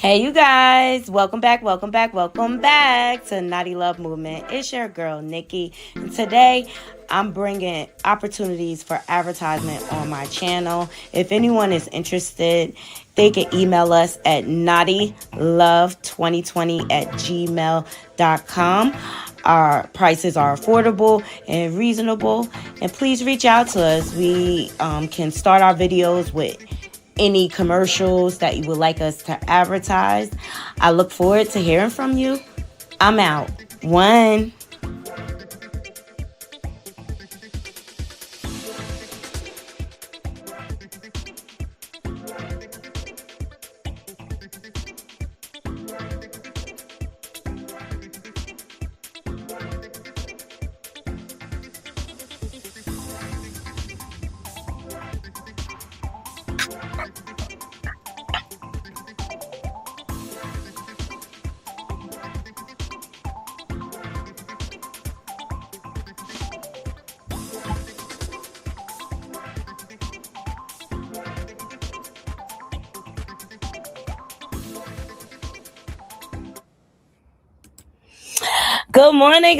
Hey, you guys, welcome back to Naughty Love Movement. It's your girl, Nikki, and today I'm bringing opportunities for advertisement on my channel. If anyone is interested, they can email us at naughtylove2020@gmail.com. Our prices are affordable and reasonable, and please reach out to us. We can start our videos with any commercials that you would like us to advertise. I look forward to hearing from you. I'm out. One. Good morning,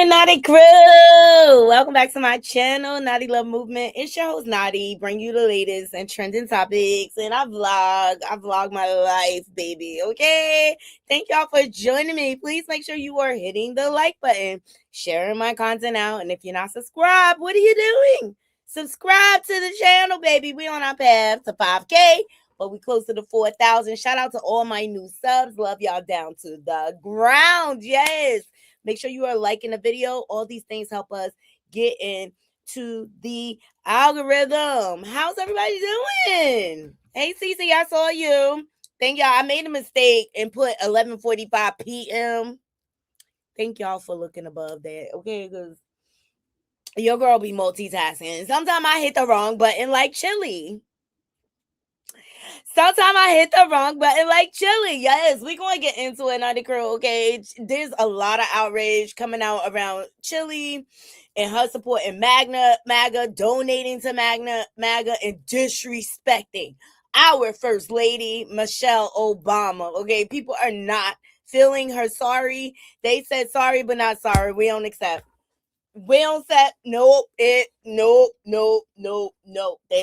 Naughty Crew. Welcome back to my channel, Naughty Love Movement. It's your host, Naughty, bring you the latest and trending topics, and I vlog my life, baby, okay? Thank y'all for joining me. Please make sure you are hitting the like button, sharing my content out, and if you're not subscribed, what are you doing? Subscribe to the channel, baby. We on our path to 5K. But we close to the 4,000. Shout out to all my new subs. Love y'all down to the ground. Yes. Make sure you are liking the video. All these things help us get into the algorithm. How's everybody doing? Hey, Cece, I saw you. Thank y'all. I made a mistake and put 11:45 p.m. Thank y'all for looking above that. Okay, because your girl be multitasking. Sometimes I hit the wrong button like Chilli. Sometimes I hit the wrong button like Chilli. Yes, we're going to get into it, Naughty Crew, okay? There's a lot of outrage coming out around Chilli and her support in MAGA, donating to MAGA, and disrespecting our First Lady, Michelle Obama, okay? People are not feeling her sorry. They said sorry, but not sorry. We don't accept. We don't accept. Nope. They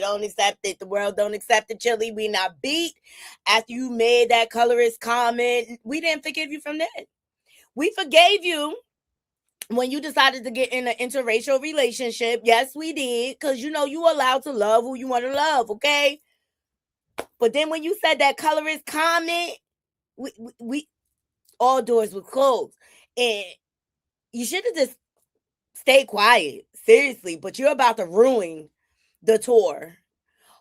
don't accept it. The world don't accept it, Chilli. We not beat. After you made that colorist comment, we didn't forgive you from that. We forgave you when you decided to get in an interracial relationship. Yes, we did. Because, you know, you allowed to love who you want to love, okay? But then when you said that colorist comment, we all doors were closed. And you should have just stay quiet, seriously, but you're about to ruin the tour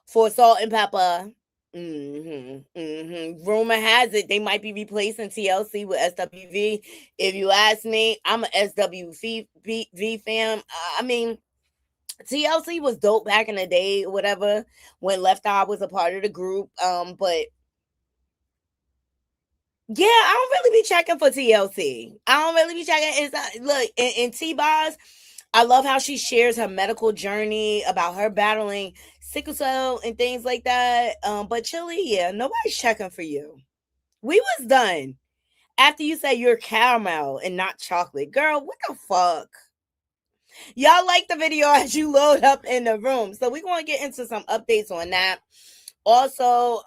for Salt and Pepper. Rumor has it they might be replacing TLC with SWV. If you ask me, I'm a SWV fan. I mean, TLC was dope back in the day, whatever, when Left Eye was a part of the group. But yeah, I don't really be checking for TLC. I don't really be checking. It's look in T-Boz. I love how she shares her medical journey about her battling sickle cell and things like that. But Chilli, yeah, nobody's checking for you. We was done after you said you're caramel and not chocolate. Girl, what the fuck? Y'all like the video as you load up in the room. So we're going to get into some updates on that. Also,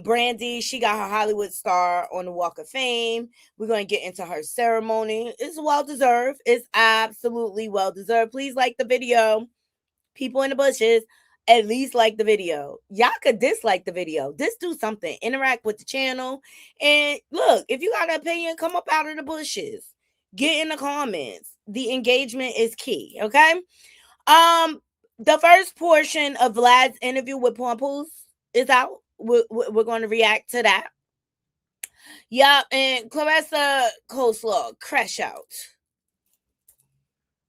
Brandy, she got her Hollywood star on the Walk of Fame. We're going to get into her ceremony. It's well-deserved. It's absolutely well-deserved. Please like the video. People in the bushes, at least like the video. Y'all could dislike the video. Just do something. Interact with the channel. And look, if you got an opinion, come up out of the bushes. Get in the comments. The engagement is key, okay? The first portion of Vlad's interview with Papoose is out. We're going to react to that. Yeah, and Claressa Coleslaw, crash out.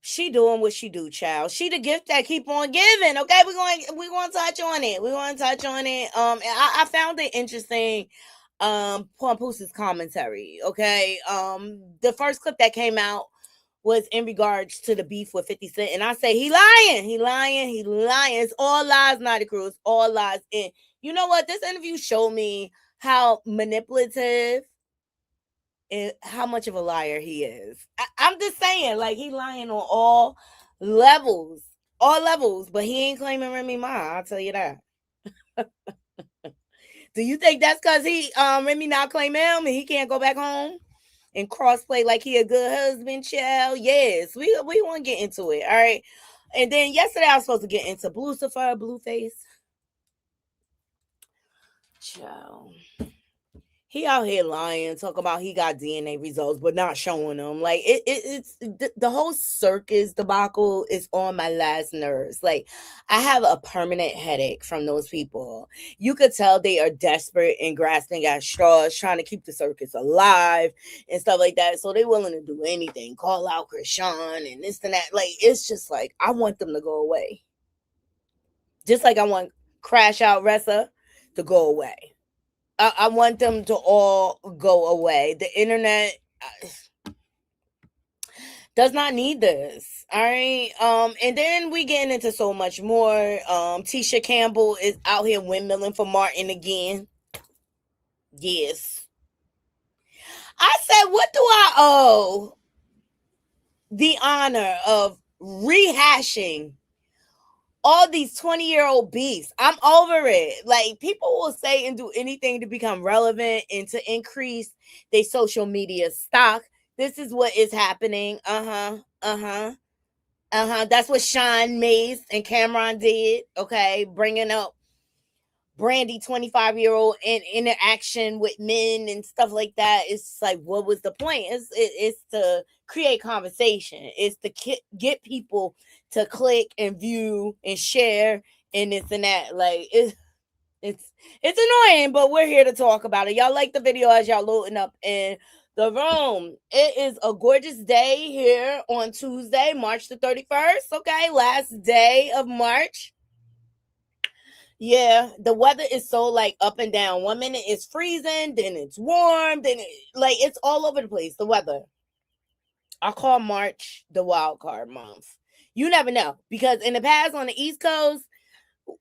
She doing what she do, child. She the gift that keep on giving. Okay, we're going to touch on it. I found it interesting. Poose's commentary. Okay, the first clip that came out was in regards to the beef with 50 Cent. And I say, he lying. It's all lies, Naughty Crew. It's all lies. And you know what? This interview showed me how manipulative and how much of a liar he is. I'm just saying, like, he lying on all levels. All levels, but he ain't claiming Remy Ma, I'll tell you that. Do you think that's because Remy not claim him and he can't go back home and crossplay like he a good husband, child? Yes, we want to get into it, all right? And then yesterday I was supposed to get into Blueface. Child. He out here lying, talking about he got DNA results, but not showing them. Like it's the whole circus debacle is on my last nerves. Like I have a permanent headache from those people. You could tell they are desperate and grasping at straws, trying to keep the circus alive and stuff like that. So they willing to do anything, call out Krishan and this and that. Like it's just like I want them to go away, just like I want Crash Out Ressa to go away. I want them to all go away. The internet does not need this. All right. And then we getting into so much more. Tisha Campbell is out here windmilling for Martin again. Yes. I said, what do I owe the honor of rehashing all these 20-year-old beefs? I'm over it. Like, people will say and do anything to become relevant and to increase their social media stock. This is what is happening. That's what Sean Mace and Cameron did. Okay, bringing up Brandy, 25-year-old, in interaction with men and stuff like that. It's like, what was the point? It's to create conversation. It's to get people to click and view and share and this and that. Like it's annoying, but we're here to talk about it. Y'all like the video as y'all loading up in the room. It is a gorgeous day here on Tuesday, March the 31st. Okay, last day of March. Yeah, the weather is so like up and down. 1 minute it's freezing, then it's warm, then it's all over the place. The weather. I call March the wild card month. You never know, because in the past on the East Coast,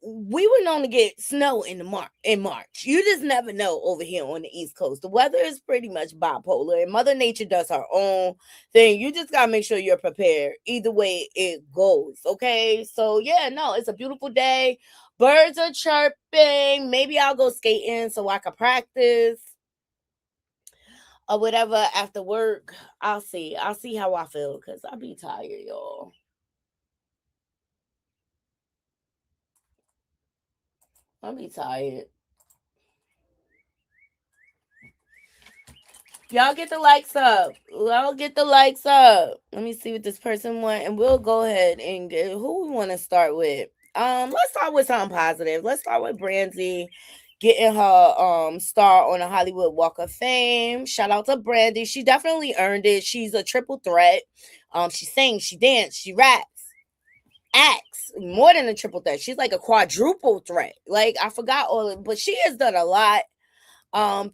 we were known to get snow in March. You just never know over here on the East Coast. The weather is pretty much bipolar, and Mother Nature does her own thing. You just gotta make sure you're prepared. Either way it goes. Okay, so yeah, no, it's a beautiful day. Birds are chirping. Maybe I'll go skating so I can practice or whatever after work. I'll see how I feel, because I'll be tired, y'all. I'll be tired. Y'all get the likes up. Y'all get the likes up. Let me see what this person wants, and we'll go ahead and get who we want to start with. Let's start with something positive. Let's start with Brandy getting her star on the Hollywood Walk of Fame. Shout out to Brandy. She definitely earned it. She's a triple threat. She sings, she dances, she raps, acts. More than a triple threat. She's like a quadruple threat. Like, I forgot all of it, but she has done a lot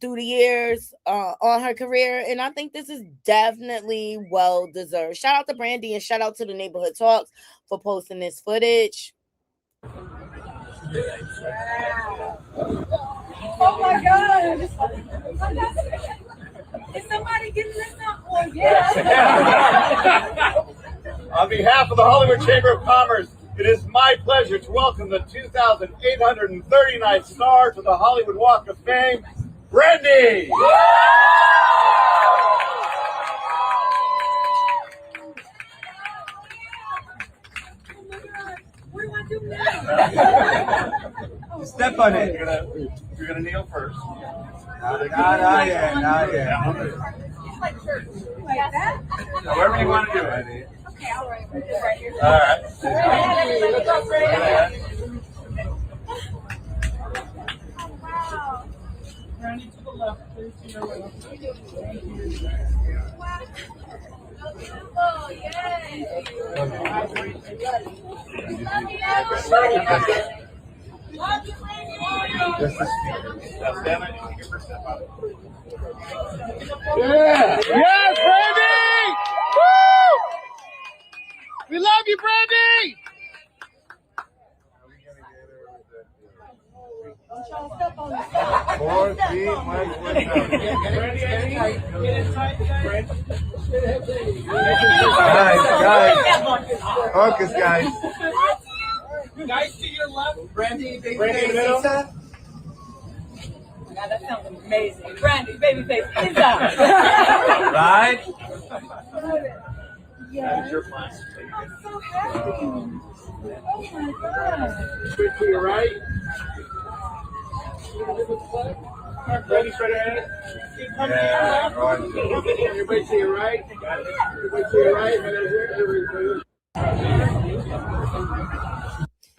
through the years on her career, and I think this is definitely well deserved. Shout out to Brandy and shout out to the Neighborhood Talks for posting this footage. Oh my God! Is somebody getting this up? Oh yeah. On behalf of the Hollywood Chamber of Commerce, it is my pleasure to welcome the 2,839th star to the Hollywood Walk of Fame, Brandy! What do I do now? Step on it. You're gonna kneel first. Not yet. It's like church. Like that? Wherever you want to do it. Okay, all right. Right here. All right. Let's go, Brandy. Oh, wow. Brandy to the left, please, to your left. Wow. Oh, yay. Love you, Brandy. Yeah! Yes, Brandy! Woo! We love you, Brandy! Y'all step on the 4 feet, Mike, 1 pound. Get it tight, guys. Guys. Focus, guys. Guys to your left. Brandy in the middle. God, that sounds amazing. Brandy, babyface, pizza. Right. Yes. I'm so happy. Oh my God. Switch to your right. Brandy straight ahead. Yeah, everybody to your right. Everybody to your right.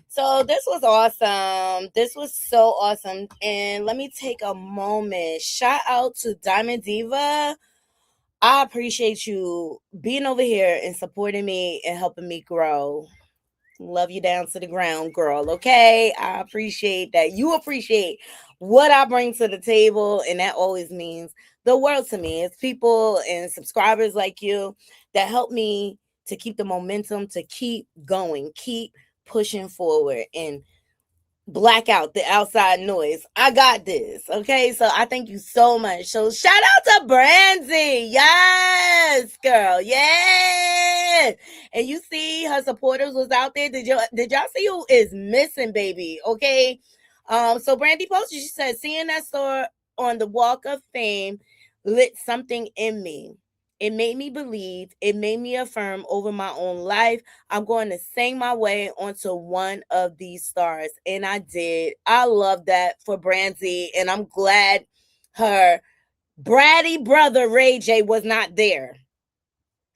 So this was awesome. This was so awesome. And let me take a moment. Shout out to Diamond Diva. I appreciate you being over here and supporting me and helping me grow. Love you down to the ground, girl. Okay. I appreciate that. You appreciate what I bring to the table. And that always means the world to me. It's people and subscribers like you that help me to keep the momentum, to keep going, keep pushing forward and black out the outside noise. I got this. Okay. So I thank you so much. So shout out to Brandy. Yes, girl. Yes. And you see her supporters was out there. Did y'all see who is missing, baby? Okay. So Brandy posted, she said, seeing that store on the Walk of Fame lit something in me. It made me believe. It made me affirm over my own life. I'm going to sing my way onto one of these stars. And I did. I love that for Brandy. And I'm glad her bratty brother Ray J was not there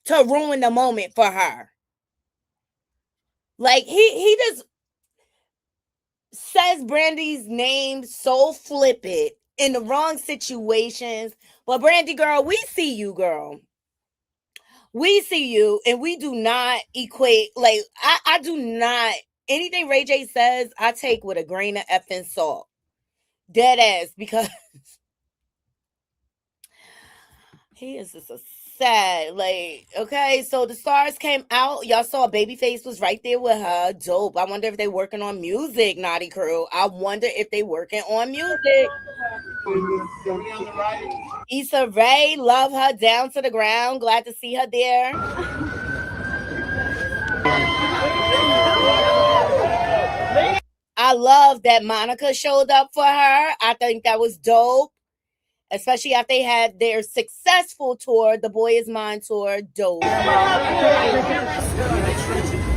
to ruin the moment for her. Like he just says Brandy's name so flippant in the wrong situations. But Brandy girl, we see you, girl. We see you, and we do not equate, like, I do not, anything Ray J says, I take with a grain of effing salt. Dead ass, because he is just a sad, like, okay, so the stars came out. Y'all saw Babyface was right there with her. Dope. I wonder if they working on music, Naughty Crew. I wonder if they working on music. Issa Rae, love her down to the ground. Glad to see her there. I love that Monica showed up for her. I think that was dope. Especially after they had their successful tour, the Boy Is Mine tour. Dope.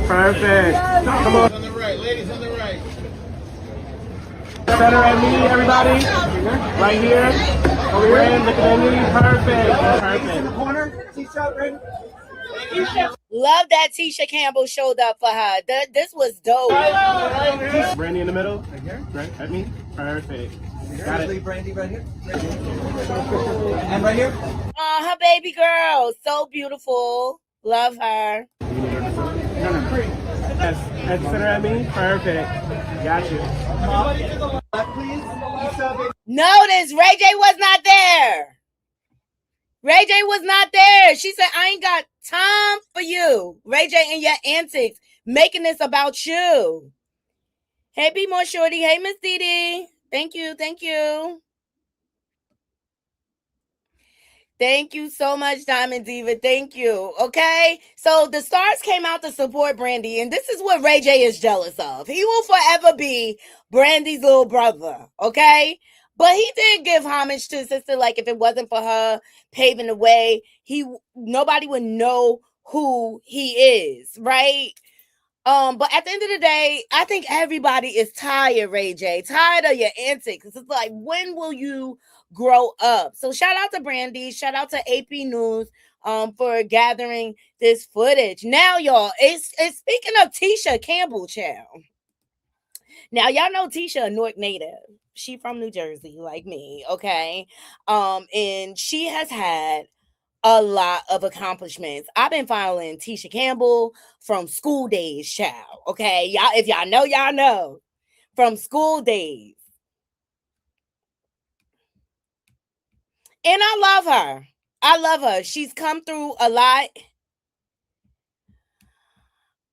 Perfect. Come on. On the right, ladies on the right. Center at me, everybody. Right here. Over here. Look at me. Perfect. Perfect. In the corner. T-shirt ready. Love that Tisha Campbell showed up for her. This was dope. Brandy in the middle. Right here. Right at me. Perfect. Got it. Brandy right here. And right here. Her baby girl. So beautiful. Love her. That's center at me. Perfect. Got you. Notice Ray J was not there. Ray J was not there. She said, I ain't got time for you. Ray J and your antics, making this about you. Hey, Be More Shorty. Hey, Miss Dee. Thank you. Thank you. Thank you so much, Diamond Diva. Thank you. Okay. So the stars came out to support Brandy, and this is what Ray J is jealous of. He will forever be Brandy's little brother. Okay. But he did give homage to his sister. Like if it wasn't for her paving the way, nobody would know who he is, right? But at the end of the day, I think everybody is tired, Ray J, tired of your antics. It's like, when will you grow up? So shout out to Brandy, shout out to AP News for gathering this footage. Now, y'all, it's speaking of Tisha Campbell, child. Now, y'all know Tisha a Newark native. She from New Jersey, like me, okay? And she has had a lot of accomplishments. I've been following Tisha Campbell from school days, child. Okay, y'all, if y'all know from school days. And I love her. I love her. She's come through a lot.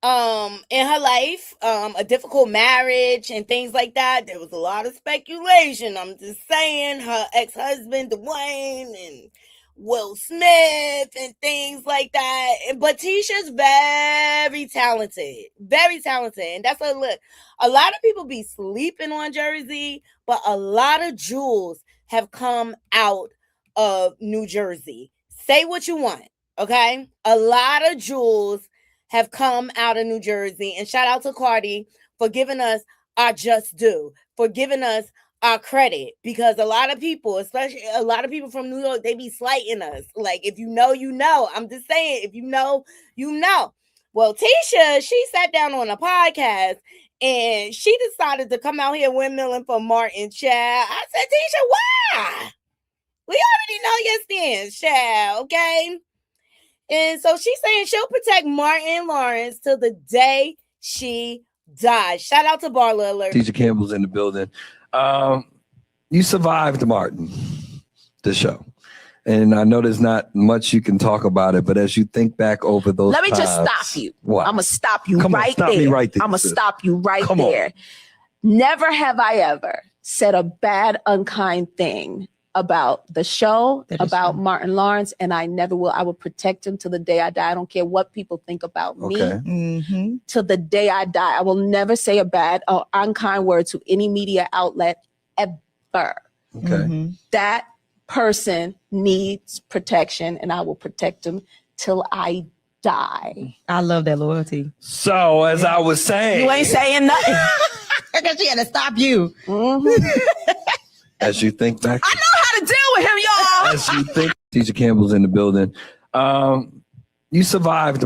in her life, a difficult marriage and things like that. There was a lot of speculation. I'm just saying, her ex-husband Dwayne and Will Smith and things like that. But Tisha's very talented, and that's a look. A lot of people be sleeping on Jersey, but a lot of jewels have come out of New Jersey. Say what you want, okay? A lot of jewels have come out of New Jersey. And shout out to Cardi for giving us our just due, for giving us our credit. Because a lot of people, especially a lot of people from New York, they be slighting us. Like, if you know, you know. I'm just saying, if you know, you know. Well, Tisha, she sat down on a podcast and she decided to come out here windmilling for Martin, child. I said, Tisha, why? We already know your stance, child, okay? And so she's saying she'll protect Martin Lawrence till the day she dies. Shout out to Barla Alert. Tisha Campbell's in the building. You survived Martin, the show. And I know there's not much you can talk about it, but as you think back over those Let me times, just stop you. What? I'm going to stop you Come on, right stop there. me right there, I'm going to sis. stop you right Come on. there. Never have I ever said a bad, unkind thing about the show, about Martin Lawrence, and I never will. I will protect him till the day I die. I don't care what people think about Okay. me. Till the day I die. I will never say a bad or unkind word to any media outlet ever. Okay. That person needs protection, and I will protect him till I die. I love that loyalty. So, as I was saying, You ain't saying nothing. Because she had to stop you. as you think back, I know how to deal with him, y'all. as you think, Tisha Campbell's in the building. You survived.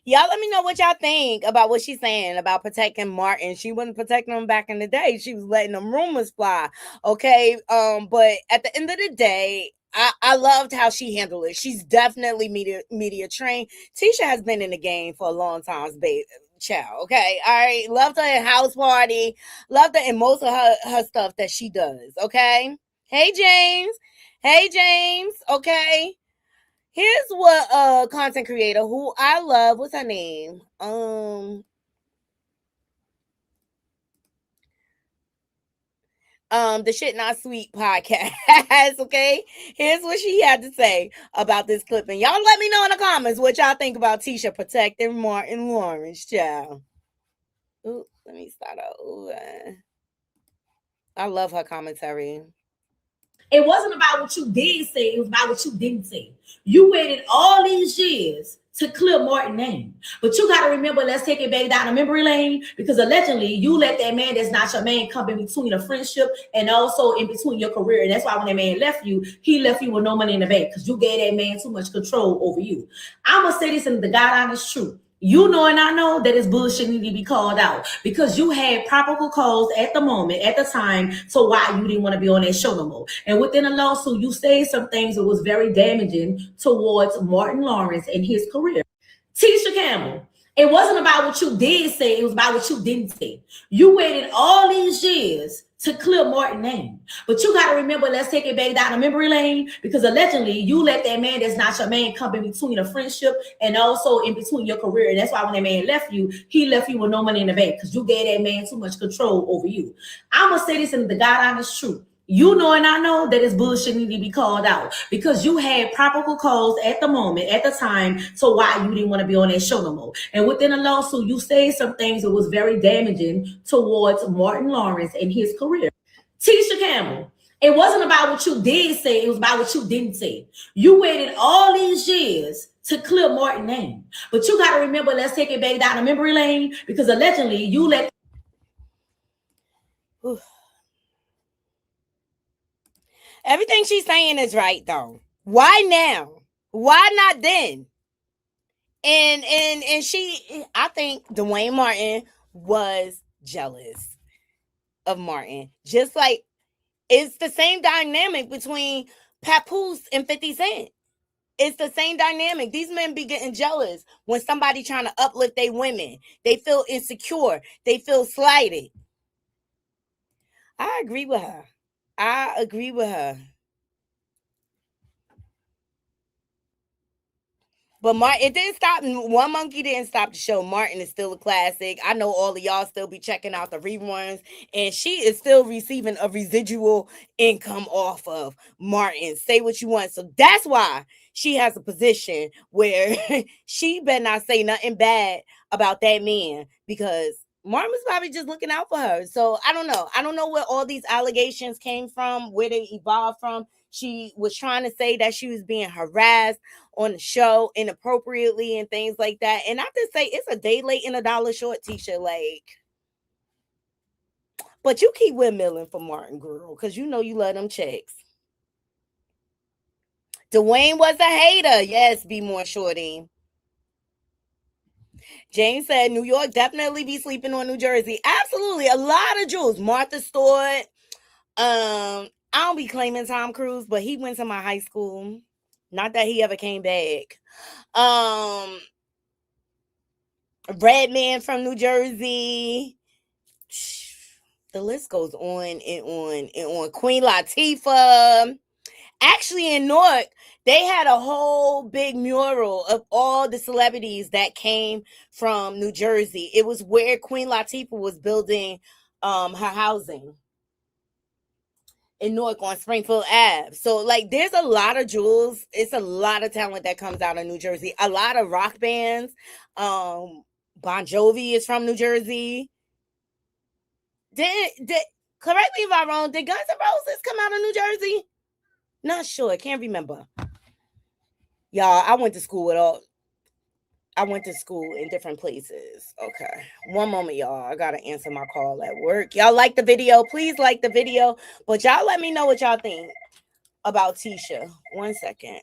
Y'all let me know what y'all think about what she's saying about protecting Martin. She wasn't protecting him back in the day. She was letting them rumors fly. Okay. But at the end of the day, I loved how she handled it. She's definitely media trained. Tisha has been in the game for a long time, babe. Child, okay, all right. Loved her in House Party. Loved her in most of her stuff that she does. Okay. Hey James. Okay. Here's what content creator who I love. What's her name? The Shit Not Sweet podcast. Okay. Here's what she had to say about this clip. And y'all let me know in the comments what y'all think about Tisha protecting Martin Lawrence, child. Ooh, let me start out. Ooh, I love her commentary. It wasn't about what you did say, it was about what you didn't say. You waited all these years to clear Martin's name. But you got to remember, let's take it back down to memory lane, because allegedly you let that man that's not your man come in between a friendship and also in between your career. And that's why when that man left you, he left you with no money in the bank because you gave that man too much control over you. I'm going to say this in the God honest truth. You know and I know that it's bullshit need to be called out because you had probable cause at the moment, at the time, so why you didn't want to be on that show no more. And within a lawsuit, you said some things that was very damaging towards Martin Lawrence and his career. Tisha Campbell, it wasn't about what you did say, it was about what you didn't say. You waited all these years to clear Martin's name. But you got to remember, let's take it back down to memory lane, because allegedly you let that man that's not your man come in between a friendship and also in between your career. And that's why when that man left you, he left you with no money in the bank because you gave that man too much control over you. I'm going to say this in the God honest truth. You know and I know that it's bullshit need to be called out because you had probable cause at the moment, at the time, so why you didn't want to be on that show no more. And within a lawsuit, you said some things that was very damaging towards Martin Lawrence and his career. Tisha Campbell, it wasn't about what you did say, it was about what you didn't say. You waited all these years to clear Martin's name. But you got to remember, let's take it back down to memory lane, because allegedly you let... Everything she's saying is right, though. Why now? Why not then? And she, I think Dwayne Martin was jealous of Martin. Just like it's the same dynamic between Papoose and 50 Cent. It's the same dynamic. These men be getting jealous when somebody trying to uplift their women. They feel insecure. They feel slighted. I agree with her. But Martin, it didn't stop. One Monkey didn't stop the show. Martin is still a classic. I know all of y'all still be checking out the reruns, and she is still receiving a residual income off of Martin. Say what you want. So that's why she has a position where she better not say nothing bad about that man, because Martin was probably just looking out for her. So I don't know. I don't know where all these allegations came from, where they evolved from. She was trying to say that she was being harassed on the show inappropriately and things like that. And I just say it's a day late and a dollar short, Tisha. Like, but you keep windmilling for Martin, girl, because you know you love them checks. Dwayne was a hater. Yes, be more shorty. James said New York definitely be sleeping on New Jersey. Absolutely. A lot of Jews. Martha Stewart. I don't be claiming Tom Cruise, but he went to my high school. Not that he ever came back. Redman from New Jersey. The list goes on and on and on. Queen Latifah. Actually, in Newark, they had a whole big mural of all the celebrities that came from New Jersey. It was where Queen Latifah was building her housing in Newark on Springfield Ave. So, like, there's a lot of jewels. It's a lot of talent that comes out of New Jersey. A lot of rock bands. Bon Jovi is from New Jersey. Did correct me if I'm wrong, did Guns N' Roses come out of New Jersey? Not sure. Can't remember. Y'all, I went to school in different places. Okay. One moment, y'all. I gotta answer my call at work. Y'all like the video? Please like the video. But y'all let me know what y'all think about Tisha. 1 second.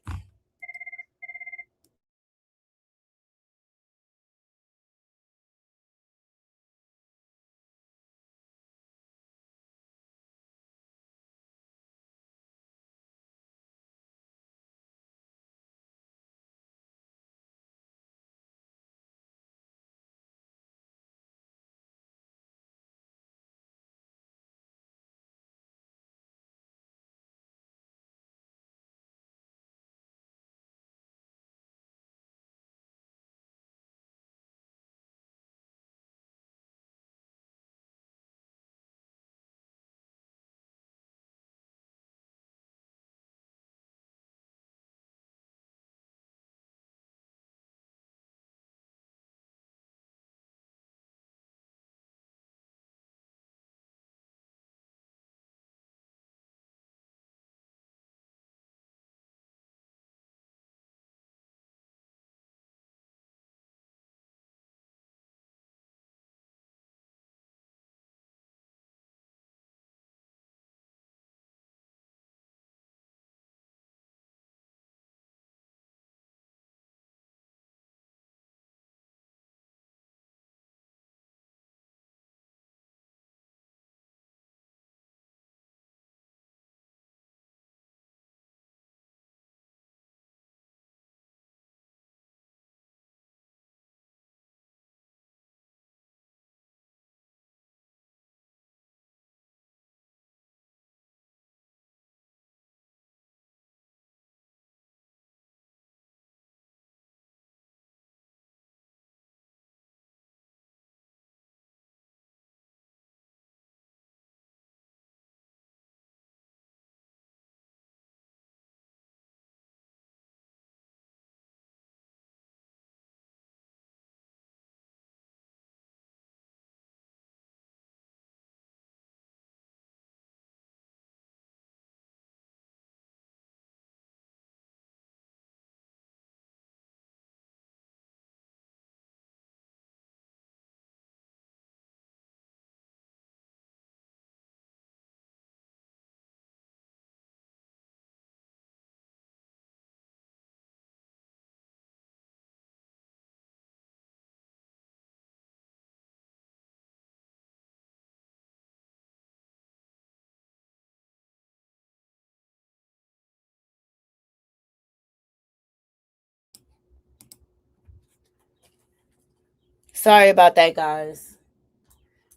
Sorry about that, guys.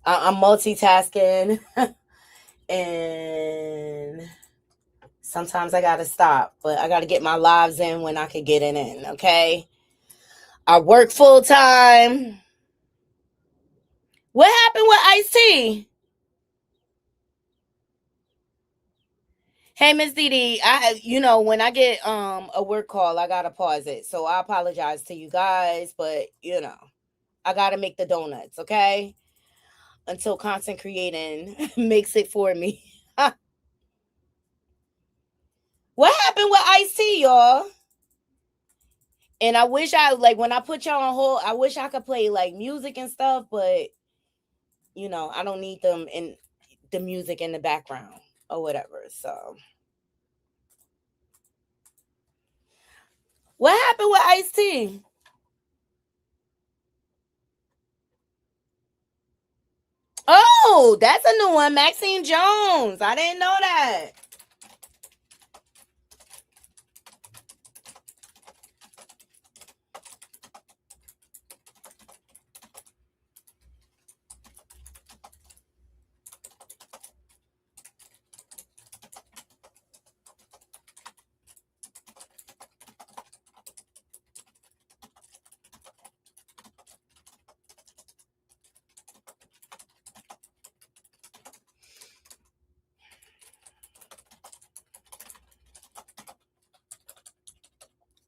I'm multitasking and sometimes I gotta stop, but I gotta get my lives in when I can get it in, okay? I work full time. What happened with Ice-T? Hey, Miss Didi, when I get a work call, I gotta pause it. So I apologize to you guys, but I gotta make the donuts, okay? Until content creating makes it for me. What happened with Ice-T, y'all? And I wish when I put y'all on hold, I wish I could play like music and stuff, but I don't need them in the music in the background or whatever. So what happened with Ice-T? Oh, that's a new one. Maxine Jones. I didn't know that.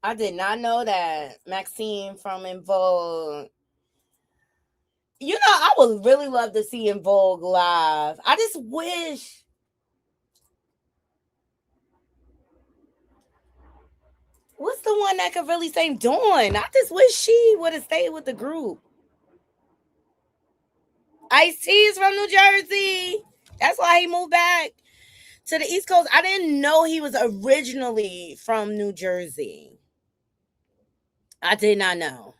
I did not know that. Maxine from In Vogue. I would really love to see In Vogue live. I just wish. What's the one that could really sing? Dawn. I just wish she would have stayed with the group. Ice-T is from New Jersey. That's why he moved back to the East Coast. I didn't know he was originally from New Jersey. I did not know.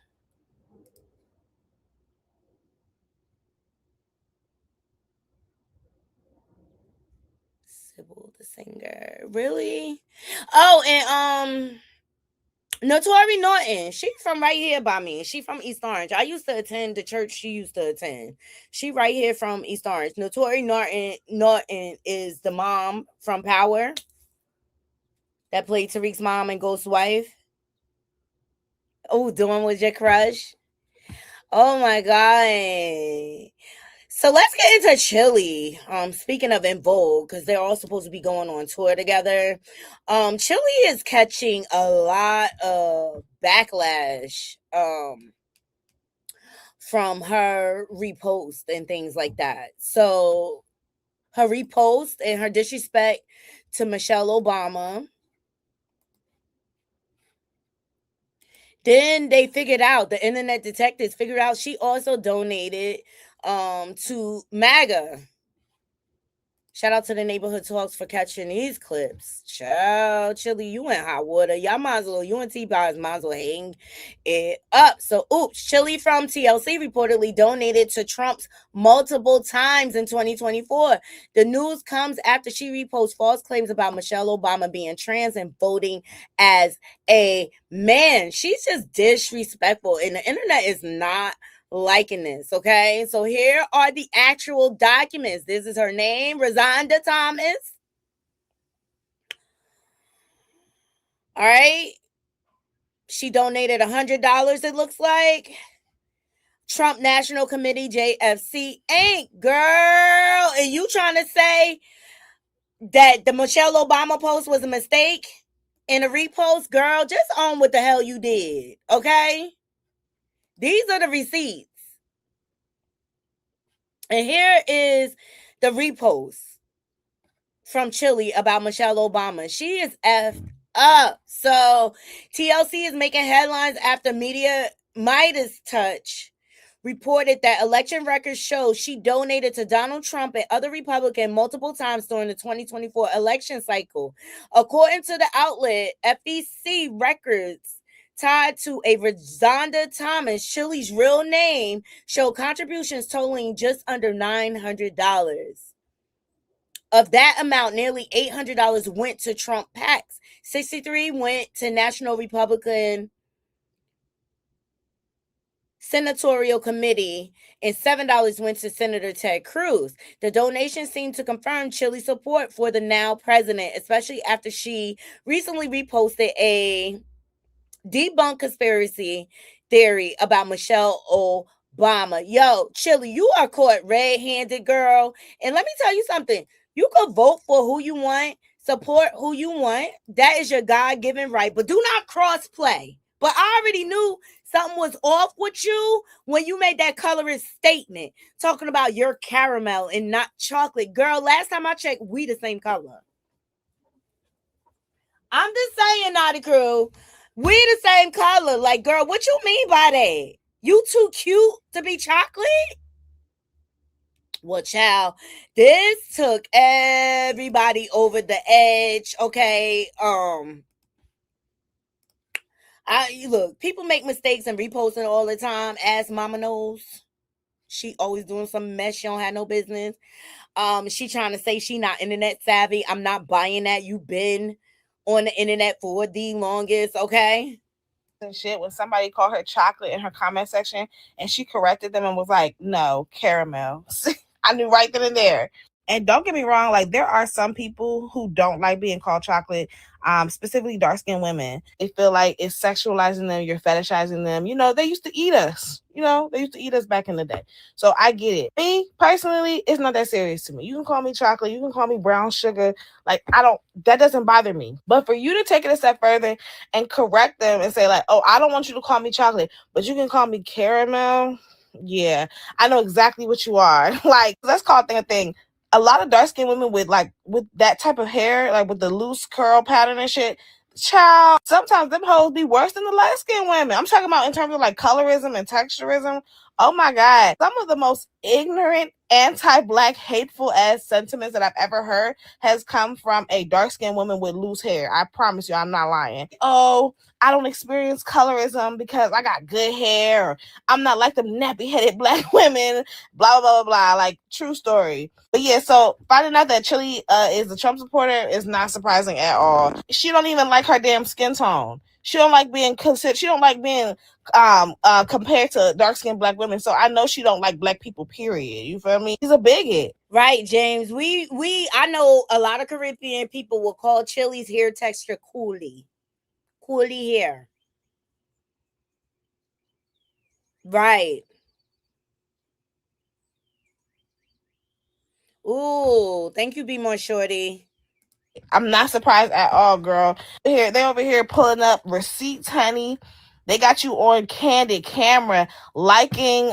Sybil the singer. Really? Oh, and Notori Norton. She from right here by me. She from East Orange. I used to attend the church she used to attend. She right here from East Orange. Notori Norton is the mom from Power that played Tariq's mom and Ghost's wife. Oh, Dawn was your crush. Oh my god. So let's get into Chilli. Speaking of In Vogue, because they're all supposed to be going on tour together. Chilli is catching a lot of backlash from her repost and things like that. So her repost and her disrespect to Michelle Obama. Then they figured out, the internet detectives figured out she also donated to MAGA. Shout out to the Neighborhood Talks for catching these clips. Child, Chilli, you in hot water. Y'all might as well, you and T-Bars might as well hang it up. So, Chilli from TLC reportedly donated to Trump's multiple times in 2024. The news comes after she reposts false claims about Michelle Obama being trans and voting as a man. She's just disrespectful, and the internet is not liking this, okay? So here are the actual documents. This is her name, Rosanda Thomas. All right. She donated $100, it looks like. Trump National Committee, JFC Inc. Girl, and you trying to say that the Michelle Obama post was a mistake in a repost? Girl, just own what the hell you did, okay? These are the receipts. And here is the repost from Chilli about Michelle Obama. She is effed up. So TLC is making headlines after media Midas Touch reported that election records show she donated to Donald Trump and other Republicans multiple times during the 2024 election cycle. According to the outlet, FEC records tied to a Rosanda Thomas, Chilli's real name, show contributions totaling just under $900. Of that amount, nearly $800 went to Trump PACs. $63 went to National Republican Senatorial Committee, and $7 went to Senator Ted Cruz. The donation seemed to confirm Chilli's support for the now president, especially after she recently reposted a debunked conspiracy theory about Michelle Obama. Yo, Chilli, you are caught red-handed, girl. And let me tell you something. You can vote for who you want, support who you want. That is your God-given right. But do not cross-play. But I already knew something was off with you when you made that colorist statement talking about your caramel and not chocolate. Girl, last time I checked, we the same color. I'm just saying, Naughty Crew, we the same color. Like, girl, what you mean by that? You too cute to be chocolate? Well, child, this took everybody over the edge. Okay. I look, people make mistakes and repost it all the time. As Mama knows. She always doing some mess. She don't have no business. She trying to say she not internet savvy. I'm not buying that. You been on the internet for the longest, okay? And shit when somebody called her chocolate in her comment section and she corrected them and was like, no, caramel. I knew right then and there. And don't get me wrong, like there are some people who don't like being called chocolate, specifically dark-skinned women. They feel like it's sexualizing them, you're fetishizing them. You know, they used to eat us. You know, they used to eat us back in the day. So I get it. Me, personally, it's not that serious to me. You can call me chocolate, you can call me brown sugar. Like, that doesn't bother me. But for you to take it a step further and correct them and say like, oh, I don't want you to call me chocolate, but you can call me caramel. Yeah, I know exactly what you are. Like, let's call it a thing. A lot of dark skinned women with that type of hair, like with the loose curl pattern and shit, child, sometimes them hoes be worse than the light skinned women. I'm talking about in terms of like colorism and texturism. Oh my God. Some of the most ignorant, anti-black, hateful ass sentiments that I've ever heard has come from a dark-skinned woman with loose hair. I promise you, I'm not lying. Oh, I don't experience colorism because I got good hair. Or I'm not like them nappy-headed black women. Blah, blah, blah, blah. Like, true story. But yeah, so finding out that Chilli is a Trump supporter is not surprising at all. She don't even like her damn skin tone. She don't like being considered. She don't like being compared to dark-skinned black women. So I know she don't like black people, period. You feel me? He's a bigot. Right, James. I know a lot of Caribbean people will call Chilli's hair texture coolie. Coolie hair. Right. Ooh, thank you, Be More Shorty. I'm not surprised at all, girl. They over here pulling up receipts, honey. They got you on candid camera liking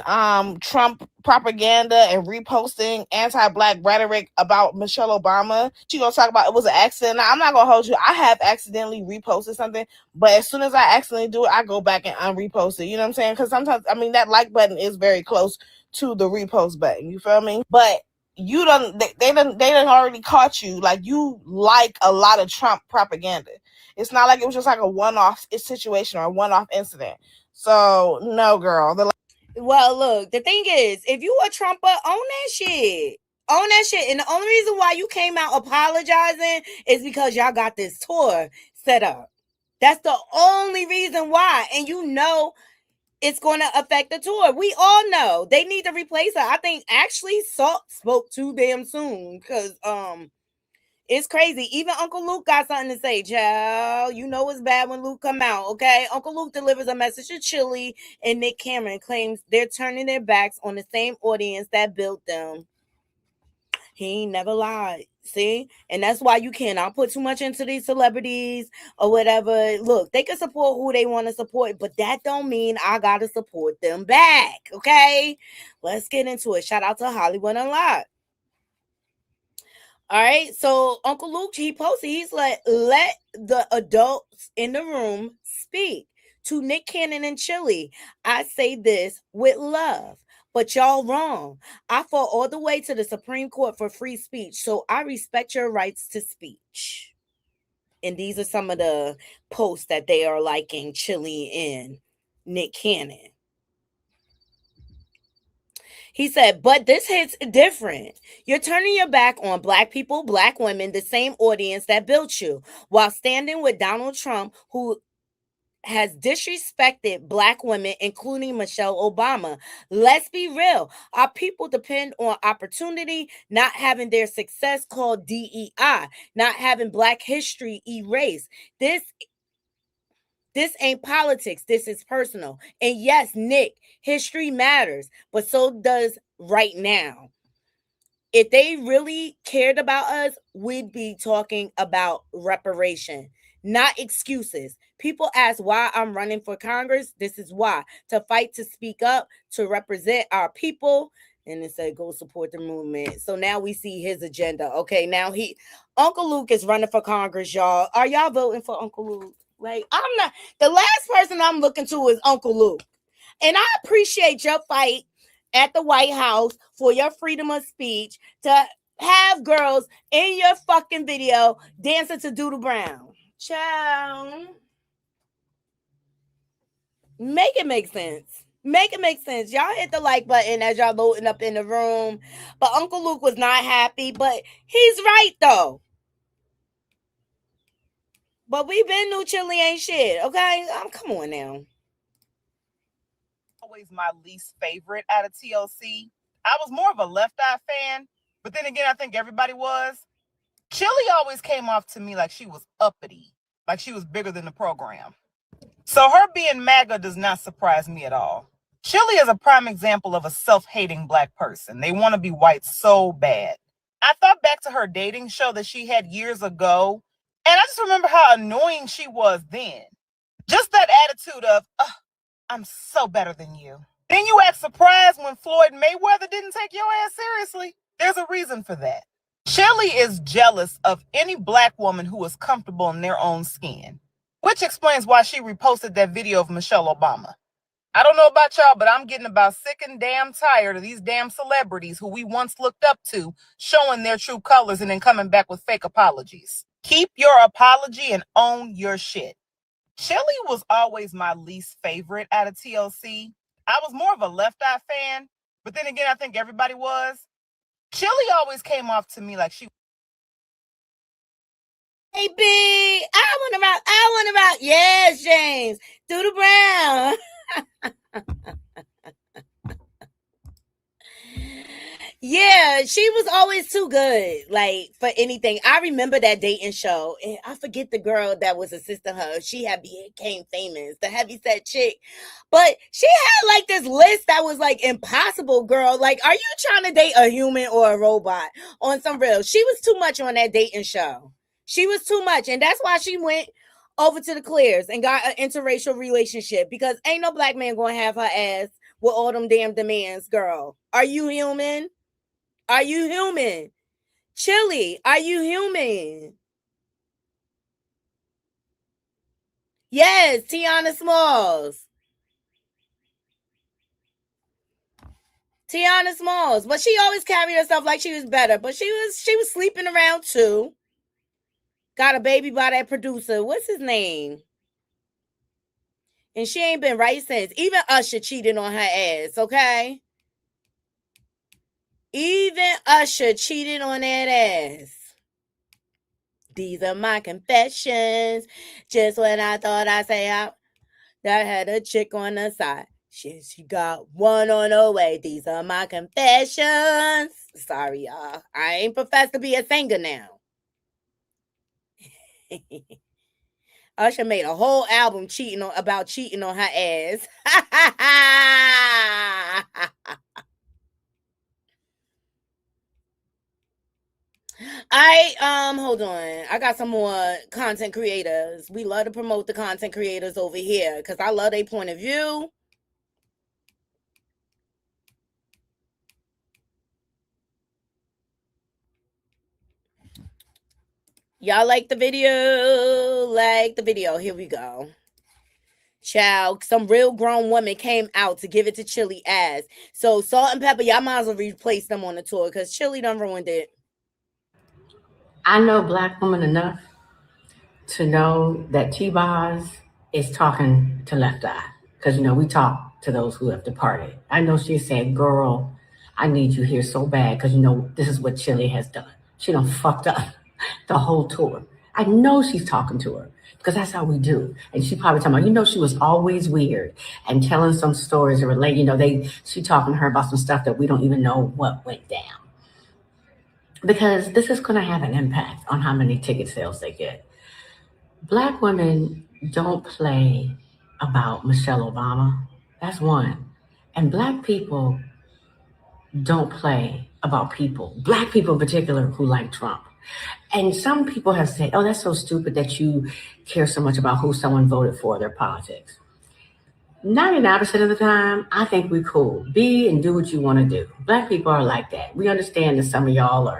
Trump propaganda and reposting anti-black rhetoric about Michelle Obama. She gonna talk about it was an accident. Now, I'm not gonna hold you. I have accidentally reposted something, but as soon as I accidentally do it, I go back and unrepost it. You know what I'm saying? Because sometimes, I mean, that like button is very close to the repost button. You feel me? But they done already caught you. Like, you like a lot of Trump propaganda. It's not like it was just like a one-off situation or a one-off incident. So no, girl. Well, look, the thing is, if you a Trumper, own that shit. Own that shit. And the only reason why you came out apologizing is because y'all got this tour set up. That's the only reason why. And you know it's going to affect the tour. We all know they need to replace her. I think actually Salt spoke too damn soon because it's crazy. Even Uncle Luke got something to say, child. You know it's bad when Luke come out, okay? Uncle Luke delivers a message to Chilli, and Nick Cameron claims they're turning their backs on the same audience that built them. He ain't never lied. See? And that's why you cannot put too much into these celebrities or whatever. Look, they can support who they want to support, but that don't mean I gotta support them back. Okay? Let's get into it. Shout out to Hollywood Unlocked. All right. So Uncle Luke, he posted, he's like, let the adults in the room speak. To Nick Cannon and Chilli, I say this with love. But y'all wrong. I fought all the way to the Supreme Court for free speech, so I respect your rights to speech. And these are some of the posts that they are liking Chilli and Nick Cannon. He said, but this hits different. You're turning your back on black people, black women, the same audience that built you, while standing with Donald Trump, who has disrespected black women, including Michelle Obama. Let's be real. Our people depend on opportunity, not having their success called DEI, not having black history erased. This This ain't politics. This is personal. And yes, Nick, history matters, but so does right now. If they really cared about us, we'd be talking about reparation, not excuses. People ask why I'm running for Congress. This is why. To fight, to speak up, to represent our people. And it said, go support the movement. So now we see his agenda. Okay, now Uncle Luke is running for Congress, y'all. Are y'all voting for Uncle Luke? Like, I'm not. The last person I'm looking to is Uncle Luke. And I appreciate your fight at the White House for your freedom of speech to have girls in your fucking video dancing to Doodle Brown. Ciao. Make it make sense. Make it make sense. Y'all hit the like button as y'all loading up in the room. But Uncle Luke was not happy, but he's right though. But we been knew Chilli ain't shit, okay? Come on now. Always my least favorite out of TLC. I was more of a Left Eye fan, but then again, I think everybody was. Chilli always came off to me like she was uppity, like she was bigger than the program. So her being MAGA does not surprise me at all. Chilli is a prime example of a self-hating Black person. They want to be white so bad. I thought back to her dating show that she had years ago, and I just remember how annoying she was then. Just that attitude of, I'm so better than you. Then you act surprised when Floyd Mayweather didn't take your ass seriously. There's a reason for that. Chilli is jealous of any Black woman who is comfortable in their own skin, which explains why she reposted that video of Michelle Obama. I don't know about y'all, but I'm getting about sick and damn tired of these damn celebrities who we once looked up to showing their true colors and then coming back with fake apologies. Keep your apology and own your shit. Chilli was always my least favorite out of TLC. I was more of a Left Eye fan, but then again, I think everybody was. Chilli always came off to me like she. Hey, B, I want to rock. Yes, James. Doodle Brown. Yeah, she was always too good, like, for anything. I remember that dating show, and I forget the girl that was assisting her. She became famous, the heavyset chick. But she had, like, this list that was, like, impossible, girl. Like, are you trying to date a human or a robot on some real? She was too much on that dating show. She was too much, and that's why she went over to the Clears and got an interracial relationship, because ain't no Black man gonna have her ass with all them damn demands, girl. Are you human? Are you human? Chilli, are you human? Yes, Tiana Smalls. Tiana Smalls. But she always carried herself like she was better. But she was sleeping around too. Got a baby by that producer. What's his name? And she ain't been right since. Even Usher cheated on her ass, okay? Even Usher cheated on that ass. These are my confessions. Just when I thought I had a chick on the side. She got one on the way. These are my confessions. Sorry, y'all. I ain't professed to be a singer now. Usher made a whole album about cheating on her ass. Hold on. I got some more content creators. We love to promote the content creators over here because I love their point of view. Y'all like the video? Like the video. Here we go. Child, some real grown woman came out to give it to Chilli ass. So Salt and Pepper, y'all might as well replace them on the tour because Chilli done ruined it. I know Black woman enough to know that T-Boz is talking to Left Eye. Because, we talk to those who have departed. I know she said, girl, I need you here so bad because, this is what Chilli has done. She done fucked up the whole tour. I know she's talking to her because that's how we do. And she probably talking about, she was always weird and telling some stories that relate, she talking to her about some stuff that we don't even know what went down. Because this is going to have an impact on how many ticket sales they get. Black women don't play about Michelle Obama. That's one. And Black people don't play about people, Black people in particular, who like Trump. And some people have said, oh, that's so stupid that you care so much about who someone voted for, their politics. 99% of the time, I think we're cool. Be and do what you want to do. Black people are like that. We understand that some of y'all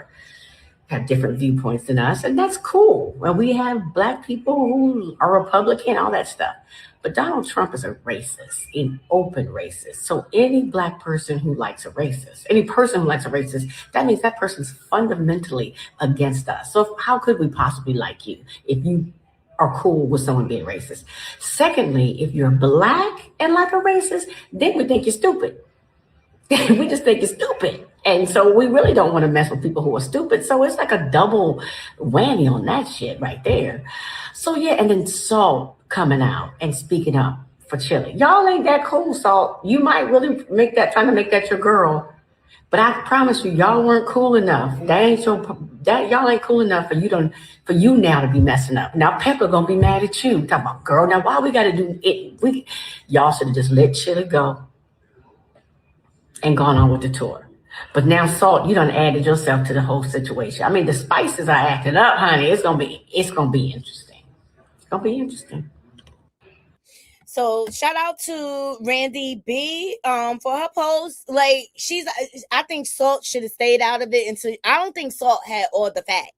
have different viewpoints than us, and that's cool. Well, we have Black people who are Republican, all that stuff. But Donald Trump is a racist, an open racist. So any Black person who likes a racist, any person who likes a racist, that means that person's fundamentally against us. So how could we possibly like you if you are cool with someone being racist? Secondly, if you're Black and like a racist, then we think you're stupid. We just think you're stupid. And so we really don't want to mess with people who are stupid. So it's like a double whammy on that shit right there. So yeah, and then Salt coming out and speaking up for Chilli. Y'all ain't that cool, Salt. You might really trying to make that your girl. But I promise you, y'all weren't cool enough. Y'all ain't cool enough for you now to be messing up. Now Pepper gonna be mad at you. Talking about, girl, now why we gotta do it? Y'all should have just let Chilli go and gone on with the tour. But now, Salt, you done added yourself to the whole situation. I mean, the spices are acting up, honey. It's gonna be interesting. It's gonna be interesting. So shout out to Brandy B for her post. Like, I think Salt should have stayed out of it until, I don't think Salt had all the facts.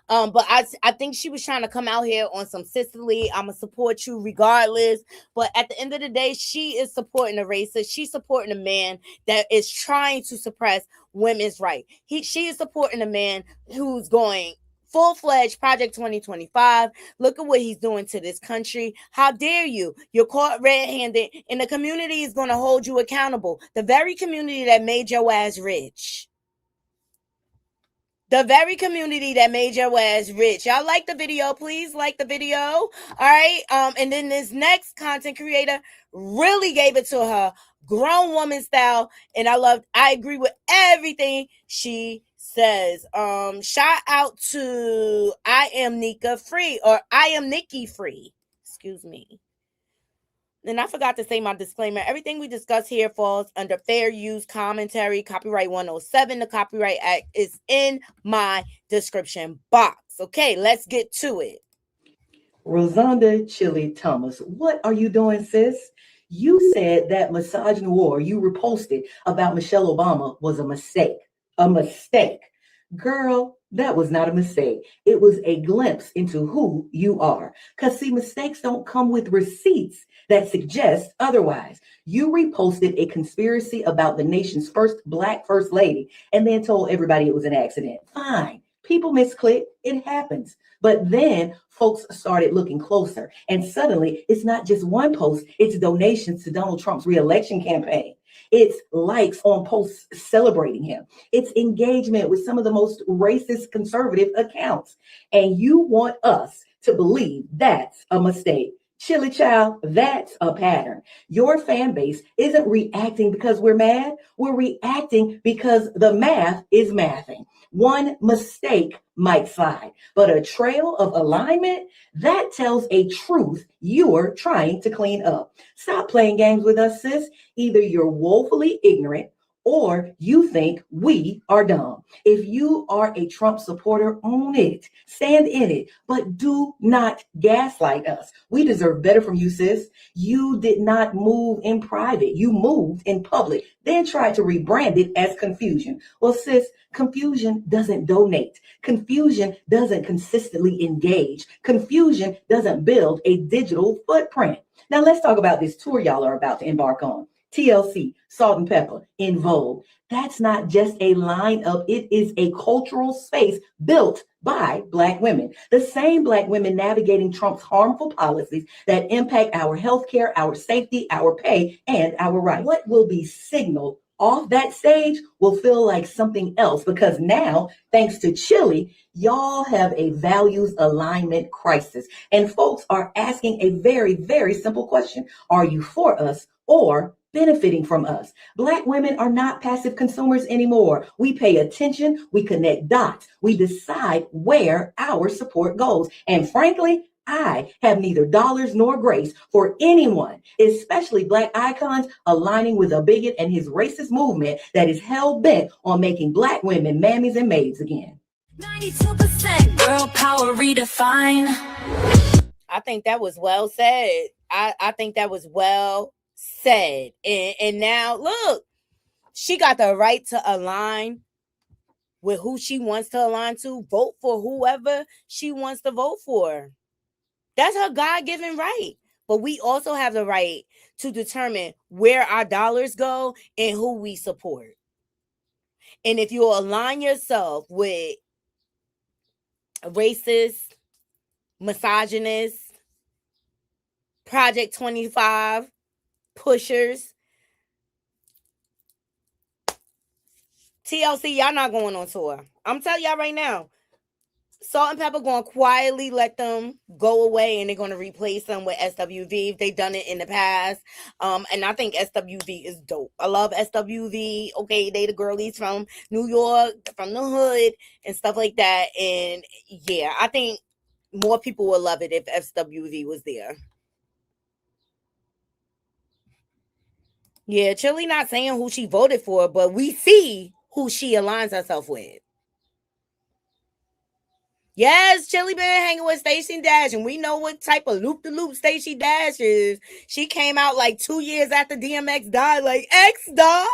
But I think she was trying to come out here on some Sicily. I'm gonna support you regardless. But at the end of the day, she is supporting a racist. She's supporting a man that is trying to suppress women's rights. She is supporting a man who's going full-fledged Project 2025. Look at what he's doing to this country. How dare you? You're caught red-handed, and the community is going to hold you accountable. The very community that made your ass rich. The very community that made your ass rich. Y'all like the video? Please like the video. All right. And then this next content creator really gave it to her, grown woman style. And I agree with everything she says. Shout out to I am Nikki Free. Excuse me. And I forgot to say my disclaimer. Everything we discuss here falls under fair use commentary, copyright 107. The Copyright Act is in my description box. Okay, let's get to it. Rosanda Chilli Thomas, what are you doing, sis? You said that misogynoir you reposted about Michelle Obama was a mistake. A mistake. Girl, that was not a mistake. It was a glimpse into who you are. Because, see, mistakes don't come with receipts that suggest otherwise. You reposted a conspiracy about the nation's first Black first lady and then told everybody it was an accident. Fine. People misclick. It happens. But then folks started looking closer. And suddenly, it's not just one post. It's donations to Donald Trump's reelection campaign. It's likes on posts celebrating him. It's engagement with some of the most racist conservative accounts. And you want us to believe that's a mistake. Chilli child, that's a pattern. Your fan base isn't reacting because we're mad. We're reacting because the math is mathing. One mistake might slide, but a trail of alignment, that tells a truth you're trying to clean up. Stop playing games with us, sis. Either you're woefully ignorant or you think we are dumb. If you are a Trump supporter, own it, stand in it, but do not gaslight us. We deserve better from you, sis. You did not move in private. You moved in public, then tried to rebrand it as confusion. Well, sis, confusion doesn't donate. Confusion doesn't consistently engage. Confusion doesn't build a digital footprint. Now let's talk about this tour y'all are about to embark on. TLC, Salt and Pepper, In Vogue. That's not just a lineup. It is a cultural space built by Black women. The same Black women navigating Trump's harmful policies that impact our healthcare, our safety, our pay, and our rights. What will be signaled off that stage will feel like something else because now, thanks to Chilli, y'all have a values alignment crisis. And folks are asking a very, very simple question. Are you for us or benefiting from us? Black women are not passive consumers anymore. We pay attention, we connect dots, we decide where our support goes. And frankly, I have neither dollars nor grace for anyone, especially Black icons, aligning with a bigot and his racist movement that is hell bent on making Black women mammies and maids again. 92% girl power redefined. I think that was well said. I think that was well said. And now look, she got the right to align with who she wants to align to, vote for whoever she wants to vote for. That's her God-given right. But we also have the right to determine where our dollars go and who we support. And if you align yourself with racist, misogynist, Project 25 pushers, TLC, y'all not going on tour. I'm telling y'all right now. Salt and Pepper going to quietly let them go away, and they're going to replace them with SWV. They've done it in the past. And I think SWV is dope. I love SWV. Okay, they the girlies from New York, from the hood, and stuff like that. And yeah, I think more people would love it if SWV was there. Yeah, Chilli not saying who she voted for, but we see who she aligns herself with. Yes, Chilli been hanging with Stacey Dash, and we know what type of loop-de-loop Stacey Dash is. She came out like 2 years after DMX died, like, X died?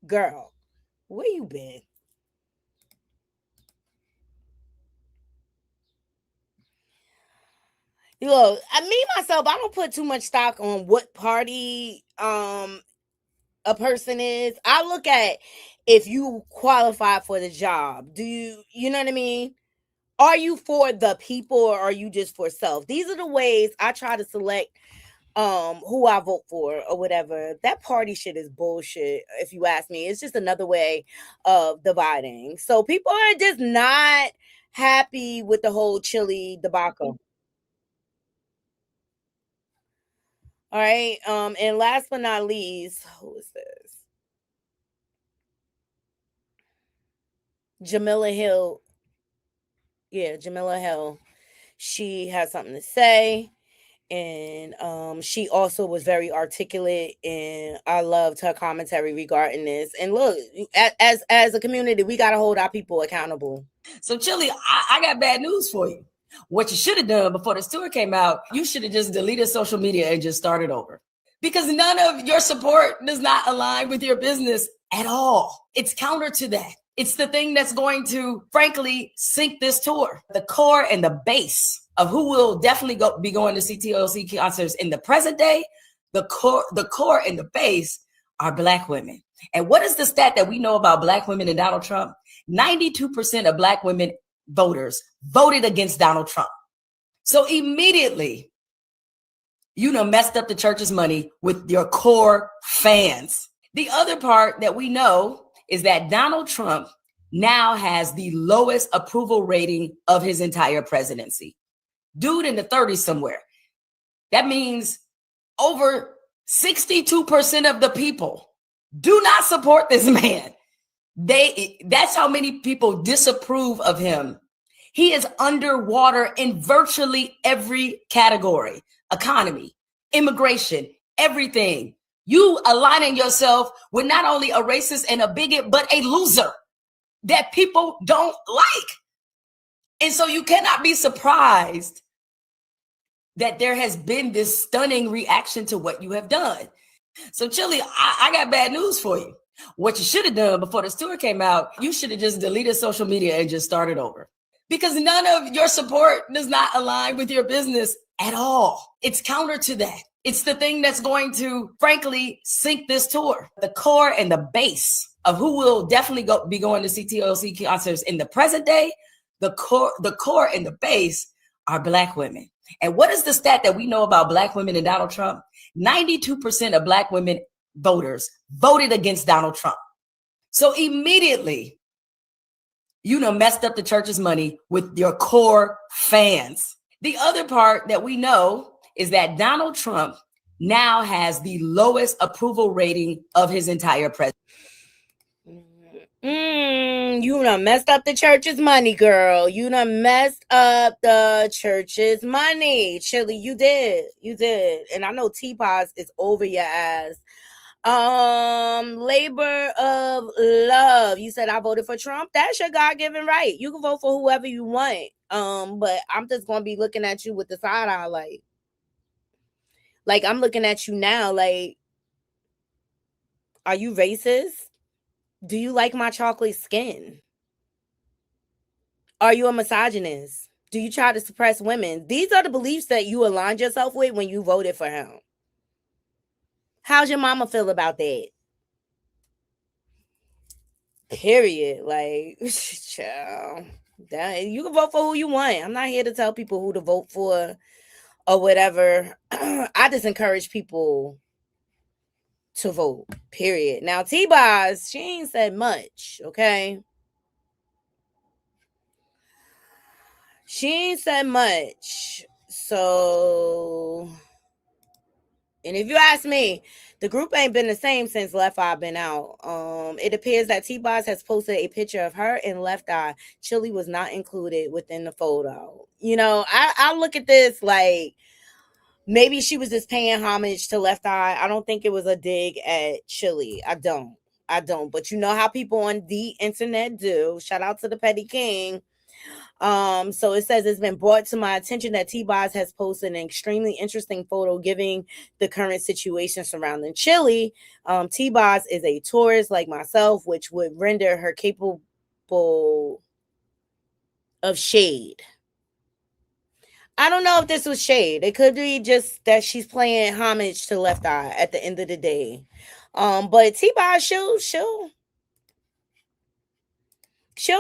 Girl, where you been? Look, myself, I don't put too much stock on what party a person is. I look at if you qualify for the job. Do you know what I mean? Are you for the people or are you just for self? These are the ways I try to select who I vote for or whatever. That party shit is bullshit, if you ask me. It's just another way of dividing. So people are just not happy with the whole Chilli debacle. All right. And last but not least, who is this? Jamila Hill. Yeah, Jamila Hill. She has something to say. And she also was very articulate, and I loved her commentary regarding this. And look, as a community, we got to hold our people accountable. So Chilli, I got bad news for you. What you should have done before this tour came out, you should have just deleted social media and just started over. Because none of your support does not align with your business at all. It's counter to that. It's the thing that's going to, frankly, sink this tour. The core and the base of who will definitely be going to see TLC concerts in the present day, the core and the base are Black women. And what is the stat that we know about Black women and Donald Trump? 92% of Black women voters voted against Donald Trump. So immediately, you know, messed up the church's money with your core fans. The other part that we know is that Donald Trump now has the lowest approval rating of his entire presidency. Dude in the 30s somewhere. That means over 62% of the people do not support this man. That's how many people disapprove of him. He is underwater in virtually every category. Economy, immigration, everything. You aligning yourself with not only a racist and a bigot, but a loser that people don't like. And so you cannot be surprised that there has been this stunning reaction to what you have done. So Chilli, I got bad news for you. What you should have done before this tour came out, you should have just deleted social media and just started over. Because none of your support does not align with your business at all. It's counter to that. It's the thing that's going to, frankly, sink this tour. The core and the base of who will definitely be going to see TLC concerts in the present day, the core and the base are Black women. And what is the stat that we know about Black women and Donald Trump? 92% of Black women voters voted against Donald Trump. So immediately, you know, messed up the church's money with your core fans. The other part that we know is that Donald Trump now has the lowest approval rating of his entire presidency. You done messed up the church's money, girl. You done messed up the church's money. Chilli, you did. You did. And I know T-Paz is over your ass. Labor of love. You said I voted for Trump. That's your God-given right. You can vote for whoever you want. But I'm just gonna be looking at you with the side eye, like I'm looking at you now, like, are you racist? Do you like my chocolate skin? Are you a misogynist? Do you try to suppress women? These are the beliefs that you aligned yourself with when you voted for him. How's your mama feel about that? Period. Like, child. You can vote for who you want. I'm not here to tell people who to vote for or whatever. I just encourage people to vote. Period. Now, T-Boz, she ain't said much, okay? She ain't said much. So, and if you ask me, the group ain't been the same since Left Eye been out. It appears that T-Boz has posted a picture of her and Left Eye. Chilli was not included within the photo. You know, I look at this like maybe she was just paying homage to Left Eye. I don't think it was a dig at Chilli. I don't. But you know how people on the internet do. Shout out to the Petty King. So it says it's been brought to my attention that T-Boz has posted an extremely interesting photo giving the current situation surrounding Chilli. T-Boz is a tourist like myself, which would render her capable of shade. I don't know if this was shade. It could be just that she's playing homage to Left Eye at the end of the day. But T-Boz, she'll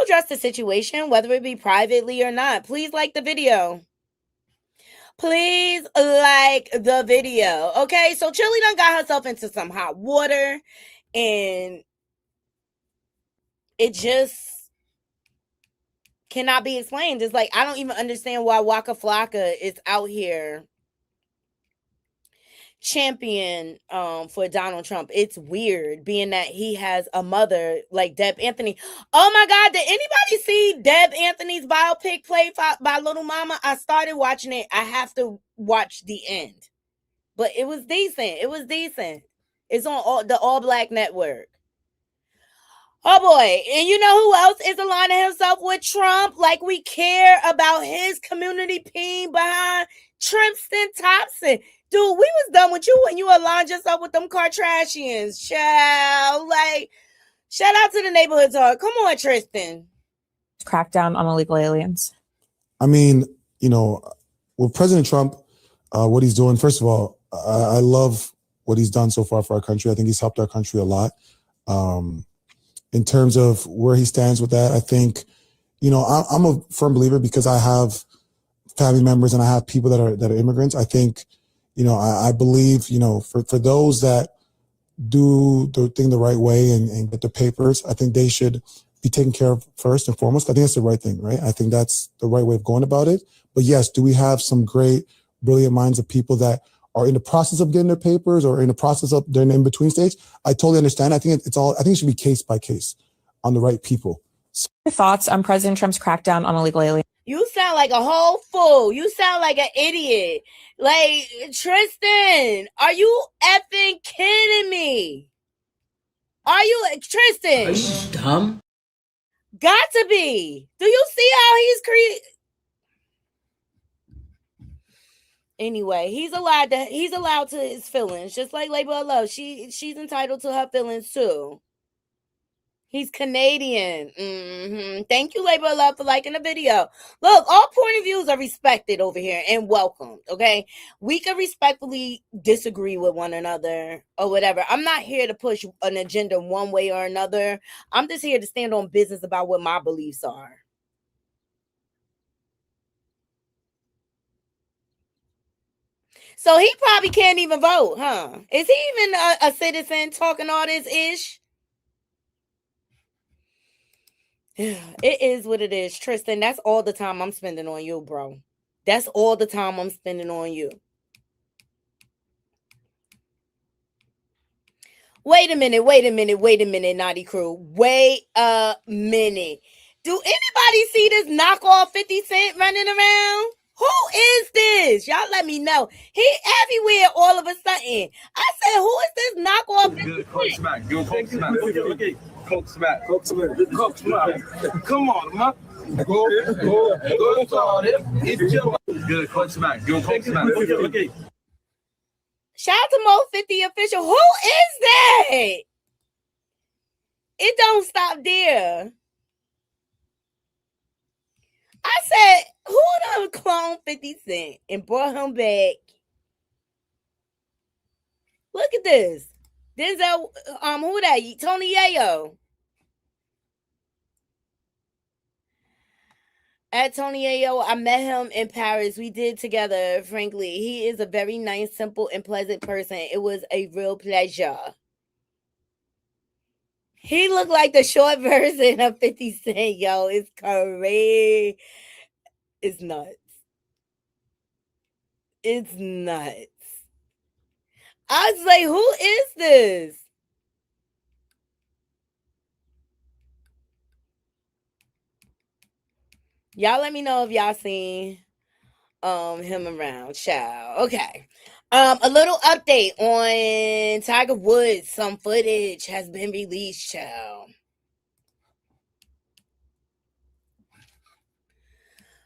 address the situation, whether it be privately or not. Please like the video. Please like the video. Okay, so Chilli done got herself into some hot water, and it just cannot be explained. It's like, I don't even understand why Waka Flocka is out here champion for Donald Trump. It's weird, being that he has a mother like Deb Anthony. Oh my God, did anybody see Deb Anthony's biopic played by Little Mama? I started watching it. I have to watch the end, but it was decent. It's on the All Black Network. Oh boy. And you know who else is aligning himself with Trump? Like, we care about his community peeing behind Tristan Thompson. Dude, we was done with you when you aligned yourself with them Kardashians, child. Like, shout out to the neighborhood talk. Come on, Tristan. Crackdown on illegal aliens. I mean, you know, with President Trump, what he's doing, first of all, I love what he's done so far for our country. I think he's helped our country a lot. In terms of where he stands with that, I think, you know, I'm a firm believer because I have family members and I have people that are immigrants. I think, you know, I believe, you know, for those that do the thing the right way and get the papers, I think they should be taken care of first and foremost. I think that's the right thing, right? I think that's the right way of going about it. But yes, do we have some great, brilliant minds of people that are in the process of getting their papers or in the process of their in-between stage? I totally understand. I think it should be case by case on the right people. Your thoughts on President Trump's crackdown on illegal aliens? You sound like a whole fool. You sound like an idiot. Like, Tristan, are you effing kidding me? Are you, Tristan? Are you dumb? Got to be. Do you see how he's creating? Anyway, he's allowed to his feelings, just like Labor of Love. She's entitled to her feelings too. He's Canadian. Thank you, Labor of Love, for liking the video. Look, all point of views are respected over here and welcomed, okay? We can respectfully disagree with one another or whatever. I'm not here to push an agenda one way or another. I'm just here to stand on business about what my beliefs are. So he probably can't even vote, huh? Is he even a citizen talking all this ish? It is what it is, Tristan. That's all the time I'm spending on you, bro. That's all the time I'm spending on you. Wait a minute, Naughty Crew. Wait a minute. Do anybody see this knockoff 50 Cent running around? Who is this? Y'all let me know. He everywhere all of a sudden. I said, who is this knockoff 50 Coke smack. Give Coke smack. Coke smack. Coke smack. Coke smack. Come on, man. Go. Good Coke smack. Give Coke smack. Shout out to Mo 50 official. Who is that? It don't stop there. I said, who done clone 50 Cent and brought him back? Look at this. Denzel, who that? Tony Yayo. At Tony Yayo, I met him in Paris. We did together, frankly. He is a very nice, simple, and pleasant person. It was a real pleasure. He looked like the short version of 50 Cent, yo. It's crazy. It's nuts. It's nuts. I was like, who is this? Y'all let me know if y'all seen him around, child. Okay. A little update on Tiger Woods. Some footage has been released, child.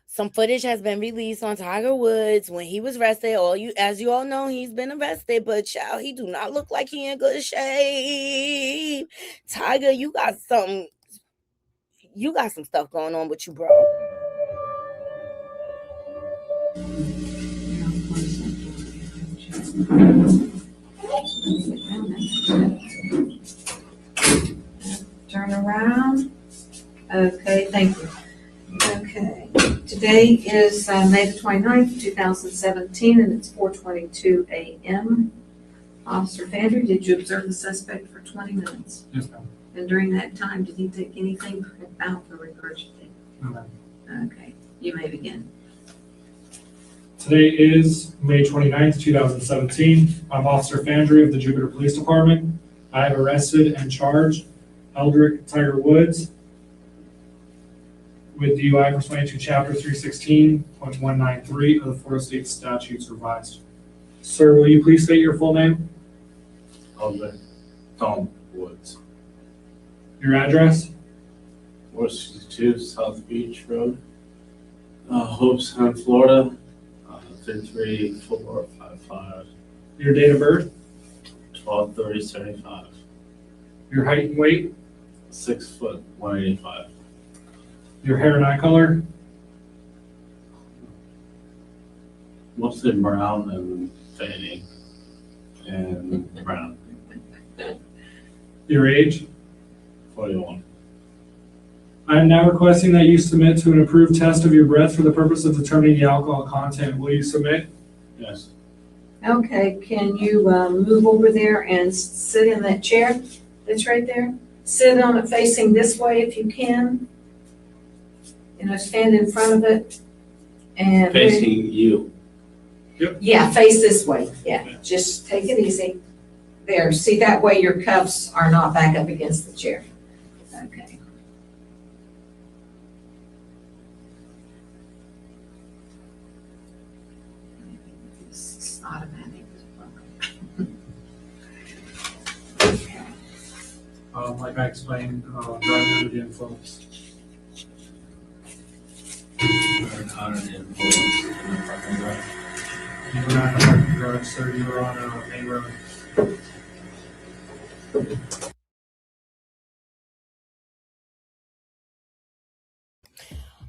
Some footage has been released on Tiger Woods when he was arrested. As you all know, he's been arrested, but child, he do not look like he in good shape. Tiger, you got some stuff going on with you, bro. Turn around. Okay, thank you. Okay, today is May the 29th, 2017, and it's 4:22 a.m. Officer Fandry, did you observe the suspect for 20 minutes? Yes, ma'am. And during that time, did he take anything out for regurgitate? No, ma'am. Okay, you may begin. Today is May 29th, 2017. I'm Officer Fandry of the Jupiter Police Department. I have arrested and charged Eldrick Tiger Woods with DUI pursuant to Chapter 316.193 of the Florida State Statutes Revised. Sir, will you please state your full name? Eldrick Tom Woods. Your address? 462 South Beach Road, Hopestown, Florida, 33455. Your date of birth? 12/30/75. Your height and weight? 6 foot 185. Your hair and eye color? Mostly brown and fading and brown. Your age? 41. I am now requesting that you submit to an approved test of your breath for the purpose of determining the alcohol content. Will you submit? Yes. Okay, can you move over there and sit in that chair that's right there? Sit on it facing this way if you can. You know, stand in front of it. And Facing you. Yep. Yeah, face this way. Yeah, just take it easy. There, see, that way your cuffs are not back up against the chair. Okay. It's automatic. Like I explained, driving under the influence. You were not in a parking garage, sir. You were on a main road.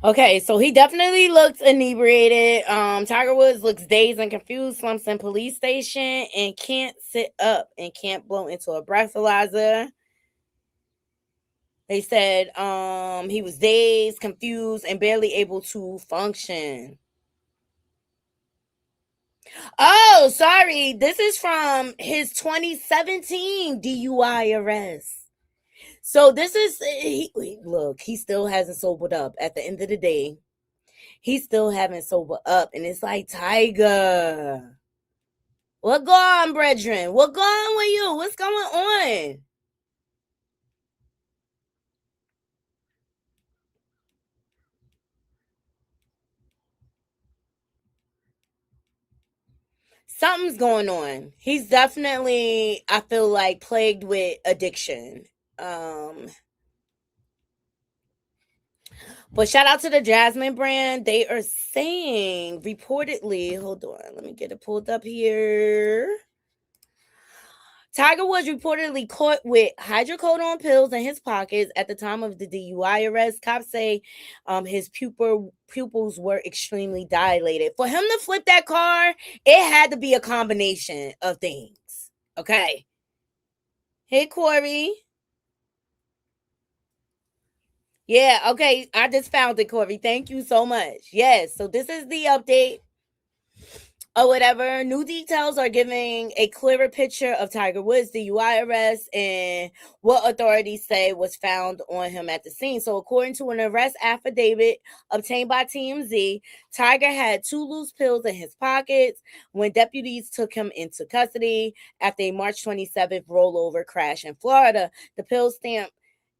Okay, so he definitely looks inebriated. Tiger Woods looks dazed and confused, slumps in police station, and can't sit up and can't blow into a breathalyzer. They said he was dazed, confused, and barely able to function. Oh, sorry. This is from his 2017 DUI arrest. So this is, look, he still hasn't sobered up. At the end of the day, he still haven't sobered up. And it's like, Tiger, what going on, brethren? What going on with you? What's going on? Something's going on. He's definitely, I feel like, plagued with addiction. But shout out to the Jasmine brand. They are saying reportedly, hold on, let me get it pulled up here. Tiger was reportedly caught with hydrocodone pills in his pockets at the time of the DUI arrest. Cops say his pupils were extremely dilated. For him to flip that car, it had to be a combination of things. Okay. Hey, Corey. Yeah, okay. I just found it, Corey. Thank you so much. Yes, so this is the update or whatever. New details are giving a clearer picture of Tiger Woods' DUI arrest and what authorities say was found on him at the scene. So, according to an arrest affidavit obtained by TMZ, Tiger had 2 loose pills in his pockets when deputies took him into custody after a March 27th rollover crash in Florida. The pills stamped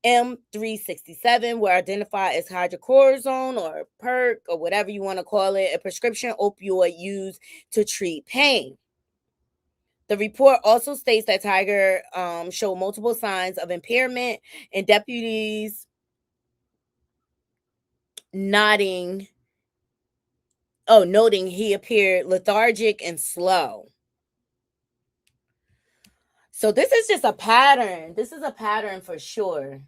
M367 were identified as hydrocortisone or perk or whatever you want to call it, a prescription opioid used to treat pain. The report also states that Tiger showed multiple signs of impairment, and deputies noting he appeared lethargic and slow. So this is just a pattern. This is a pattern for sure.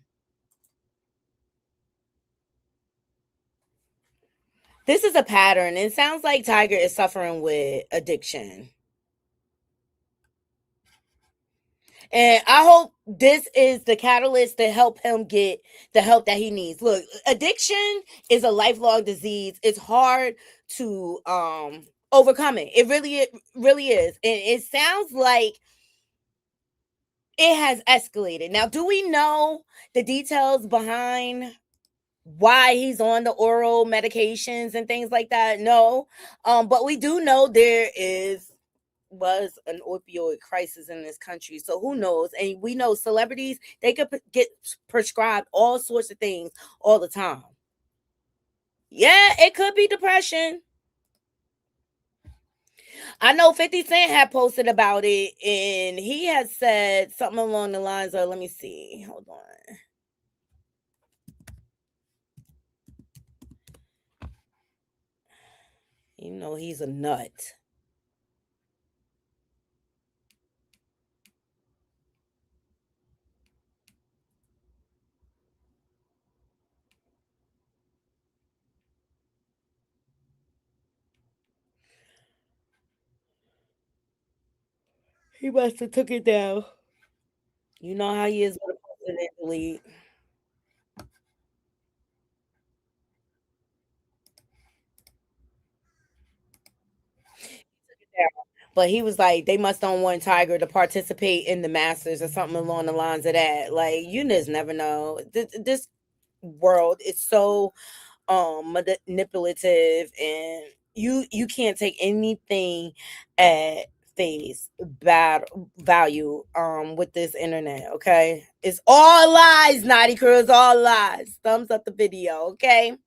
This is a pattern. It sounds like Tiger is suffering with addiction. And I hope this is the catalyst to help him get the help that he needs. Look, addiction is a lifelong disease. It's hard to overcome it. It really is. And it sounds like it has escalated. Now, do we know the details behind why he's on the oral medications and things like that? No. But we do know there was an opioid crisis in this country. So who knows? And we know celebrities, they could get prescribed all sorts of things all the time. Yeah, it could be depression. I know 50 Cent had posted about it, and he had said something along the lines of, let me see, hold on. You know he's a nut. He must have took it down. You know how he is with a post and then delete. But he was like, they must don't want Tiger to participate in the Masters or something along the lines of that. Like, you just never know. This world is so manipulative, and you can't take anything at face value with this internet. Okay, it's all lies. Naughty Crew, is all lies. Thumbs up the video. Okay.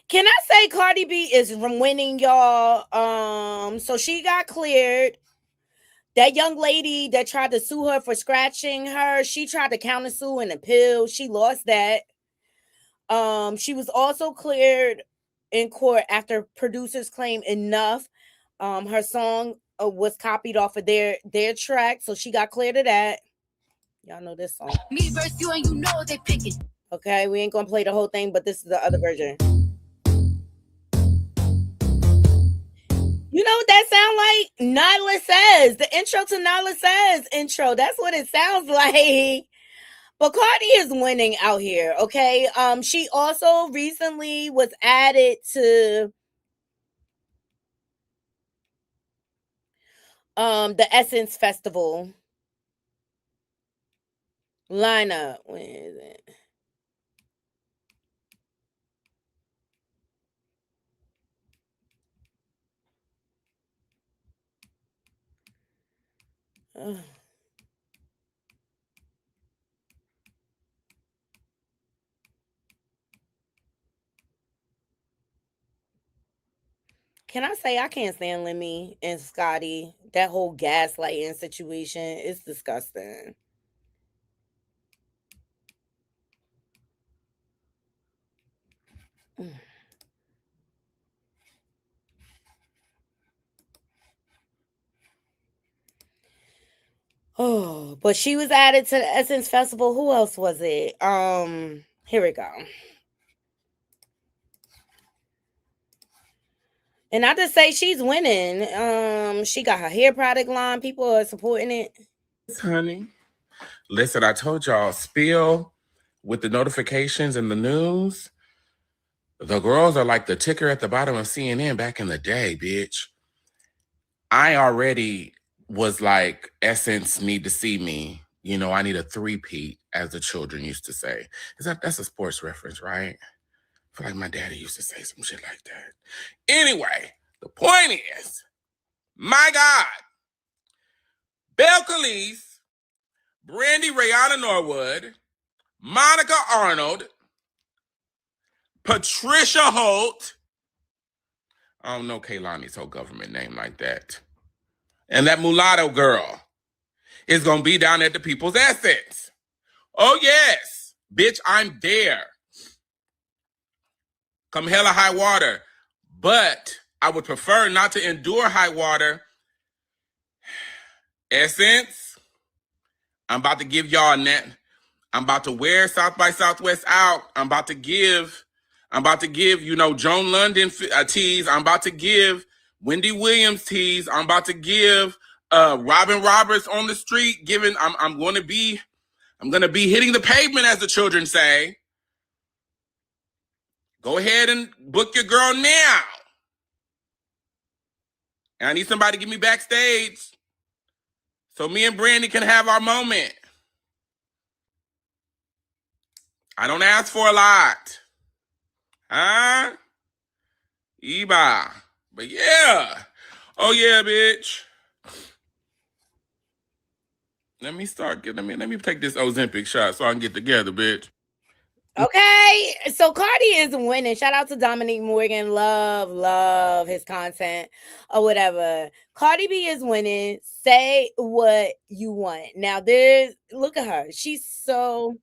Can I say Cardi B is winning, y'all? So she got cleared. That young lady that tried to sue her for scratching her, she tried to countersue and appeal. She lost that. She was also cleared in court after producers claimed Enough. Her song was copied off of their track, so she got cleared of that. Y'all know this song. Me versus you, and you know they picking. Okay, we ain't gonna play the whole thing, but this is the other version. You know what that sound like? Nyla Says. The intro to Nyla Says intro. That's what it sounds like. But Cardi is winning out here, okay? She also recently was added to the Essence Festival lineup. Where is it? Can I say I can't stand Lemmy and Scotty? That whole gaslighting situation is disgusting. Oh, but she was added to the Essence Festival. Who else was it? Here we go. And I just say she's winning. She got her hair product line. People are supporting it. Honey, listen, I told y'all, Spill with the notifications and the news. The girls are like the ticker at the bottom of CNN back in the day, bitch. I already was like, Essence need to see me. You know, I need a three-peat, as the children used to say. That's a sports reference, right? I feel like my daddy used to say some shit like that. Anyway, the point is, my God, Belle Calise, Brandy Rihanna Norwood, Monica Arnold, Patricia Holt. I don't know Kaylani's whole government name like that. And that mulatto girl is going to be down at the People's Essence. Oh, yes. Bitch, I'm there. Come hella high water. But I would prefer not to endure high water. Essence, I'm about to give y'all a net. I'm about to wear South by Southwest out. I'm about to give, you know, Joan London tees. I'm about to give Wendy Williams tees. I'm about to give Robin Roberts on the street. I'm going to be hitting the pavement, as the children say. Go ahead and book your girl now. And I need somebody to get me backstage so me and Brandy can have our moment. I don't ask for a lot. Huh? Eba. But yeah. Oh yeah, bitch. Let me take this Ozempic shot so I can get together, bitch. Okay, so Cardi is winning. Shout out to Dominique Morgan. Love his content or whatever. Cardi B is winning. Say what you want. Now look at her. She's so...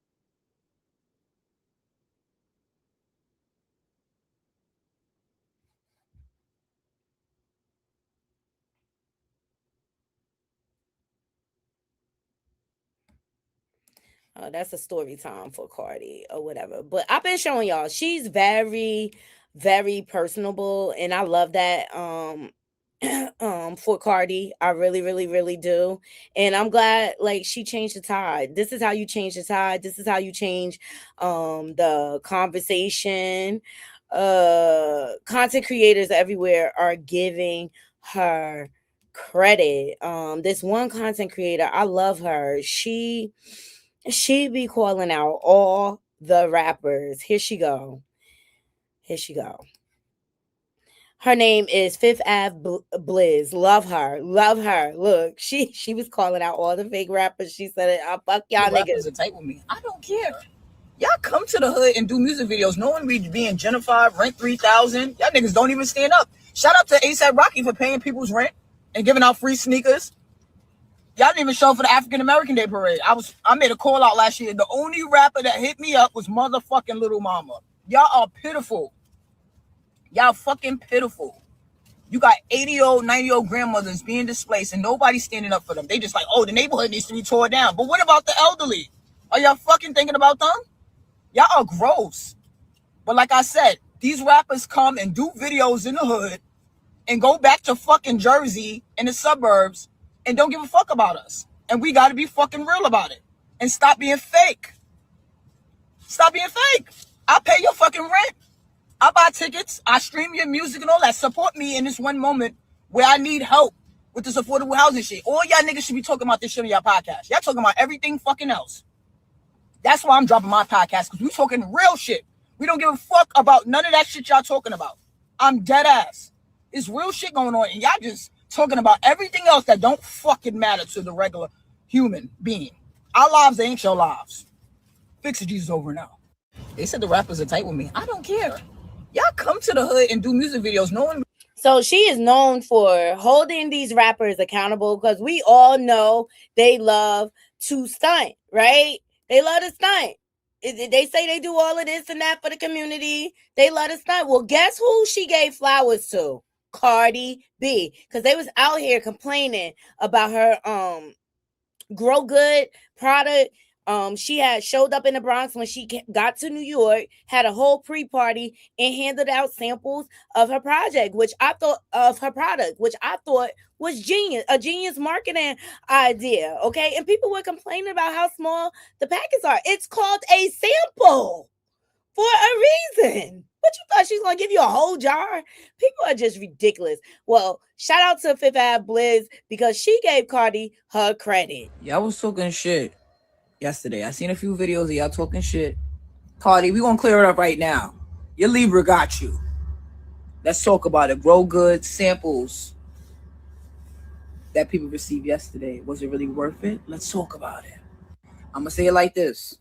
that's a story time for Cardi or whatever. But I've been showing y'all, she's very, very personable, and I love that for Cardi. I really, really, really do. And I'm glad like she changed the tide. This is how you change the tide. This is how you change the conversation. Content creators everywhere are giving her credit. This one content creator, I love her. She be calling out all the rappers. Here she go. Her name is Fifth Ave Blizz. Love her. Look, she was calling out all the fake rappers. She said, "I'll fuck y'all niggas." Tight with me. I don't care. Y'all come to the hood and do music videos. No one be being gentrified, rent 3,000. Y'all niggas don't even stand up. Shout out to A$AP Rocky for paying people's rent and giving out free sneakers. Y'all didn't even show up for the African American Day parade. I made a call out last year. The only rapper that hit me up was motherfucking Little Mama. Y'all are pitiful. Y'all fucking pitiful. You got 80-year-old, 90-year-old grandmothers being displaced and nobody's standing up for them. They just like, oh, the neighborhood needs to be torn down. But what about the elderly? Are y'all fucking thinking about them? Y'all are gross. But like I said, these rappers come and do videos in the hood and go back to fucking Jersey and the suburbs and don't give a fuck about us. And we got to be fucking real about it. And stop being fake. Stop being fake. I'll pay your fucking rent. I buy tickets. I stream your music and all that. Support me in this one moment where I need help with this affordable housing shit. All y'all niggas should be talking about this shit on y'all podcast. Y'all talking about everything fucking else. That's why I'm dropping my podcast, because we talking real shit. We don't give a fuck about none of that shit y'all talking about. I'm dead ass. It's real shit going on, and y'all just talking about everything else that don't fucking matter to the regular human being. Our lives ain't your lives. Fix it, Jesus, over now. They said the rappers are tight with me. I don't care. Y'all come to the hood and do music videos. No one. So she is known for holding these rappers accountable because we all know they love to stunt, right? They love to stunt. They say they do all of this and that for the community. They love to stunt. Well, guess who she gave flowers to? Cardi B. Because they was out here complaining about her Grow Good product. She had showed up in the Bronx when she got to New York, had a whole pre-party and handed out samples of her project, which I thought was genius, a genius marketing idea. Okay. And people were complaining about how small the packets are. It's called a sample for a reason. What you thought she was going to give you a whole jar? People are just ridiculous. Well, shout out to Fifth Ave Blizz because she gave Cardi her credit. Y'all was talking shit yesterday. I seen a few videos of y'all talking shit. Cardi, we gonna clear it up right now. Your Libra got you. Let's talk about it. Grow Good samples that people received yesterday. Was it really worth it? Let's talk about it. I'm gonna say it like this.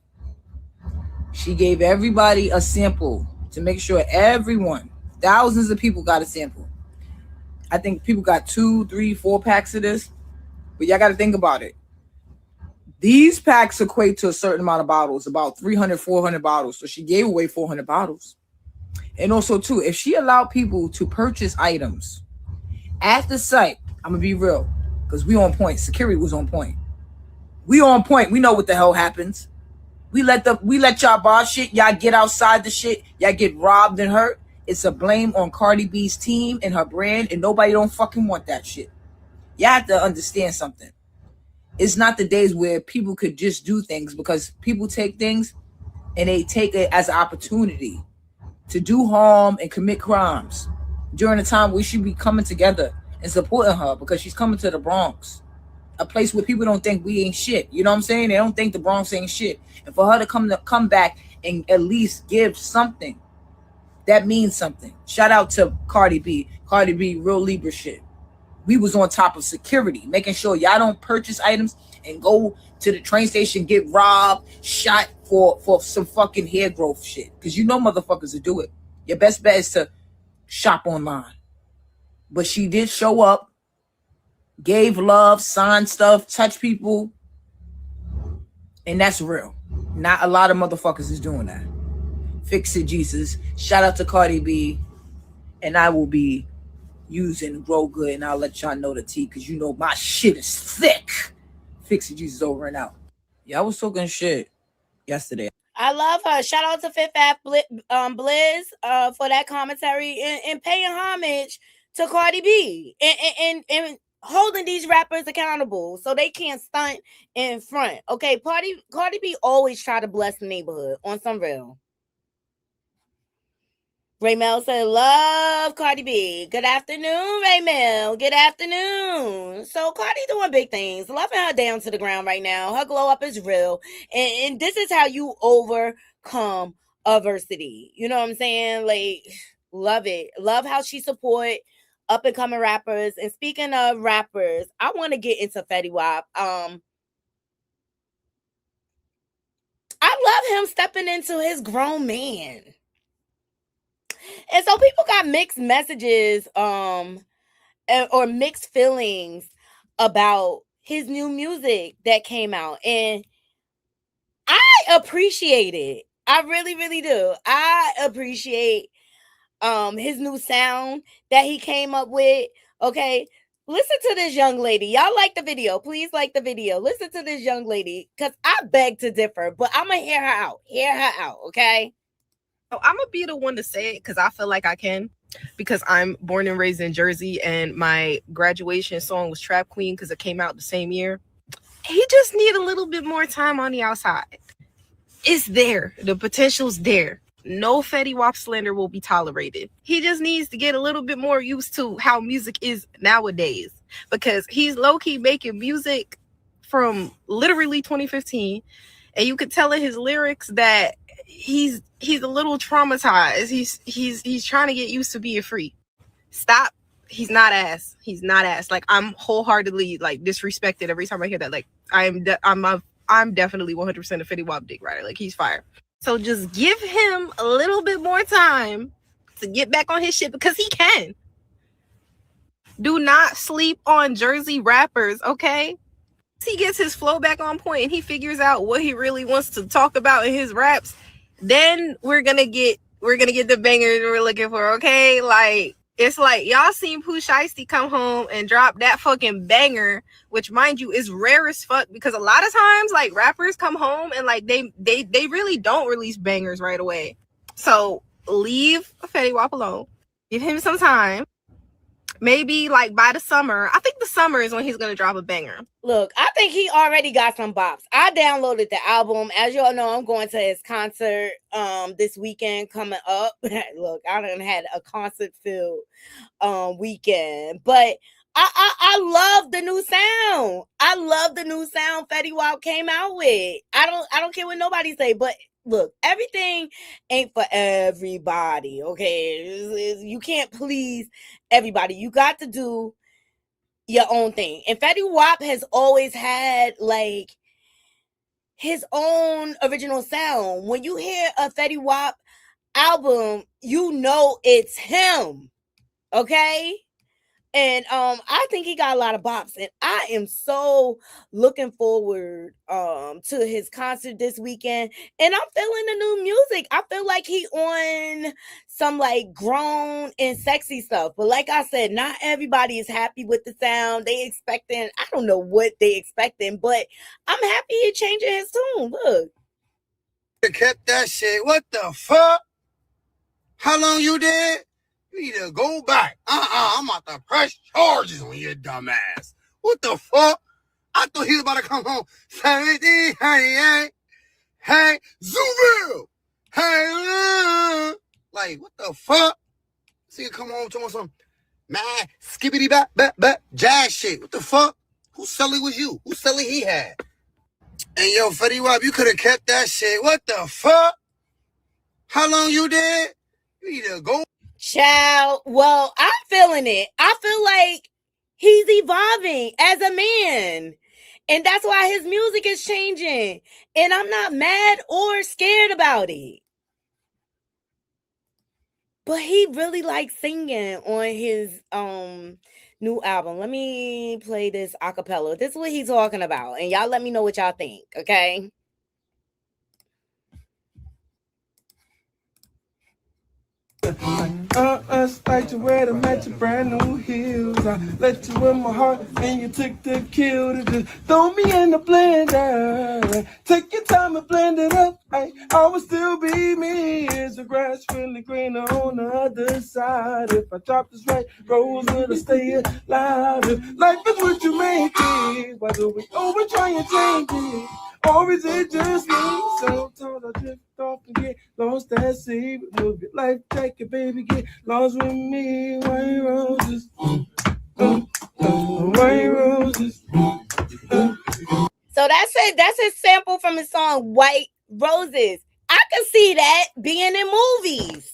She gave everybody a sample to make sure everyone, thousands of people got a sample. I think people got 2, 3, 4 packs of this, but y'all got to think about it. These packs equate to a certain amount of bottles, about 300, 400 bottles. So she gave away 400 bottles. And also, too, if she allowed people to purchase items at the site, I'm going to be real, because we on point. Security was on point. We on point. We know what the hell happens. We let y'all buy shit. Y'all get outside the shit. Y'all get robbed and hurt. It's a blame on Cardi B's team and her brand, and nobody don't fucking want that shit. Y'all have to understand something. It's not the days where people could just do things, because people take things and they take it as an opportunity to do harm and commit crimes during a time we should be coming together and supporting her, because she's coming to the Bronx, a place where people don't think we ain't shit. You know what I'm saying? They don't think the Bronx ain't shit. And for her to come back and at least give something, that means something. Shout out to Cardi B. Cardi B, real Libra shit. We was on top of security, making sure y'all don't purchase items and go to the train station, get robbed, shot for some fucking hair growth shit. Because you know motherfuckers will do it. Your best bet is to shop online. But she did show up, gave love, signed stuff, touched people. And that's real. Not a lot of motherfuckers is doing that. Fix it, Jesus. Shout out to Cardi B. And I will be using Grow Good, and I'll let y'all know the tea, because you know my shit is thick. Fix it, Jesus, over and out. Y'all was talking shit yesterday. I love her. Shout out to Fifth Ave Blizz for that commentary and paying homage to Cardi B and holding these rappers accountable so they can't stunt in front. Okay, Cardi B always try to bless the neighborhood on some real. Raymel said, love Cardi B. Good afternoon, Raymel. Good afternoon. So Cardi doing big things. Loving her down to the ground right now. Her glow up is real. And this is how you overcome adversity. You know what I'm saying? Like, love it. Love how she support up and coming rappers. And speaking of rappers, I want to get into Fetty Wap. I love him stepping into his grown man. And so people got mixed messages or mixed feelings about his new music that came out. And I appreciate it. I really, really do. I appreciate his new sound that he came up with. Okay. Listen to this young lady. Y'all like the video. Please like the video. Listen to this young lady, because I beg to differ, but I'm going to hear her out. Hear her out, okay? I'm gonna be the one to say it because I feel like I can, because I'm born and raised in Jersey, and my graduation song was Trap Queen because it came out the same year. He just need a little bit more time on the outside. It's there. The potential's there. No Fetty Wap slander will be tolerated. He just needs to get a little bit more used to how music is nowadays, because he's low-key making music from literally 2015, and you could tell in his lyrics that he's a little traumatized. He's trying to get used to being free. Stop he's not ass. He's not ass. Like, I'm wholeheartedly like disrespected every time I hear that. Like, I'm definitely 100% a Fetty Wap dick rider. Like, he's fire. So just give him a little bit more time to get back on his shit because he can. Do not sleep on Jersey rappers, okay? He gets his flow back on point and he figures out what he really wants to talk about in his raps, then we're gonna get the bangers we're looking for, okay? Like, it's like y'all seen Pooh Shiesty come home and drop that fucking banger, which, mind you, is rare as fuck because a lot of times like rappers come home and like they really don't release bangers right away. So leave Fetty Wap alone. Give him some time. Maybe like by the summer. I think the summer is when he's gonna drop a banger. Look, I think he already got some bops. I downloaded the album. As y'all know, I'm going to his concert this weekend coming up. Look, I done had a concert filled weekend. But I love the new sound. I love the new sound Fetty Wap came out with. I don't care what nobody say, but look, everything ain't for everybody, okay? You can't please everybody. You got to do your own thing. And Fetty Wap has always had like his own original sound. When you hear a Fetty Wap album, you know it's him. Okay? And I think he got a lot of bops, and I am so looking forward to his concert this weekend. And I'm feeling the new music. I feel like he on some like grown and sexy stuff. But like I said, not everybody is happy with the sound. They expecting, I don't know what they expecting, but I'm happy he changing his tune. Look. Kept that shit. What the fuck? How long you did? You need to go back. I'm about to press charges on your dumb ass. What the fuck? I thought he was about to come home. 17, hey, Zooville. Hey, like, what the fuck? See you come home to some mad skibbity bat jazz shit. What the fuck? Whose celly was you? Whose celly he had? And yo, Fetty Wap, you could have kept that shit. What the fuck? How long you did? You need to go. Child, well, I'm feeling it. I feel like he's evolving as a man. And that's why his music is changing. And I'm not mad or scared about it. But he really likes singing on his new album. Let me play this acapella. This is what he's talking about. And y'all let me know what y'all think, okay? Like to wear them at your brand new heels. I let you in my heart and you took the kill to just throw me in the blender. Take your time and blend it up. I will still be me. Is the grass really greener on the other side? If I drop this right, rose will I stay alive? If life is what you make it, why do we always try and change it? Or is it just me? Sometimes I drift off and get lost at sea. Move your life jacket, baby, get lost with me. White roses, white roses. So that's it. That's his sample from his song White Roses. I can see that being in movies.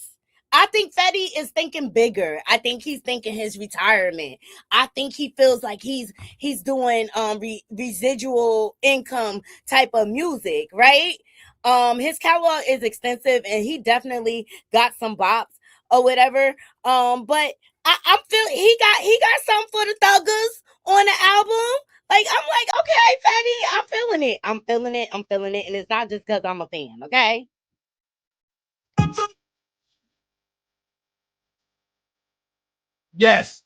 I think Fetty is thinking bigger. I think he's thinking his retirement. I think he feels like he's doing residual income type of music, right? His catalog is extensive and he definitely got some bops or whatever. But I'm feeling he got something for the thuggers on the album. Like, I'm like, okay, Fetty, I'm feeling it. I'm feeling it. I'm feeling it. And it's not just because I'm a fan, okay? Yes.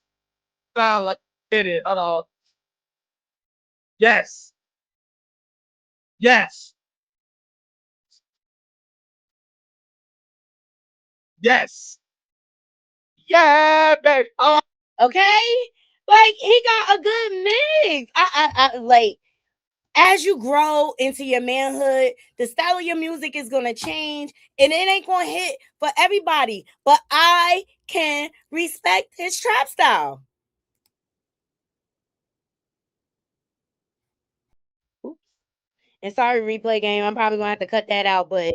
Sound like it. Hold on. Yes. Yes. Yes. Yeah, baby. Oh. Okay? Like, he got a good mix. I like, as you grow into your manhood, the style of your music is going to change and it ain't going to hit for everybody. But I can respect his trap style. Oops. And sorry, replay game. I'm probably going to have to cut that out, but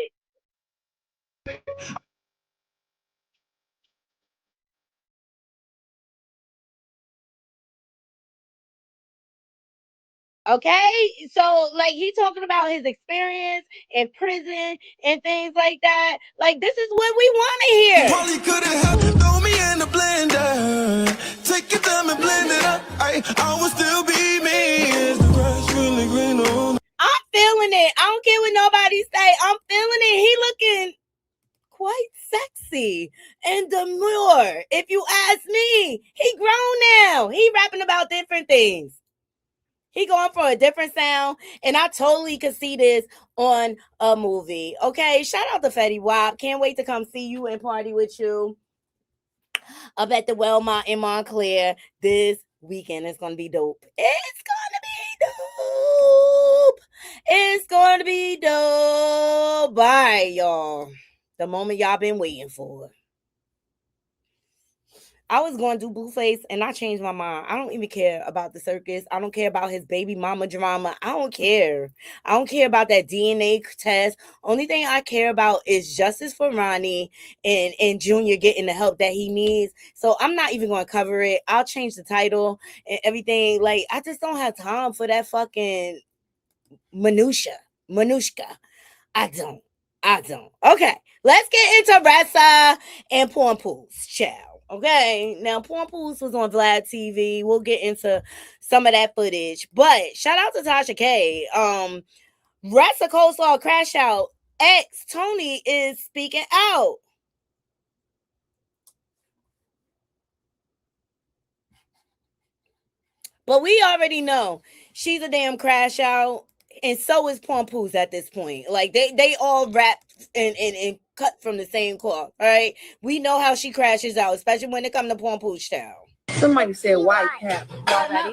Okay, so like he talking about his experience in prison and things like that. Like this is what we want to hear. Probably couldn't help throw me in the blender. Take your time and blend it up. I will still be me. Is the grass really green on? I'm feeling it. I don't care what nobody say. I'm feeling it. He looking quite sexy and demure. If you ask me, he grown now. He rapping about different things. He going for a different sound, and I totally could see this on a movie. Okay, shout out to Fetty Wap. Can't wait to come see you and party with you up at the Wellmont in Montclair this weekend. It's gonna be dope. It's gonna be dope. It's gonna be dope. Bye, y'all. The moment y'all been waiting for. I was going to do Blueface and I changed my mind. I don't even care about the circus. I don't care about his baby mama drama. I don't care. I don't care about that DNA test. Only thing I care about is justice for Ronnie and Junior getting the help that he needs. So I'm not even going to cover it. I'll change the title and everything. Like, I just don't have time for that fucking minutia. I don't. Okay, let's get into Ressa and Papoose, child. Okay, now Papoose was on Vlad TV. We'll get into some of that footage, but shout out to Tasha K. Ressa Coleslaw Crash Out ex Tony is speaking out. But we already know she's a damn crash out, and so is Papoose at this point. Like they all rap and cut from the same cloth. All right, we know how she crashes out, especially when it comes to Papoose style. Somebody said white cap.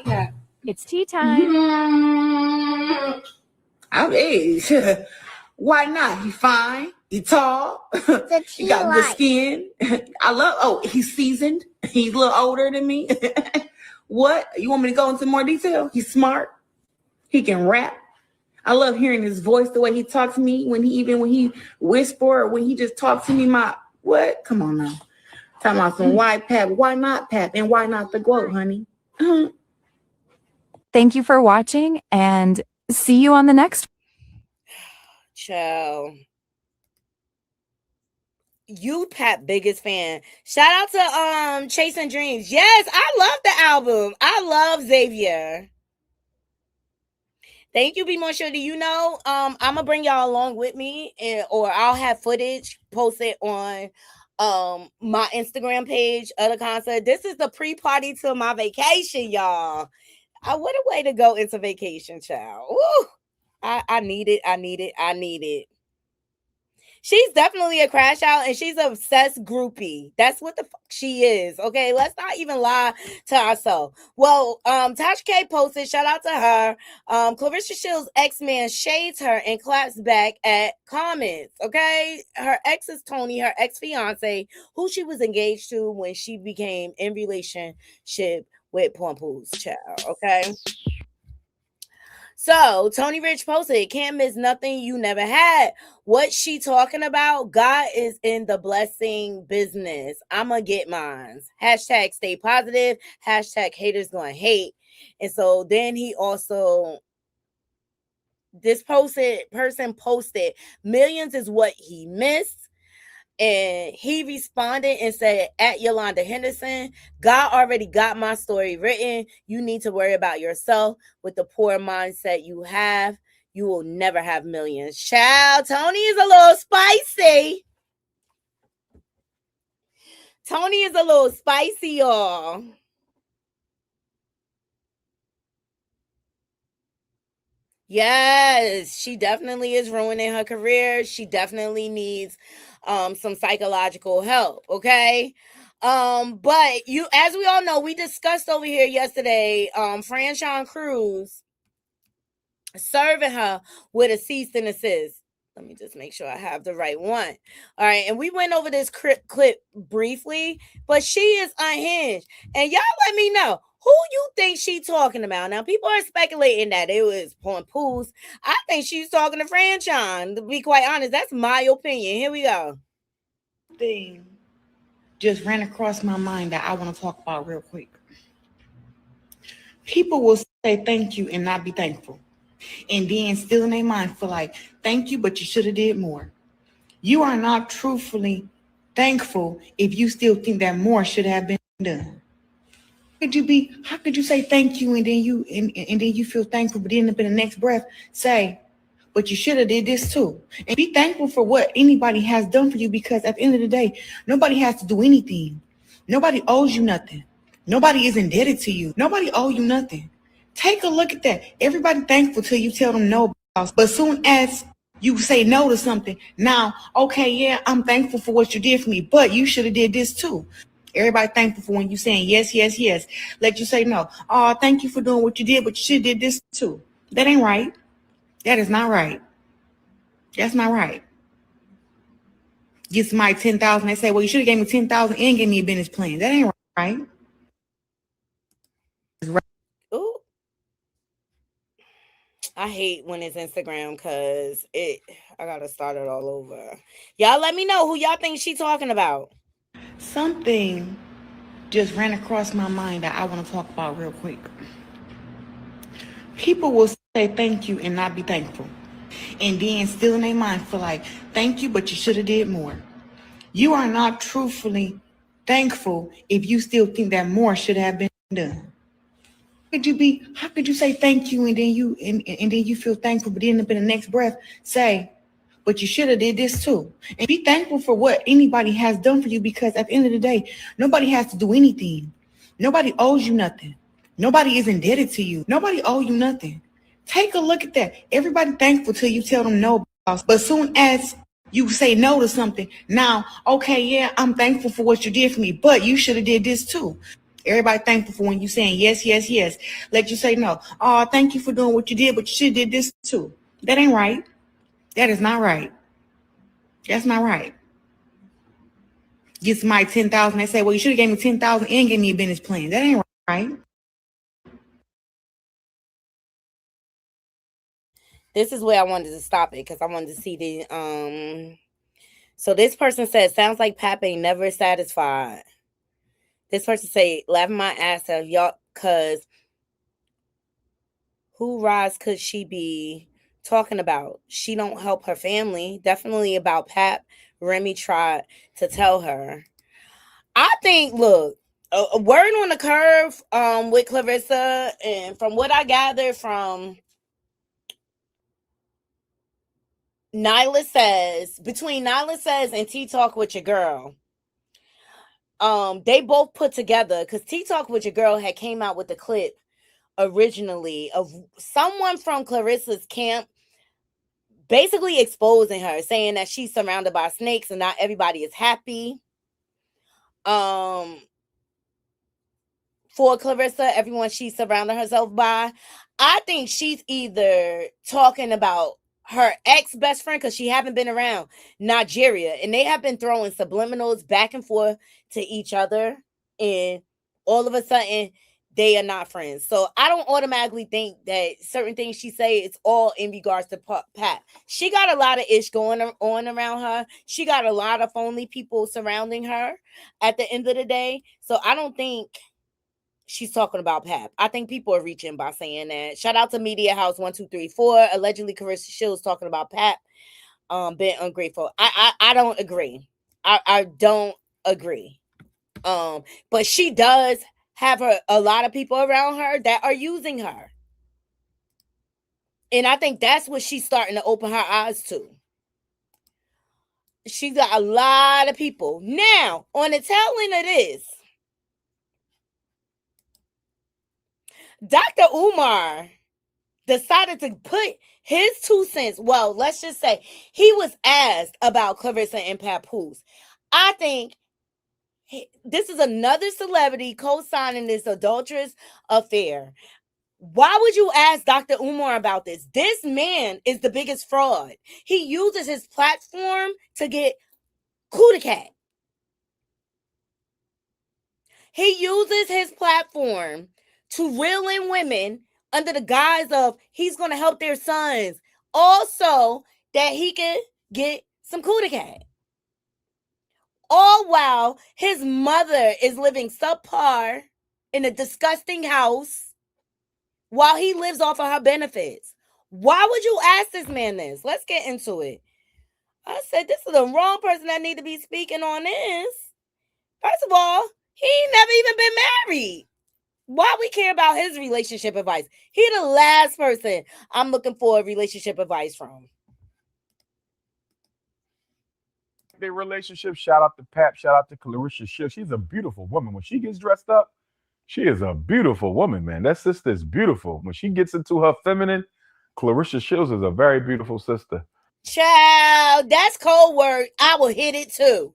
Cap. It's tea time. I'm age. Why not? He fine. He tall. He got good skin. I love. Oh, he's seasoned. He's a little older than me. What? You want me to go into more detail? He's smart. He can rap. I love hearing his voice, the way he talks to me, when he whisper or when he just talks to me. What? Come on now. Talking about some white pap. Why not pap? And why not the glow, honey? Thank you for watching and see you on the next. Ciao. You Pap biggest fan. Shout out to Chasing Dreams. Yes, I love the album. I love Xavier. Thank you, B. Monsieur. Do you know? I'm gonna bring y'all along with me, or I'll have footage posted on my Instagram page of the concert. This is the pre-party to my vacation, y'all. What a way to go into vacation, child. Woo! I need it. She's definitely a crash out, and she's an obsessed groupie. That's what the fuck she is. Okay, let's not even lie to ourselves. Well, Tasha K posted, shout out to her. Claressa Shields' ex-man shades her and claps back at comments. Okay, her ex is Tony, her ex-fiance, who she was engaged to when she became in relationship with Papoose, child. Okay. So Tony Rich posted, can't miss nothing you never had. What she talking about? God is in the blessing business. I'ma get mines. Hashtag stay positive. Hashtag haters gonna hate. And so then he also, this person posted, millions is what he missed. And he responded and said, at Yolanda Henderson, God already got my story written. You need to worry about yourself. With the poor mindset you have, you will never have millions. Child, Tony is a little spicy. Tony is a little spicy, y'all. Yes, she definitely is ruining her career. She definitely needs some psychological help, okay? But you, as we all know, we discussed over here yesterday, Franchon Cruz serving her with a cease and desist. Let me just make sure I have the right one. All right, and we went over this clip briefly, but she is unhinged. And y'all let me know, who you think she talking about? Now, people are speculating that it was Papoose. I think she's talking to Franchon. To be quite honest, that's my opinion. Here we go. Thing just ran across my mind that I want to talk about real quick. People will say thank you and not be thankful. And then still in their mind feel like, thank you, but you should have did more. You are not truthfully thankful if you still think that more should have been done. How could you say thank you and then you feel thankful, but then up in the next breath say, but you should have did this too. And be thankful for what anybody has done for you, because at the end of the day, nobody has to do anything. Nobody owes you nothing. Nobody is indebted to you. Nobody owes you nothing. Take a look at that. Everybody thankful till you tell them no. But soon as you say no to something, now, okay, yeah, I'm thankful for what you did for me, but you should have did this too. Everybody thankful for when you saying yes, yes, yes. Let you say no. Oh, thank you for doing what you did, but you should have did this too. That ain't right. That is not right. That's not right. Get somebody 10,000, they say, well, you should have gave me 10,000 and gave me a business plan. That ain't right. Ooh. I hate when it's Instagram because I gotta start it all over. Y'all let me know who y'all think she talking about. Something just ran across my mind that I want to talk about real quick. People will say thank you and not be thankful. And then still in their mind feel like, thank you, but you should have did more. You are not truthfully thankful if you still think that more should have been done. How could you say thank you and then you feel thankful, but then up in the next breath say, but you should have did this too. And be thankful for what anybody has done for you, because at the end of the day, nobody has to do anything. Nobody owes you nothing. Nobody is indebted to you. Nobody owes you nothing. Take a look at that. Everybody thankful till you tell them no. But soon as you say no to something, now, okay, yeah, I'm thankful for what you did for me, but you should have did this too. Everybody thankful for when you saying yes, yes, yes. Let you say no. Oh, thank you for doing what you did, but you should have did this too. That ain't right. That is not right. That's not right. Get somebody 10,000, they say, well, you should have gave me 10,000 and gave me a business plan. That ain't right. This is where I wanted to stop it because I wanted to see the So this person said, sounds like Pap ain't never satisfied. This person say, laughing my ass off, y'all, cause who rise could she be talking about? She don't help her family. Definitely about Pap. Remy tried to tell her. I think, look, a word on the curve with Claressa, and from what I gathered from Nyla Says, between Nyla Says and Tea Talk with Your Girl, they both put together, because Tea Talk with Your Girl had came out with the clip originally of someone from Claressa's camp basically exposing her, saying that she's surrounded by snakes and not everybody is happy. For Claressa, everyone she's surrounding herself by. I think she's either talking about her ex-best friend, because she haven't been around, Nigeria, and they have been throwing subliminals back and forth to each other, and all of a sudden they are not friends. So I don't automatically think that certain things she say it's all in regards to Pat. She got a lot of ish going on around her. She got a lot of phony people surrounding her at the end of the day. So I don't think she's talking about Pap. I think people are reaching by saying that. Shout out to Media House 1234. Allegedly, Claressa Shields talking about Pap. Been ungrateful. I don't agree. I don't agree. But she does have a lot of people around her that are using her. And I think that's what she's starting to open her eyes to. She's got a lot of people. Now, on the tail end of this, Dr. Umar decided to put his 2 cents. Well, let's just say he was asked about Claressa and Papoose. I think this is another celebrity co-signing this adulterous affair. Why would you ask Dr. Umar about this? This man is the biggest fraud. He uses his platform to get coup de cat. He uses his platform to reel in women under the guise of he's going to help their sons. Also, that he can get some coup de cat. All while his mother is living subpar in a disgusting house while he lives off of her benefits. Why would you ask this man this? Let's get into it. I said, this is the wrong person that need to be speaking on this. First of all, he ain't never even been married. Why we care about his relationship advice? He the last person I'm looking for relationship advice from. Their relationship, shout out to Pap, shout out to Claressa Shields. She's a beautiful woman. When she gets dressed up, she is a beautiful woman, man. That sister is beautiful. When she gets into her feminine, Claressa Shields is a very beautiful sister. Child, that's cold word. I will hit it too.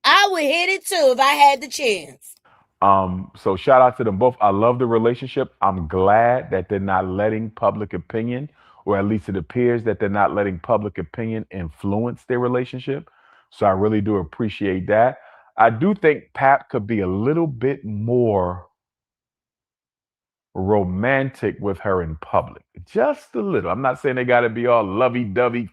I would hit it too if I had the chance. So shout out to them both. I love the relationship. I'm glad that they're not letting public opinion, or at least it appears that they're not letting public opinion influence their relationship. So I really do appreciate that. I do think Pap could be a little bit more romantic with her in public. Just a little. I'm not saying they got to be all lovey-dovey,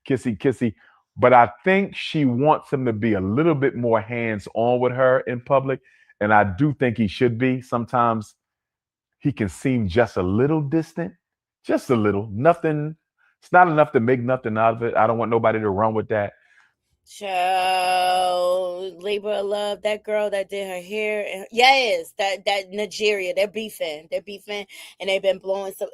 kissy, but I think she wants him to be a little bit more hands-on with her in public. And I do think he should be. Sometimes he can seem just a little distant, just a little. Nothing. It's not enough to make nothing out of it. I don't want nobody to run with that. Child, labor of love, that girl that did her hair. Yes, that Nigeria, they're beefing, and they've been throwing some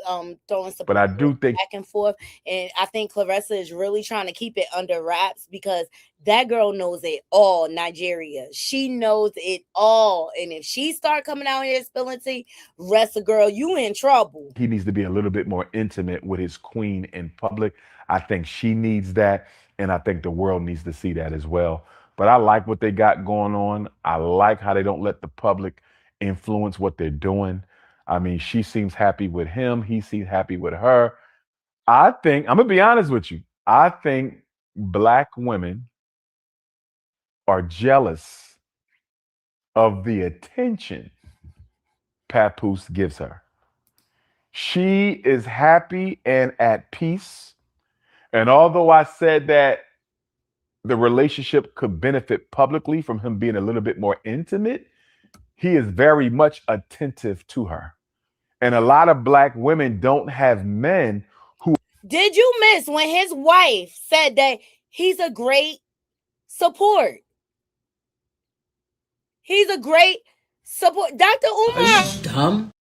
But I do think back and forth. And I think Claressa is really trying to keep it under wraps because that girl knows it all. Nigeria, she knows it all, and if she start coming out here spilling tea, rest of girl, you in trouble. he needs to be a little bit more intimate with his queen in public. I think she needs that. And I think the world needs to see that as well. But I like what they got going on. I like how they don't let the public influence what they're doing. I mean, she seems happy with him. He seems happy with her. I think, I'm going to be honest with you. I think Black women are jealous of the attention Papoose gives her. She is happy and at peace. And although I said that the relationship could benefit publicly from him being a little bit more intimate, he is very much attentive to her. And a lot of Black women don't have men who. Did you miss when his wife said that he's a great support? He's a great support. Dr. Umar. Are you dumb?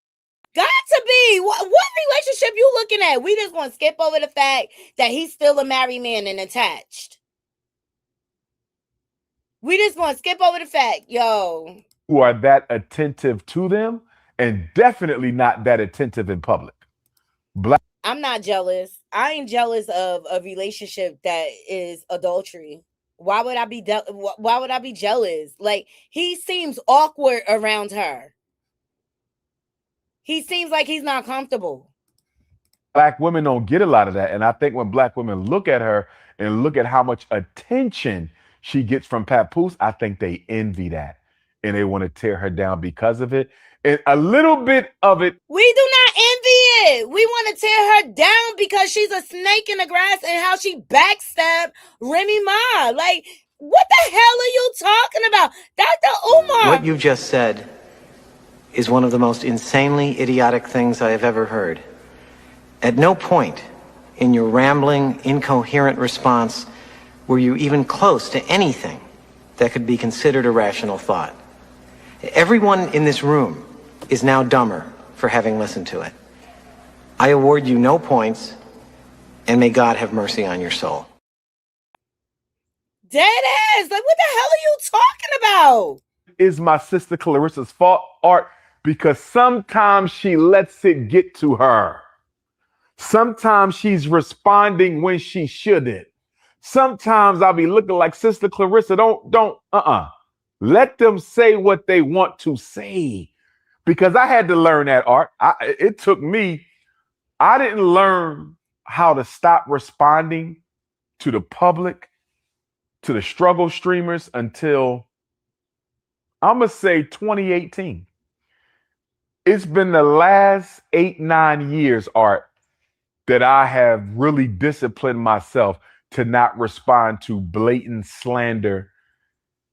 Got to be. What relationship you looking at? We just want to skip over the fact that he's still a married man and attached. We just want to skip over the fact, yo. Who are that attentive to them and definitely not that attentive in public. Black. I'm not jealous. I ain't jealous of a relationship that is adultery. Why would I be jealous? Like, he seems awkward around her. He seems like he's not comfortable. Black women don't get a lot of that. And I think when Black women look at her and look at how much attention she gets from Papoose, I think they envy that. And they want to tear her down because of it. And a little bit of it. We do not envy it. We want to tear her down because she's a snake in the grass and how she backstabbed Remy Ma. Like, what the hell are you talking about? Dr. Umar. What you just said is one of the most insanely idiotic things I have ever heard. At no point in your rambling, incoherent response were you even close to anything that could be considered a rational thought. Everyone in this room is now dumber for having listened to it. I award you no points, and may God have mercy on your soul. Dead ass. Like, what the hell are you talking about? Is my sister Claressa's fault, Art, because sometimes she lets it get to her. Sometimes she's responding when she shouldn't. Sometimes I'll be looking like, Sister Claressa, don't, let them say what they want to say. Because I had to learn that, Art. It took me, I didn't learn how to stop responding to the public, to the struggle streamers until, I'm going to say 2018. It's been the last 8-9 years, Art, that I have really disciplined myself to not respond to blatant slander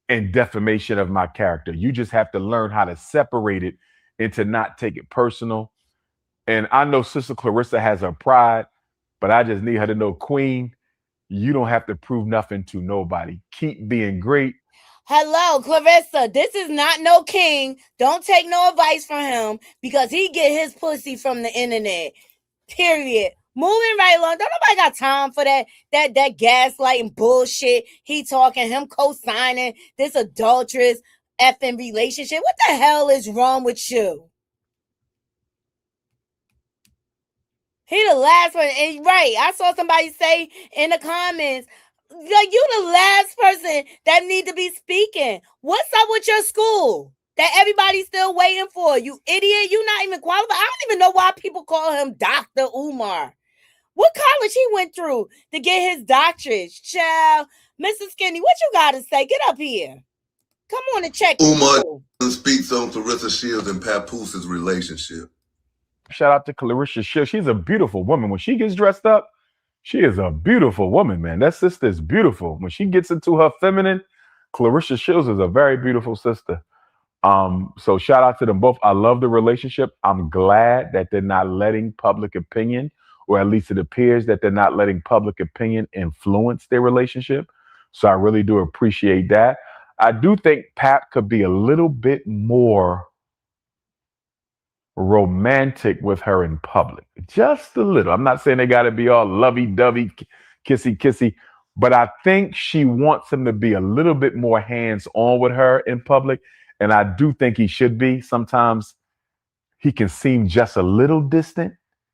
and defamation of my character. You just have to learn how to separate it and to not take it personal. And I know Sister Claressa has her pride, but I just need her to know, Queen, you don't have to prove nothing to nobody. Keep being great. Hello, Claressa. This is not no king. Don't take no advice from him because he get his pussy from the internet. Period. Moving right along. Don't nobody got time for that gaslighting bullshit. He talking, him co-signing this adulterous effing relationship. What the hell is wrong with you? He the last one. And right, I saw somebody say in the comments, like, you the last person that need to be speaking. What's up with your school that everybody's still waiting for? You idiot. You not even qualified. I don't even know why people call him Dr. Umar. What college he went through to get his doctorate? Child, Mr. Skinny, what you got to say? Get up here. Come on and check. Umar speaks on Claressa Shields and Papoose's relationship. Shout out to Claressa Shields. She's a beautiful woman. When she gets dressed up, she is a beautiful woman, man. That sister is beautiful. When she gets into her feminine, Claressa Shields is a very beautiful sister. So shout out to them both. I love the relationship. I'm glad that they're not letting public opinion, or at least it appears that they're not letting public opinion influence their relationship. So I really do appreciate that. I do think Pap could be a little bit more romantic with her in public. Just a little. I'm not saying they got to be all lovey-dovey, kissy-kissy, but I think she wants him to be a little bit more hands-on with her in public. And I do think he should be. Sometimes he can seem just a little distant,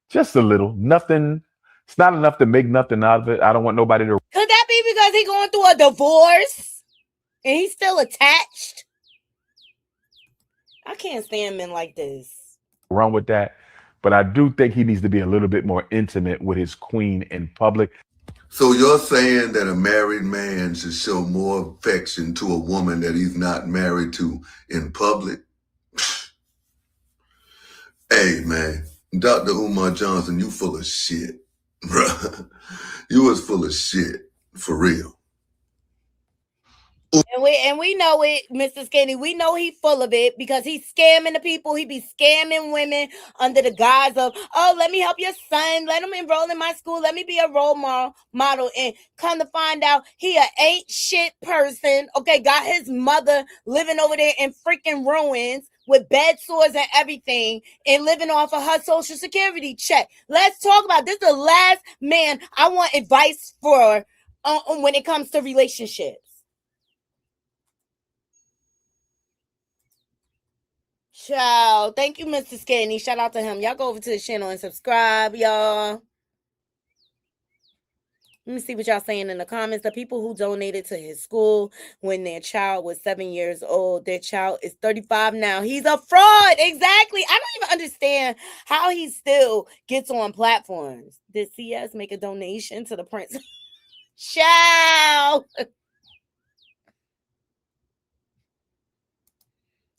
just a little. Nothing. It's not enough to make nothing out of it. I don't want nobody to. Could that be because he's going through a divorce and he's still attached? I can't stand men like this. Run with that. But I do think he needs to be a little bit more intimate with his queen in public. So you're saying that a married man should show more affection to a woman that he's not married to in public? Hey, man, Dr. Umar Johnson, you full of shit, bruh. You was full of shit, for real. And we know it, Mr. Skinny. We know he full of it because he's scamming the people. He be scamming women under the guise of, oh, let me help your son. Let him enroll in my school. Let me be a role model. And come to find out, he a ain't shit person. Okay, got his mother living over there in freaking ruins with bed sores and everything and living off of her social security check. Let's talk about this. The last man I want advice for when it comes to relationships. Ciao. Thank you, Mr. Skinny. Shout out to him. Y'all go over to the channel and subscribe, y'all. Let me see what y'all saying in the comments. The people who donated to his school when their child was 7 years old, their child is 35 now. He's a fraud. Exactly. I don't even understand how he still gets on platforms. Did CS make a donation to the prince? Ciao.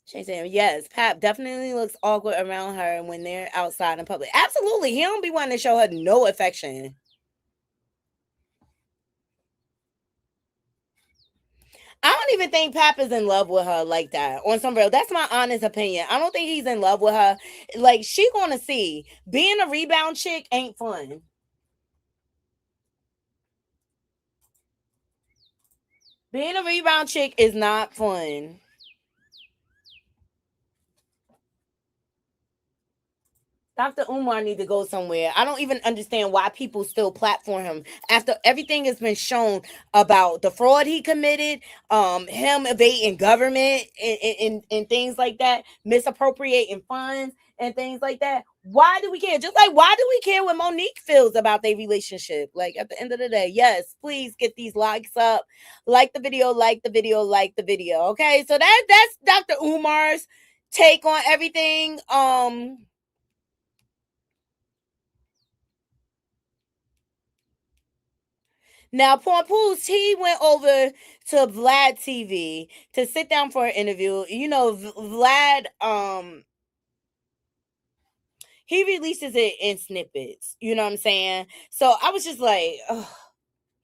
She's saying, yes, Pap definitely looks awkward around her when they're outside in public. Absolutely. He don't be wanting to show her no affection. I don't even think Pap is in love with her like that. On some real, that's my honest opinion. I don't think he's in love with her. Like, she gonna see. Being a rebound chick ain't fun. Being a rebound chick is not fun. Dr. Umar need to go somewhere. I don't even understand why people still platform him after everything has been shown about the fraud he committed, him evading government and things like that, misappropriating funds and things like that. Why do we care? Just like, why do we care what Monique feels about their relationship? Like, at the end of the day, yes, please get these likes up. Like the video, like the video, like the video. Okay, so that's Dr. Umar's take on everything. Now, Papoose, he went over to Vlad TV to sit down for an interview. You know, Vlad, he releases it in snippets. You know what I'm saying? So I was just like, oh,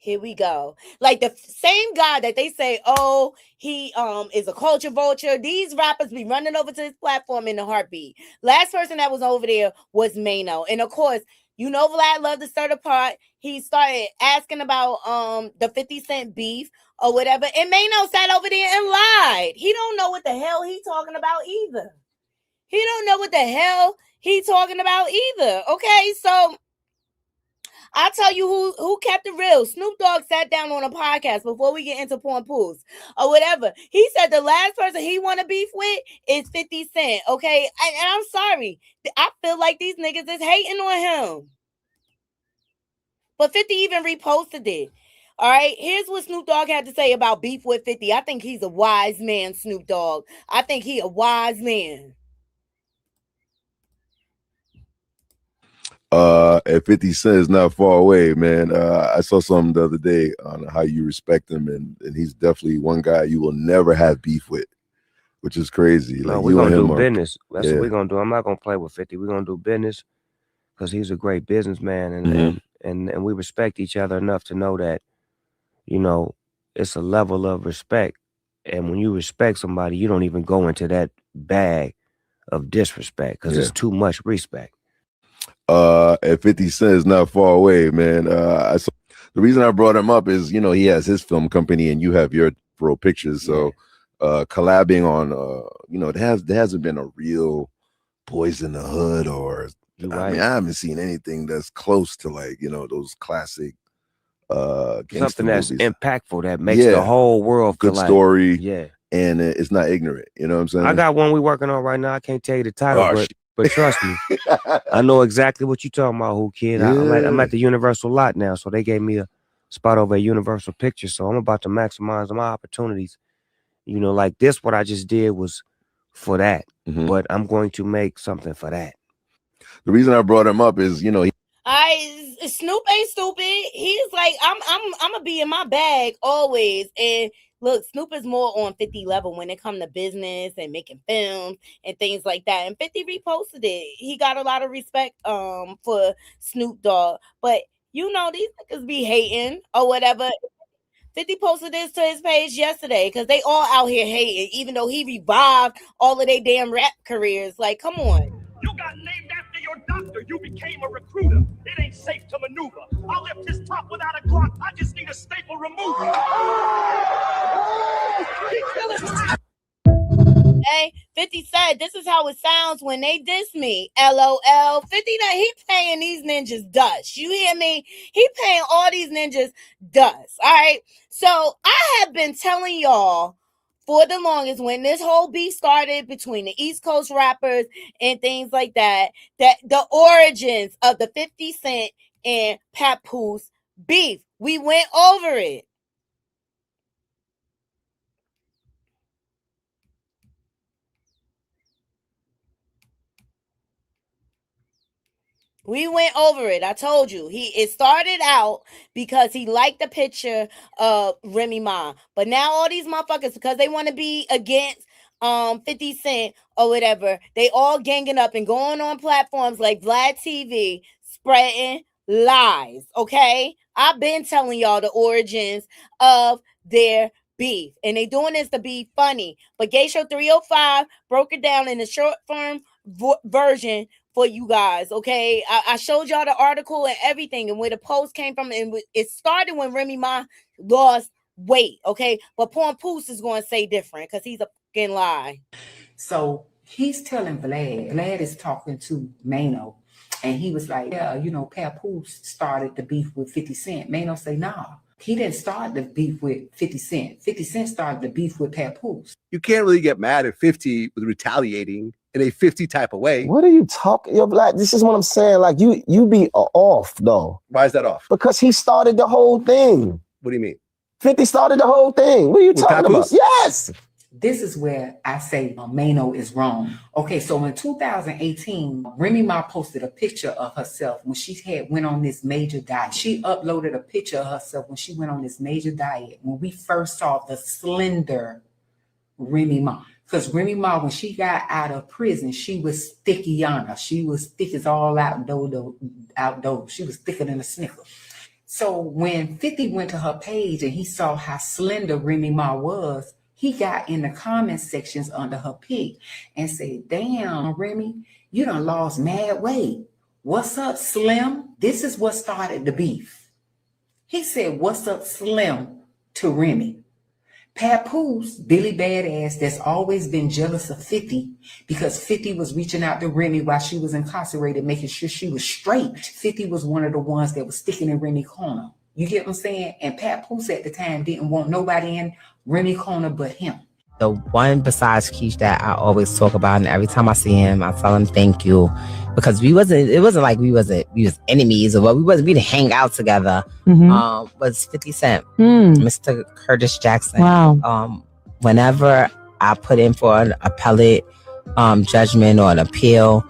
Here we go. Like the same guy that they say, oh, he is a culture vulture. These rappers be running over to his platform in a heartbeat. Last person that was over there was Mano. And of course, you know Vlad loved to stir the pot. He started asking about the 50 Cent beef or whatever. And Mano sat over there and lied. He don't know what the hell he talking about either. He don't know what the hell he talking about either. Okay, so I'll tell you who kept it real. Snoop Dogg sat down on a podcast before we get into Papoose or whatever. He said the last person he want to beef with is 50 Cent. Okay, and I'm sorry. I feel like these niggas is hating on him. But 50 even reposted it. All right, here's what Snoop Dogg had to say about beef with 50. I think he's a wise man, Snoop Dogg. I think he a wise man. And 50 Cent is not far away, man. I saw something the other day on how you respect him, and he's definitely one guy you will never have beef with, which is crazy. No, like we're you gonna and him do are, business. That's yeah. what we're gonna do. I'm not gonna play with 50. We're gonna do business because he's a great businessman, and, and we respect each other enough to know that, you know, it's a level of respect. And when you respect somebody, you don't even go into that bag of disrespect because it's too much respect. And 50 Cent is not far away, man. I saw, the reason I brought him up is, you know, he has his film company and you have your pro pictures. So collabing on, you know, there hasn't been a real Boys in the Hood or I mean, I haven't seen anything that's close to like, you know, those classic gangster Something that's movies. impactful that makes the whole world feel good like, story. yeah. And it's not ignorant. You know what I'm saying? I got one we working on right now. I can't tell you the title, Oh, but trust me, I know exactly what you're talking about, who kid. I'm at the Universal lot now, so they gave me a spot over at Universal Pictures. So I'm about to maximize my opportunities. You know, like this, what I just did was for that, but I'm going to make something for that. The reason I brought him up is, you know, Snoop ain't stupid. He's like, I'm gonna be in my bag always. And look, Snoop is more on 50 level when it comes to business and making films and things like that. And 50 reposted it. He got a lot of respect for Snoop Dogg. But you know, these niggas be hating or whatever. 50 posted this to his page yesterday because they all out here hating, even though he revived all of their damn rap careers. Like, come on. You got named after your doctor. You became a recruiter. It ain't safe to maneuver. I'll lift his top without a Glock. I just need a staple remover. Hey, 50 said, this is how it sounds when they diss me. LOL. 50, he paying these ninjas dust. You hear me? He paying all these ninjas dust. All right. So I have been telling y'all for the longest, when this whole beef started between the East Coast rappers and things like that, that the origins of the 50 Cent and Papoose beef, we went over it. We went over it. I told you. It started out because he liked the picture of Remy Ma. But now all these motherfuckers, because they want to be against 50 Cent or whatever, they all ganging up and going on platforms like Vlad TV, spreading lies. Okay? I've been telling y'all the origins of their beef. And they doing this to be funny. But Gay Show 305 broke it down in the short form version for you guys, okay? I showed y'all the article and everything and where the post came from, and it started when Remy Ma lost weight, okay? But Papoose is going to say different because he's a fucking lie. So he's telling Vlad is talking to Mano, and he was like, yeah, you know, Papoose started the beef with 50 Cent. Mano say, nah, he didn't start the beef with 50 Cent. 50 Cent started the beef with Papoose. You can't really get mad at 50 with retaliating in a 50 type of way. What are you talking? Yo, Black, this is what I'm saying. Like, you be off, though. Why is that off? Because he started the whole thing. What do you mean? 50 started the whole thing. What are you talking about? Yes! This is where I say Mano is wrong. Okay, so in 2018, Remy Ma posted a picture of herself when she went on this major diet. She uploaded a picture of herself when she went on this major diet, when we first saw the slender Remy Ma. Because Remy Ma, when she got out of prison, she was thickiana. She was thick as all outdoors. She was thicker than a Snicker. So when 50 went to her page and he saw how slender Remy Ma was, he got in the comment sections under her pic and said, damn, Remy, you done lost mad weight. What's up, Slim? This is what started the beef. He said, what's up, Slim, to Remy. Papoose, Billy Badass, that's always been jealous of 50 because 50 was reaching out to Remy while she was incarcerated, making sure she was straight. 50 was one of the ones that was sticking in Remy corner. You get what I'm saying? And Papoose at the time didn't want nobody in Remy corner but him. The one besides Keish that I always talk about, and every time I see him, I tell him thank you, because it wasn't like we was enemies or what. We didn't hang out together. Was 50 Cent, Mr. Curtis Jackson. Wow. Whenever I put in for an appellate judgment or an appeal,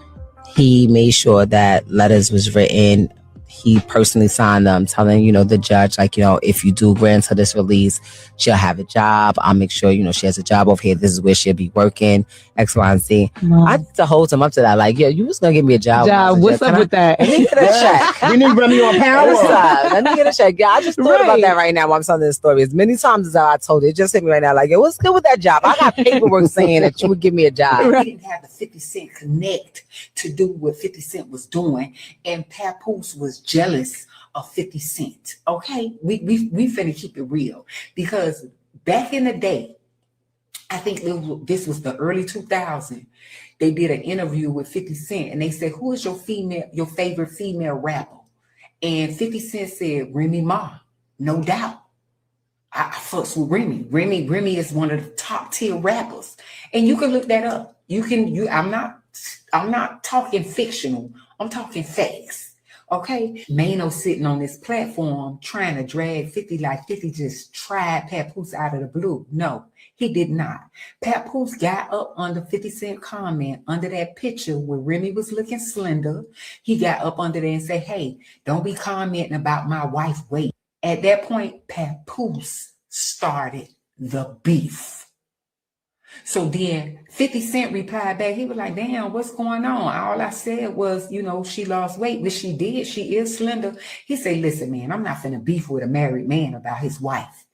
he made sure that letters was written. He personally signed them, telling, the judge, if you do grant her this release, she'll have a job. I'll make sure, she has a job over here. This is where she'll be working, X, Y, and Z. Wow. I had to hold him up to that. Like, you was going to give me a job. What's up with that? Let me get a check. We need Remy on power. Let me get a check. Yeah, I just thought about that right now while I'm telling this story. As many times as I told it, it just hit me right now. Like, what's good with that job? I got paperwork saying that you would give me a job. He didn't have the 50 Cent connect to do what 50 Cent was doing. And Papoose was jealous of 50 Cent. Okay, we finna keep it real, because back in the day, I think this was the early 2000s, they did an interview with 50 Cent and they said, who is your favorite female rapper? And 50 Cent said, Remy Ma, no doubt. I fucks with Remy. Remy is one of the top tier rappers. And you can look that up. I'm not talking fictional. I'm talking facts. Okay, Mano sitting on this platform trying to drag 50 like 50 just tried Papoose out of the blue. No, he did not. Papoose got up under 50 Cent comment under that picture where Remy was looking slender. He got up under there and said, hey, don't be commenting about my wife's weight. At that point, Papoose started the beef. So then 50 Cent replied back. He was like, damn, what's going on? All I said was, she lost weight, which she did. She is slender. He said, listen, man, I'm not finna beef with a married man about his wife.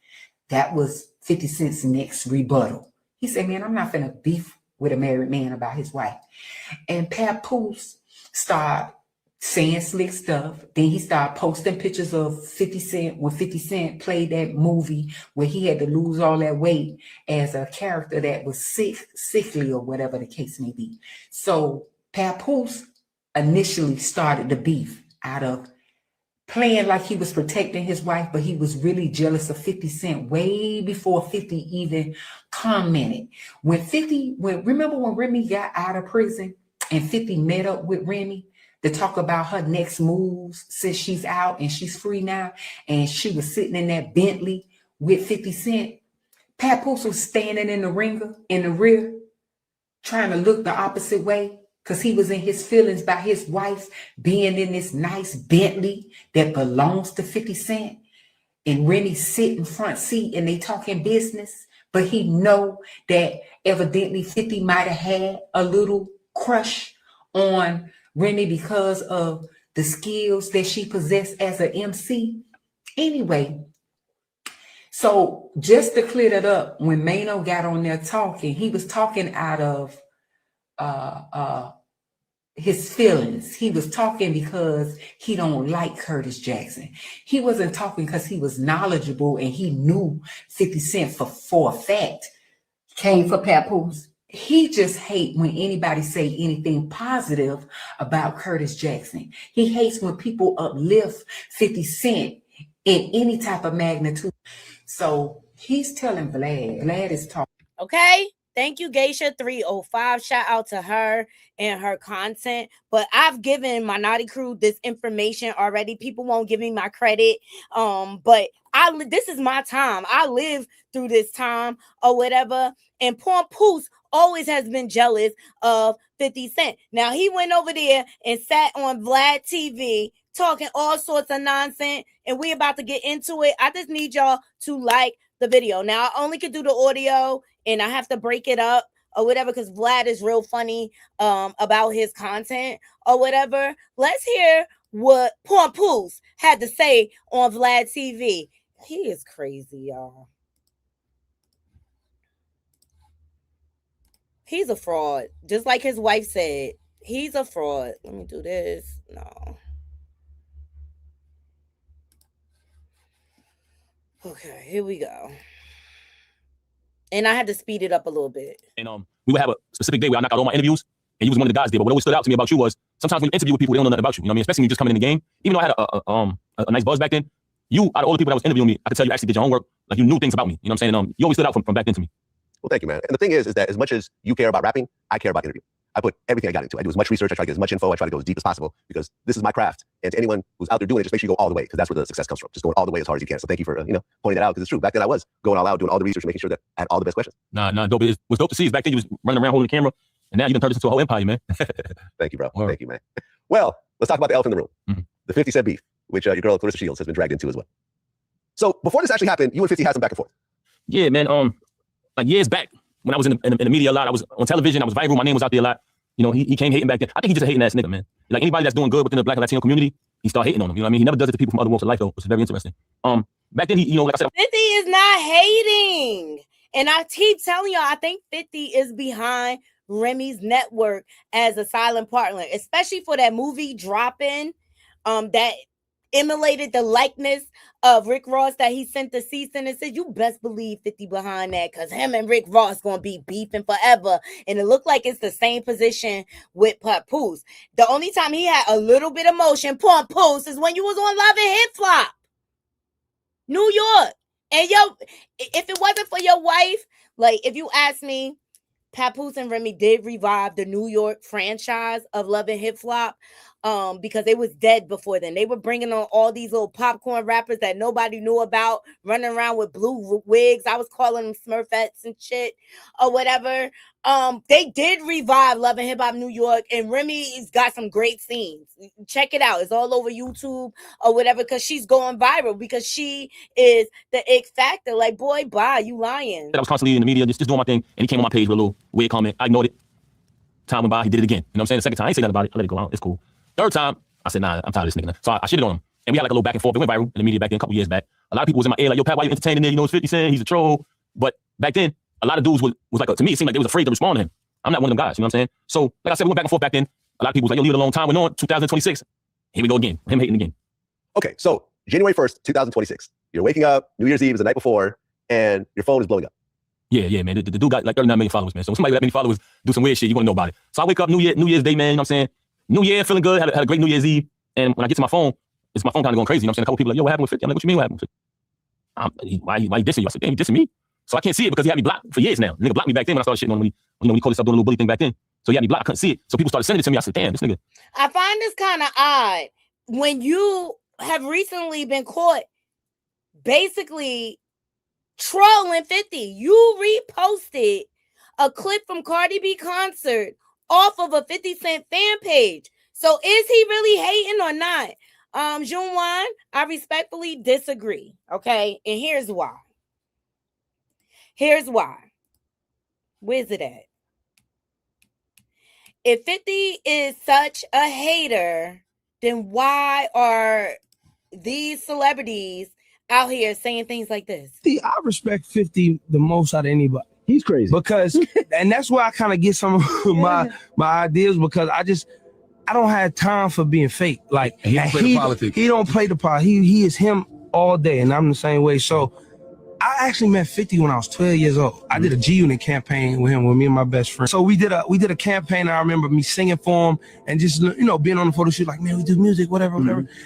That was 50 Cent's next rebuttal. He said, man, I'm not finna beef with a married man about his wife. And Papoose started saying slick stuff. Then he started posting pictures of 50 Cent when 50 Cent played that movie where he had to lose all that weight as a character that was sickly or whatever the case may be. So Papoose initially started the beef out of playing like he was protecting his wife, but he was really jealous of 50 Cent way before 50 even commented. Remember when Remy got out of prison and 50 met up with Remy to talk about her next moves since she's out and she's free now, and she was sitting in that Bentley with 50 Cent. Papoose was standing in the rear, trying to look the opposite way because he was in his feelings about his wife being in this nice Bentley that belongs to 50 Cent. And Remy sitting front seat and they talking business, but he know that evidently 50 might have had a little crush on Remy because of the skills that she possessed as an MC. Anyway, so just to clear that up, when Mano got on there talking, he was talking out of his feelings. He was talking because he don't like Curtis Jackson. He wasn't talking because he was knowledgeable and he knew 50 Cent for a fact came for Papoose. He just hates when anybody say anything positive about Curtis Jackson. He hates when people uplift 50 Cent in any type of magnitude. So he's telling Vlad is talking. Okay. Thank you, Geisha 305. Shout out to her and her content. But I've given my Naughty Crew this information already. People won't give me my credit. But this is my time. I live through this time or whatever. And Papoose always has been jealous of 50 Cent. Now he went over there and sat on Vlad TV talking all sorts of nonsense. And we're about to get into it. I just need y'all to like the video. Now I only could do the audio and I have to break it up or whatever because Vlad is real funny about his content or whatever. Let's hear what Papoose had to say on Vlad TV. He is crazy, y'all. He's a fraud. Just like his wife said, he's a fraud. Let me do this. No. Okay, here we go. And I had to speed it up a little bit. And we would have a specific day where I knock out all my interviews, and you was one of the guys there. But what always stood out to me about you was sometimes when you interview with people, they don't know nothing about you. You know what I mean? Especially when you just coming in the game. Even though I had a nice buzz back then, you out of all the people that was interviewing me, I could tell you actually did your homework. Like you knew things about me. You know what I'm saying? You always stood out from back then to me. Well, thank you, man. And the thing is that as much as you care about rapping, I care about interviewing. I put everything I got into it. I do as much research. I try to get as much info. I try to go as deep as possible because this is my craft. And to anyone who's out there doing it, just make sure you go all the way because that's where the success comes from. Just going all the way as hard as you can. So thank you for pointing that out because it's true. Back then I was going all out, doing all the research, making sure that I had all the best questions. Nah, dope. What's dope to see is back then you was running around holding the camera, and now you done turned this into a whole empire, man. Thank you, bro. Thank you, man. Well, let's talk about the elephant in the room. Mm-hmm. The 50 Cent beef, which your girl Claressa Shields has been dragged into as well. So before this actually happened, you and 50 had some back and forth. Yeah, man. Like years back when I was in the media a lot, I was on television. I was viral. My name was out there a lot. You know, he came hating back then. I think he's just a hating ass nigga, man. Like anybody that's doing good within the Black and Latino community, he start hating on them. You know what I mean? He never does it to people from other walks of life though, which is very interesting. Back then he, like I said, 50 is not hating. And I keep telling y'all, I think 50 is behind Remy's network as a silent partner, especially for that movie dropping, that emulated the likeness of Rick Ross that he sent the cease and said, you best believe 50 behind that because him and Rick Ross gonna be beefing forever. And it looked like it's the same position with Papoose. The only time he had a little bit of motion, Papoose, is when you was on Love and Hip Flop, New York. And if it wasn't for your wife, like if you ask me, Papoose and Remy did revive the New York franchise of Love and Hip Flop because they was dead before then. They were bringing on all these little popcorn rappers that nobody knew about, running around with blue wigs. I was calling them Smurfettes and shit or whatever. They did revive Love and Hip Hop New York, and Remy's got some great scenes. Check it out. It's all over YouTube or whatever because she's going viral because she is the X factor. Like, boy, bye, you lying. I was constantly in the media, just doing my thing, and he came on my page with a little weird comment. I ignored it. Time went by, he did it again. You know what I'm saying? The second time, I ain't say nothing about it. I let it go out. It's cool. Third time, I said, nah, I'm tired of this nigga. So I shitted on him. And we had like a little back and forth. It went viral in the media back then, a couple years back. A lot of people was in my ear like, yo, Pat, why you entertaining it? You know, it's 50 Cent, he's a troll. But back then, a lot of dudes was like, to me, it seemed like they was afraid to respond to him. I'm not one of them guys, you know what I'm saying? So, like I said, we went back and forth back then. A lot of people was like, yo, leave it alone. Time went on, 2026. Here we go again. Him hating again. Okay, so January 1st, 2026. You're waking up, New Year's Eve is the night before, and your phone is blowing up. Yeah, man. The dude got like 39 million followers, man. So when somebody with that many followers do some weird shit, you want to know about it. So I wake up New Year's Day, man, you know what I'm saying? New Year, feeling good, had a great New Year's Eve. And when I get to my phone, it's my phone kind of going crazy. You know what I'm saying? A couple people like, yo, what happened with 50? I'm like, what you mean what happened with 50? Why you dissing you? I said, damn, you dissing me? So I can't see it because he had me blocked for years now. The nigga blocked me back then when I started shitting on him when he called himself doing a little bully thing back then. So he had me blocked. I couldn't see it. So people started sending it to me. I said, damn, this nigga. I find this kind of odd when you have recently been caught basically trolling 50. You reposted a clip from Cardi B concert off of a 50 Cent fan page. So is he really hating or not? Junwan, I respectfully disagree. Okay. And here's why. Where's it at? If 50 is such a hater, then why are these celebrities out here saying things like this? See, I respect 50 the most out of anybody. He's crazy. Because, and that's where I kind of get some of my ideas because I don't have time for being fake. Like he don't play the politics. He don't play the politics. He is him all day, and I'm the same way. So I actually met 50 when I was 12 years old. I did a G-Unit campaign with him, with me and my best friend. So we did a campaign, and I remember me singing for him and just, being on the photo shoot, like, man, we do music, whatever.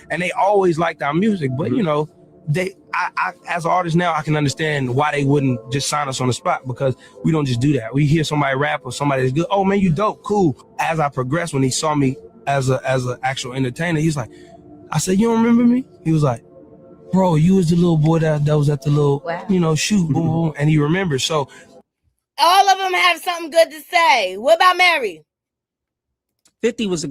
And they always liked our music. But, I as an artist now, I can understand why they wouldn't just sign us on the spot because we don't just do that. We hear somebody rap or somebody that's good. Oh, man, you dope, cool. As I progressed, when he saw me as an actual entertainer, he's like, I said, you don't remember me? He was like, bro, you was the little boy that was at the little, shoot, boom, boom, and he remembers. So all of them have something good to say. What about Mary? 50 was a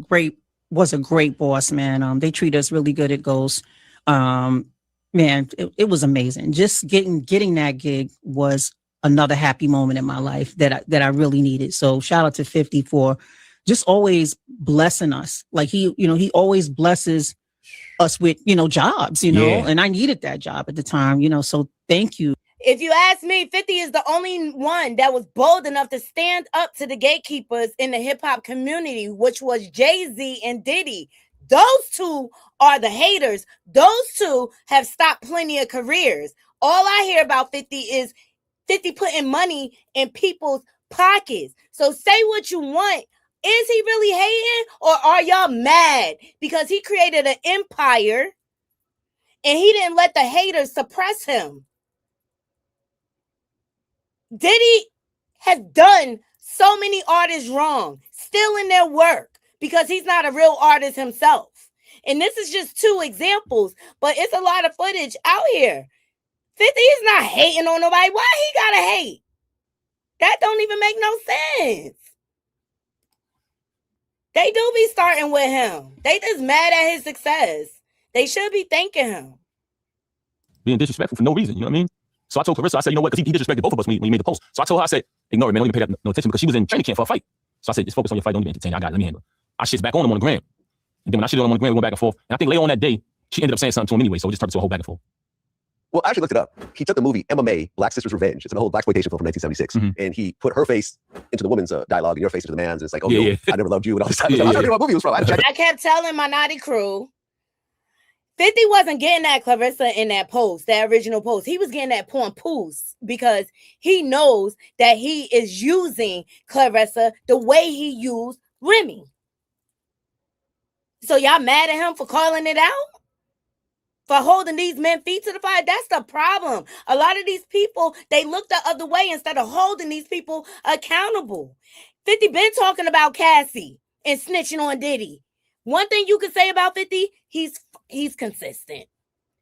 great boss, man. They treat us really good at Ghost. Man, it was amazing. Just getting that gig was another happy moment in my life that I really needed. So shout out to 50 for just always blessing us. Like he always blesses us with, jobs, and I needed that job at the time, so thank you. If you ask me, 50 is the only one that was bold enough to stand up to the gatekeepers in the hip hop community, which was Jay-Z and Diddy. Those two are the haters. Those two have stopped plenty of careers. All I hear about 50 is 50 putting money in people's pockets. So say what you want. Is he really hating, or are y'all mad because he created an empire and he didn't let the haters suppress him? Diddy has done so many artists wrong, stealing their work because he's not a real artist himself. And this is just 2 examples, but it's a lot of footage out here. 50 is not hating on nobody. Why he gotta hate? That don't even make no sense. They do be starting with him. They just mad at his success. They should be thanking him. Being disrespectful for no reason, you know what I mean? So I told Claressa, I said, you know what, because he disrespected both of us when he made the post. So I told her, I said, ignore it, man, don't even pay that no attention, because she was in training camp for a fight. So I said, just focus on your fight, don't even entertain. I got it, let me handle it. I shit back on him on the gram. And then when I shit on him on the gram, we went back and forth. And I think later on that day, she ended up saying something to him anyway, so it just turned into a whole back and forth. Well, I actually looked it up. He took the movie MMA, Black Sisters Revenge. It's an old blaxploitation film from 1976. And he put her face into the woman's dialogue and your face into the man's. And it's like, oh, I never loved you and all this stuff. I don't know what movie it was from. I kept telling my naughty crew, 50 wasn't getting at Claressa in that post, that original post. He was getting at Papoose because he knows that he is using Claressa the way he used Remy. So y'all mad at him for calling it out? For holding these men feet to the fire? That's the problem. A lot of these people, they look the other way instead of holding these people accountable. 50 been talking about Cassie and snitching on Diddy. One thing you can say about 50, he's consistent.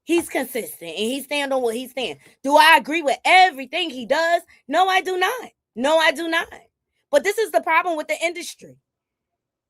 He's consistent and he stand on what he stand. Do I agree with everything he does? No, I do not. No, I do not. But this is the problem with the industry.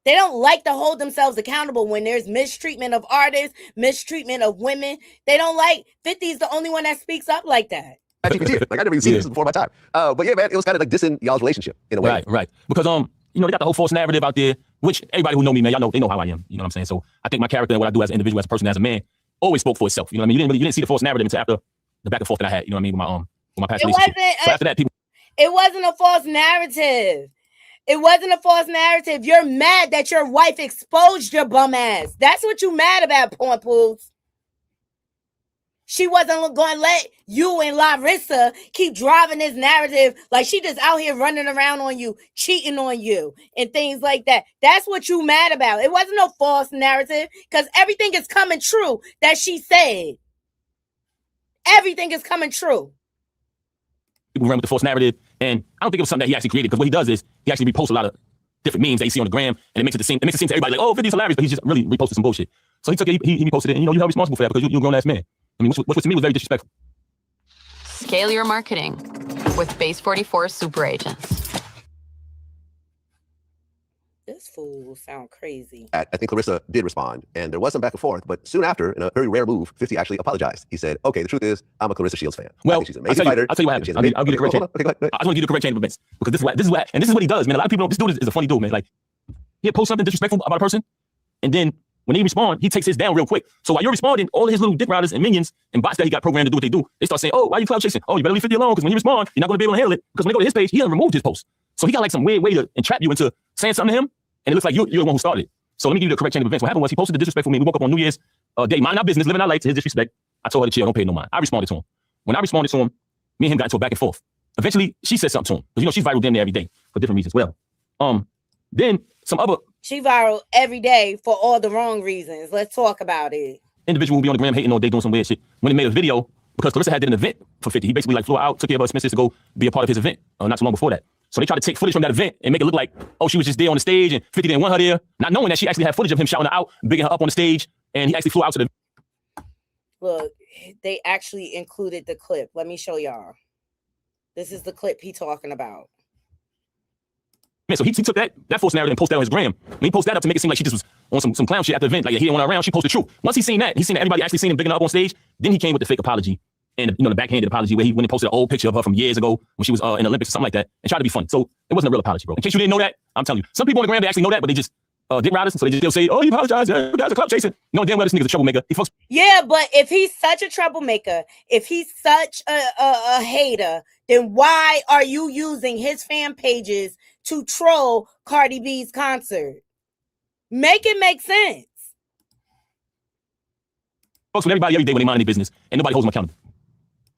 They don't like to hold themselves accountable when there's mistreatment of artists, mistreatment of women. They don't like 50 is the only one that speaks up like that. Like I never even seen this before my time. But yeah, man, it was kind of like dissing y'all's relationship in a way. Right. Because they got the whole false narrative out there, which everybody who know me, man, they know how I am. You know what I'm saying? So I think my character and what I do as an individual, as a person, as a man, always spoke for itself. You know what I mean? You didn't see the false narrative until after the back and forth that I had. You know what I mean? With my past relationship. So after that, people. It wasn't a false narrative. It wasn't a false narrative. You're mad that your wife exposed your bum ass. That's what you mad about, Papoose. She wasn't going to let you and Claressa keep driving this narrative like she just out here running around on you, cheating on you, and things like that. That's what you mad about. It wasn't no false narrative because everything is coming true that she said. Everything is coming true. People ran with the false narrative, and I don't think it was something that he actually created, because what he does is he actually reposts a lot of different memes that you see on the gram, and it makes it seem to everybody like, oh, 50's hilarious, but he's just really reposted some bullshit. So he took it, he reposted it, and you're held responsible for that because you're a grown-ass man. I mean, which to me was very disrespectful. Scale your marketing with Base 44 super agents. This fool sound crazy. I think Claressa did respond, and there was some back and forth, but soon after, in a very rare move, 50 actually apologized. He said, okay, the truth is, I'm a Claressa Shields fan. Well, I think she's an amazing fighter. I'll tell you what happened. I'll give you the correct chain. Okay, go ahead. I just want to give you the correct chain of events, because this is what he does, man. A lot of people, this dude is a funny dude, man. Like, he'll post something disrespectful about a person, and then when they respond, he takes his down real quick. So while you're responding, all of his little dick riders and minions and bots that he got programmed to do what they do, they start saying, oh, why are you cloud chasing? Oh, you better leave 50 alone, because when you respond, you're not going to be able to handle it, because when they go to his page, he done removed his post. So he got like some weird way to entrap you into saying something to him, and it looks like you're the one who started it. So let me give you the correct chain of events. What happened was he posted the disrespectful meme. We woke up on New Year's Day, minding our business, living our life to his disrespect. I told her to chill, don't pay no mind. I responded to him. When I responded to him, me and him got into a back and forth. Eventually, she said something to him, because she's viral damn near every day for different reasons. Well, then some other she viral every day for all the wrong reasons. Let's talk about it. Individual will be on the gram hating all day doing some weird shit. When he made a video, because Claressa had did an event for 50, he basically like flew out, took care of her expenses to go be a part of his event not too long before that. So they tried to take footage from that event and make it look like, oh, she was just there on the stage and 50 didn't want her there, not knowing that she actually had footage of him shouting her out, bigging her up on the stage, and he actually flew out to the. Look, they actually included the clip. Let me show y'all. This is the clip he talking about. Man, so he took that false narrative and posted that on his gram. When he posted that up to make it seem like she just was on some clown shit at the event, like he didn't want her around, she posted the truth. Once he seen that everybody actually seen him bigging her up on stage, then he came with the fake apology. And the backhanded apology where he went and posted an old picture of her from years ago when she was in the Olympics or something like that and tried to be funny. So it wasn't a real apology, bro. In case you didn't know that, I'm telling you. Some people on the gram, they actually know that, but they just dick riders, so they just say, "Oh, he apologized. Yeah, you guys are clout chasing." No, damn well this nigga's a troublemaker. He fucks. Yeah, but if he's such a troublemaker, if he's such a hater, then why are you using his fan pages to troll Cardi B's concert? Make it make sense. Fucks with everybody every day when they mind their business, and nobody holds them accountable.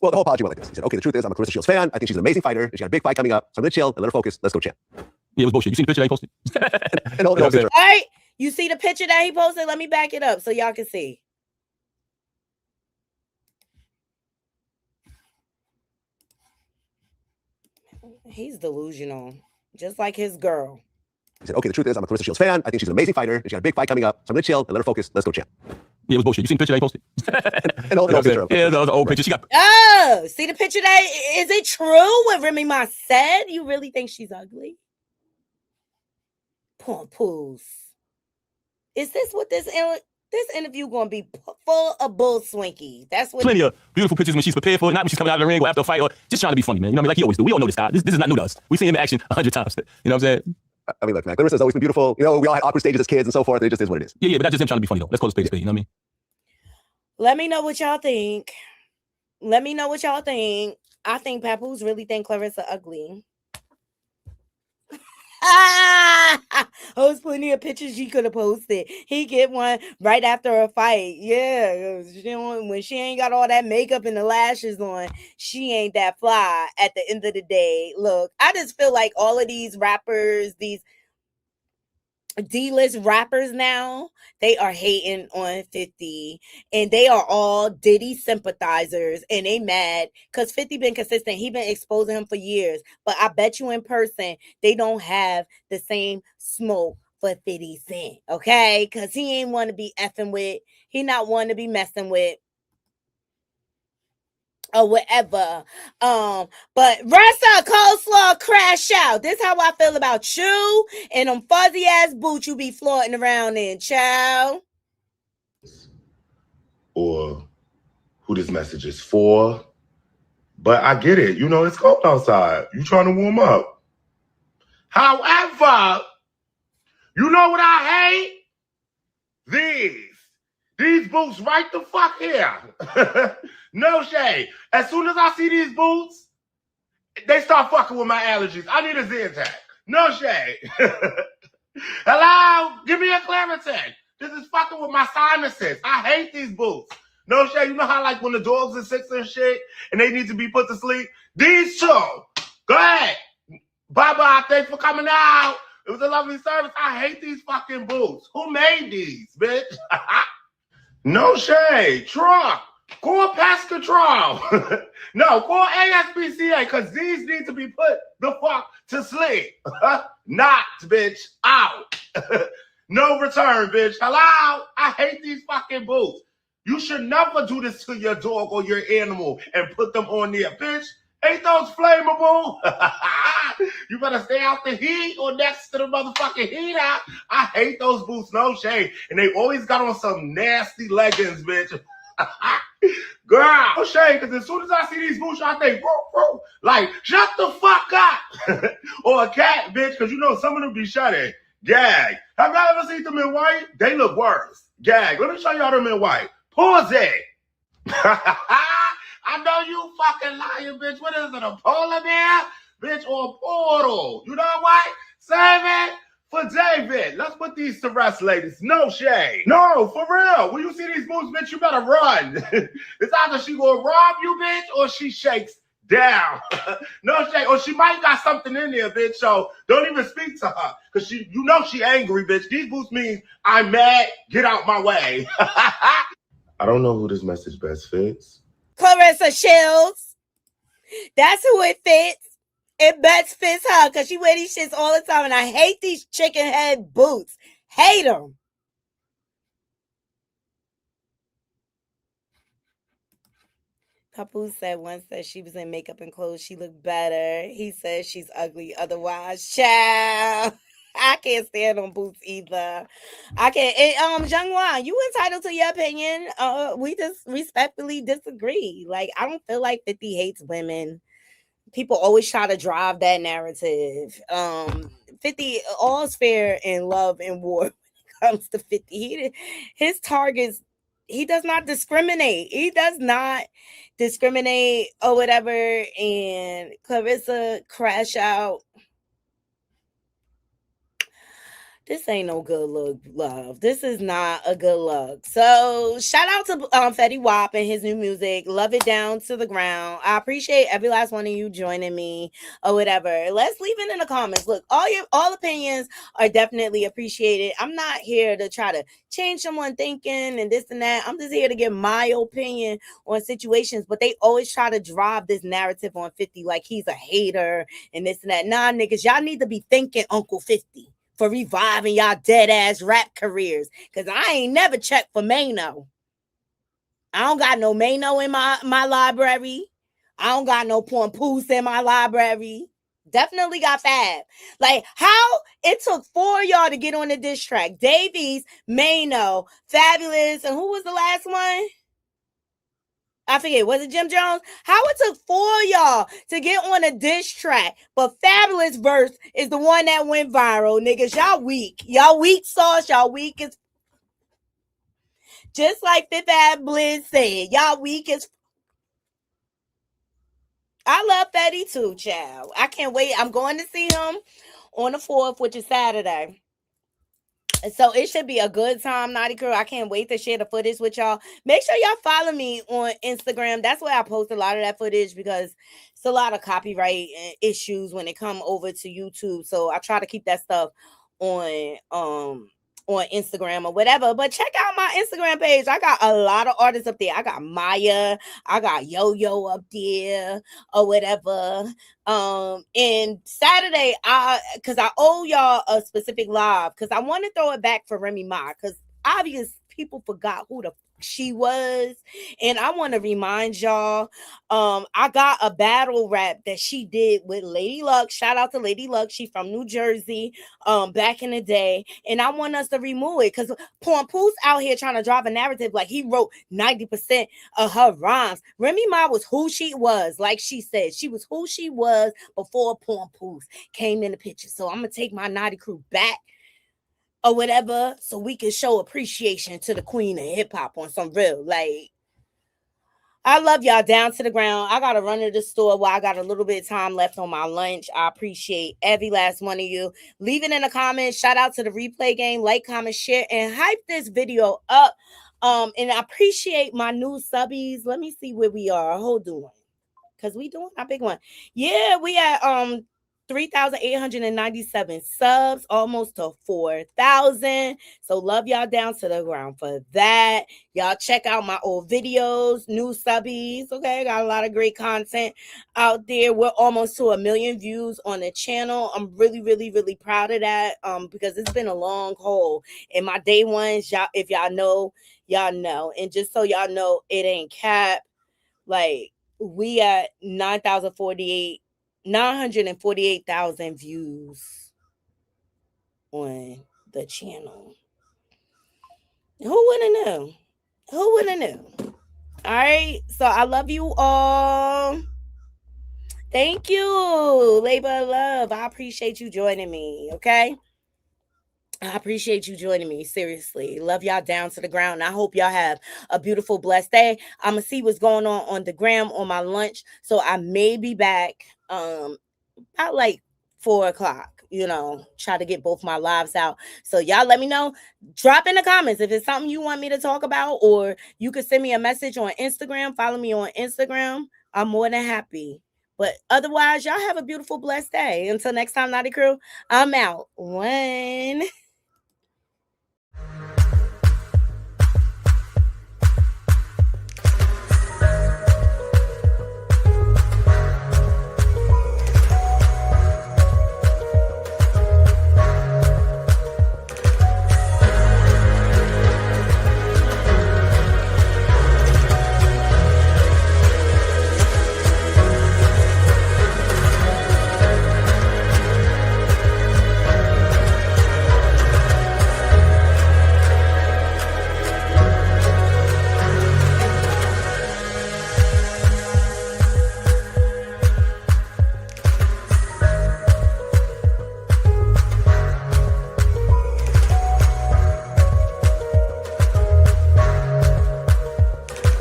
Well, the whole apology went like this. He said, okay, the truth is I'm a Claressa Shields fan. I think she's an amazing fighter, and she got a big fight coming up. So I'm going to chill and let her focus. Let's go champ. Yeah, it was bullshit. You seen the picture that he posted? And all the picture. All right, you see the picture that he posted? Let me back it up so y'all can see. He's delusional, just like his girl. He said, okay, the truth is I'm a Claressa Shields fan. I think she's an amazing fighter, and she got a big fight coming up. So I'm going to chill and let her focus. Let's go champ. Yeah, it was bullshit. You seen the picture that he posted? And all the picture. Yeah, the old picture. She got. Oh, see the picture that is it true what Remy Ma said? You really think she's ugly? Papoose. Is this what this interview gonna be full of bull swinky? That's what. Plenty of beautiful pictures when she's prepared for it, not when she's coming out of the ring or after a fight or just trying to be funny, man. You know what I mean? Like he always do. We all know this guy. This is not new to us. We've seen him in action 100 times. You know what I'm saying? I mean, look, man, Claressa's always been beautiful. You know, we all had awkward stages as kids and so forth. It just is what it is. Yeah, but that's just him trying to be funny, though. Let's call it spade a spade. You know what I mean? Let me know what y'all think. Let me know what y'all think. I think Papoose really think Claressa ugly. There's plenty of pictures she could have posted. He get one right after a fight. Yeah, when she ain't got all that makeup and the lashes on, she ain't that fly at the end of the day. Look, I just feel like all of these rappers, these D-list rappers now, they are hating on 50 and they are all Diddy sympathizers and they mad because 50 been consistent. He been exposing him for years, but I bet you in person they don't have the same smoke for 50 Cent, okay? Because he ain't want to be effing with, he not want to be messing with or whatever. But Ressa coleslaw crash out. This how I feel about you and them fuzzy ass boots you be floating around in, child. Or who this message is for. But I get it. You know, it's cold outside. You trying to warm up. However, you know what I hate? These boots right the fuck here. No shade. As soon as I see these boots, they start fucking with my allergies. I need a Zantac. No shade. Hello? Give me a Claritin. This is fucking with my sinuses. I hate these boots. No shade. You know how like when the dogs are sick and shit and they need to be put to sleep? These two. Go ahead. Bye-bye. Thanks for coming out. It was a lovely service. I hate these fucking boots. Who made these, bitch? No shade. Trump. Call pest control. No, call ASPCA because these need to be put the fuck to sleep. Not, bitch, out. No return, bitch. Hello? I hate these fucking boots. You should never do this to your dog or your animal and put them on there, bitch. Ain't those flammable? You better stay out the heat or next to the motherfucking heater. I hate those boots, no shade. And they always got on some nasty leggings, bitch. Girl, no shade, because as soon as I see these boots, I think, bro, like, shut the fuck up. Or a cat, bitch, because you know some of them be shutting. Gag. Have y'all ever seen them in white? They look worse. Gag. Let me show y'all them in white. Pause it. I know you fucking lying, bitch. What is it, a polar bear? Bitch, or a portal? You know what? Save it for David. Let's put these to rest, ladies. No shade. No, for real. When you see these moves, bitch, you better run. It's either she gonna rob you, bitch, or she shakes down. No shade. Or she might got something in there, bitch, so don't even speak to her. Because you know she angry, bitch. These boots mean I'm mad. Get out my way. I don't know who this message best fits. Claressa Shields. That's who it fits. It best fits her because she wear these shits all the time. And I hate these chicken head boots. Hate them. Papoose said once that she was in makeup and clothes, she looked better. He said she's ugly otherwise. Child. I can't stand on boots either. I can't. And, Jungwon, you entitled to your opinion. We just respectfully disagree. Like, I don't feel like 50 hates women. People always try to drive that narrative. 50, all's fair in love and war. comes to 50. His targets, he does not discriminate. He does not discriminate or whatever. And Claressa crash out. This ain't no good look, love. This is not a good look. So shout out to Fetty Wap and his new music. Love it down to the ground. I appreciate every last one of you joining me or whatever. Let's leave it in the comments. Look, all opinions are definitely appreciated. I'm not here to try to change someone thinking and this and that. I'm just here to give my opinion on situations. But they always try to drive this narrative on 50 like he's a hater and this and that. Nah, niggas, y'all need to be thanking Uncle 50 for reviving y'all dead ass rap careers. Cause I ain't never checked for Mano. I don't got no Mano in my library. I don't got no Papoose in my library. Definitely got Fab. Like how it took 4 of y'all to get on the diss track. Davies, Mano, Fabulous, and who was the last one? I forget, was it Jim Jones? How it took 4 of y'all to get on a diss track, but Fabulous verse is the one that went viral, niggas. Y'all weak. Y'all weak sauce. Y'all weak as... Just like Fifth Ave Blizz said, y'all weak as... I love Fetty too, child. I can't wait. I'm going to see him on the 4th, which is Saturday. So it should be a good time, Naughty Crew. I can't wait to share the footage with y'all. Make sure y'all follow me on Instagram. That's where I post a lot of that footage because it's a lot of copyright issues when it come over to YouTube. So I try to keep that stuff on Instagram or whatever. But check out my Instagram page. I got a lot of artists up there. I got Maya, I got Yo-Yo up there or whatever. And Saturday, because I owe y'all a specific live because I want to throw it back for Remy Ma because obvious people forgot who the she was, and I want to remind y'all, I got a battle rap that she did with Lady Luck. Shout out to Lady Luck. She from New Jersey, back in the day, and I want us to remove it because Papoose out here trying to drive a narrative like he wrote 90% of her rhymes. Remy Ma was who she was, like she said, she was who she was before Papoose came in the picture. So I'm gonna take my Naughty Crew back or whatever, so we can show appreciation to the queen of hip hop on some real. Like, I love y'all down to the ground. I gotta run to the store while I got a little bit of time left on my lunch. I appreciate every last one of you. Leave it in the comments. Shout out to the replay game. Like, comment, share, and hype this video up. And I appreciate my new subbies. Let me see where we are. Hold on. Because we doing our big one. Yeah, we at 3,897 subs, almost to 4,000. So love y'all down to the ground for that. Y'all check out my old videos, new subbies. Okay, got a lot of great content out there. We're almost to 1 million views on the channel. I'm really, really, really proud of that. Because it's been a long haul. And my day ones, y'all, if y'all know, y'all know. And just so y'all know, it ain't cap. Like, we at 948,000 views on the channel. Who would have known? Who would have known? All right. So I love you all. Thank you. Labor of love. I appreciate you joining me. Okay. I appreciate you joining me. Seriously. Love y'all down to the ground. And I hope y'all have a beautiful, blessed day. I'm going to see what's going on the gram on my lunch. So I may be back about like 4 o'clock. You know, try to get both my lives out. So y'all let me know. Drop in the comments if it's something you want me to talk about, or you could send me a message on Instagram. Follow me on Instagram. I'm more than happy. But otherwise, y'all have a beautiful, blessed day. Until next time, Naughty Crew, I'm out. 1.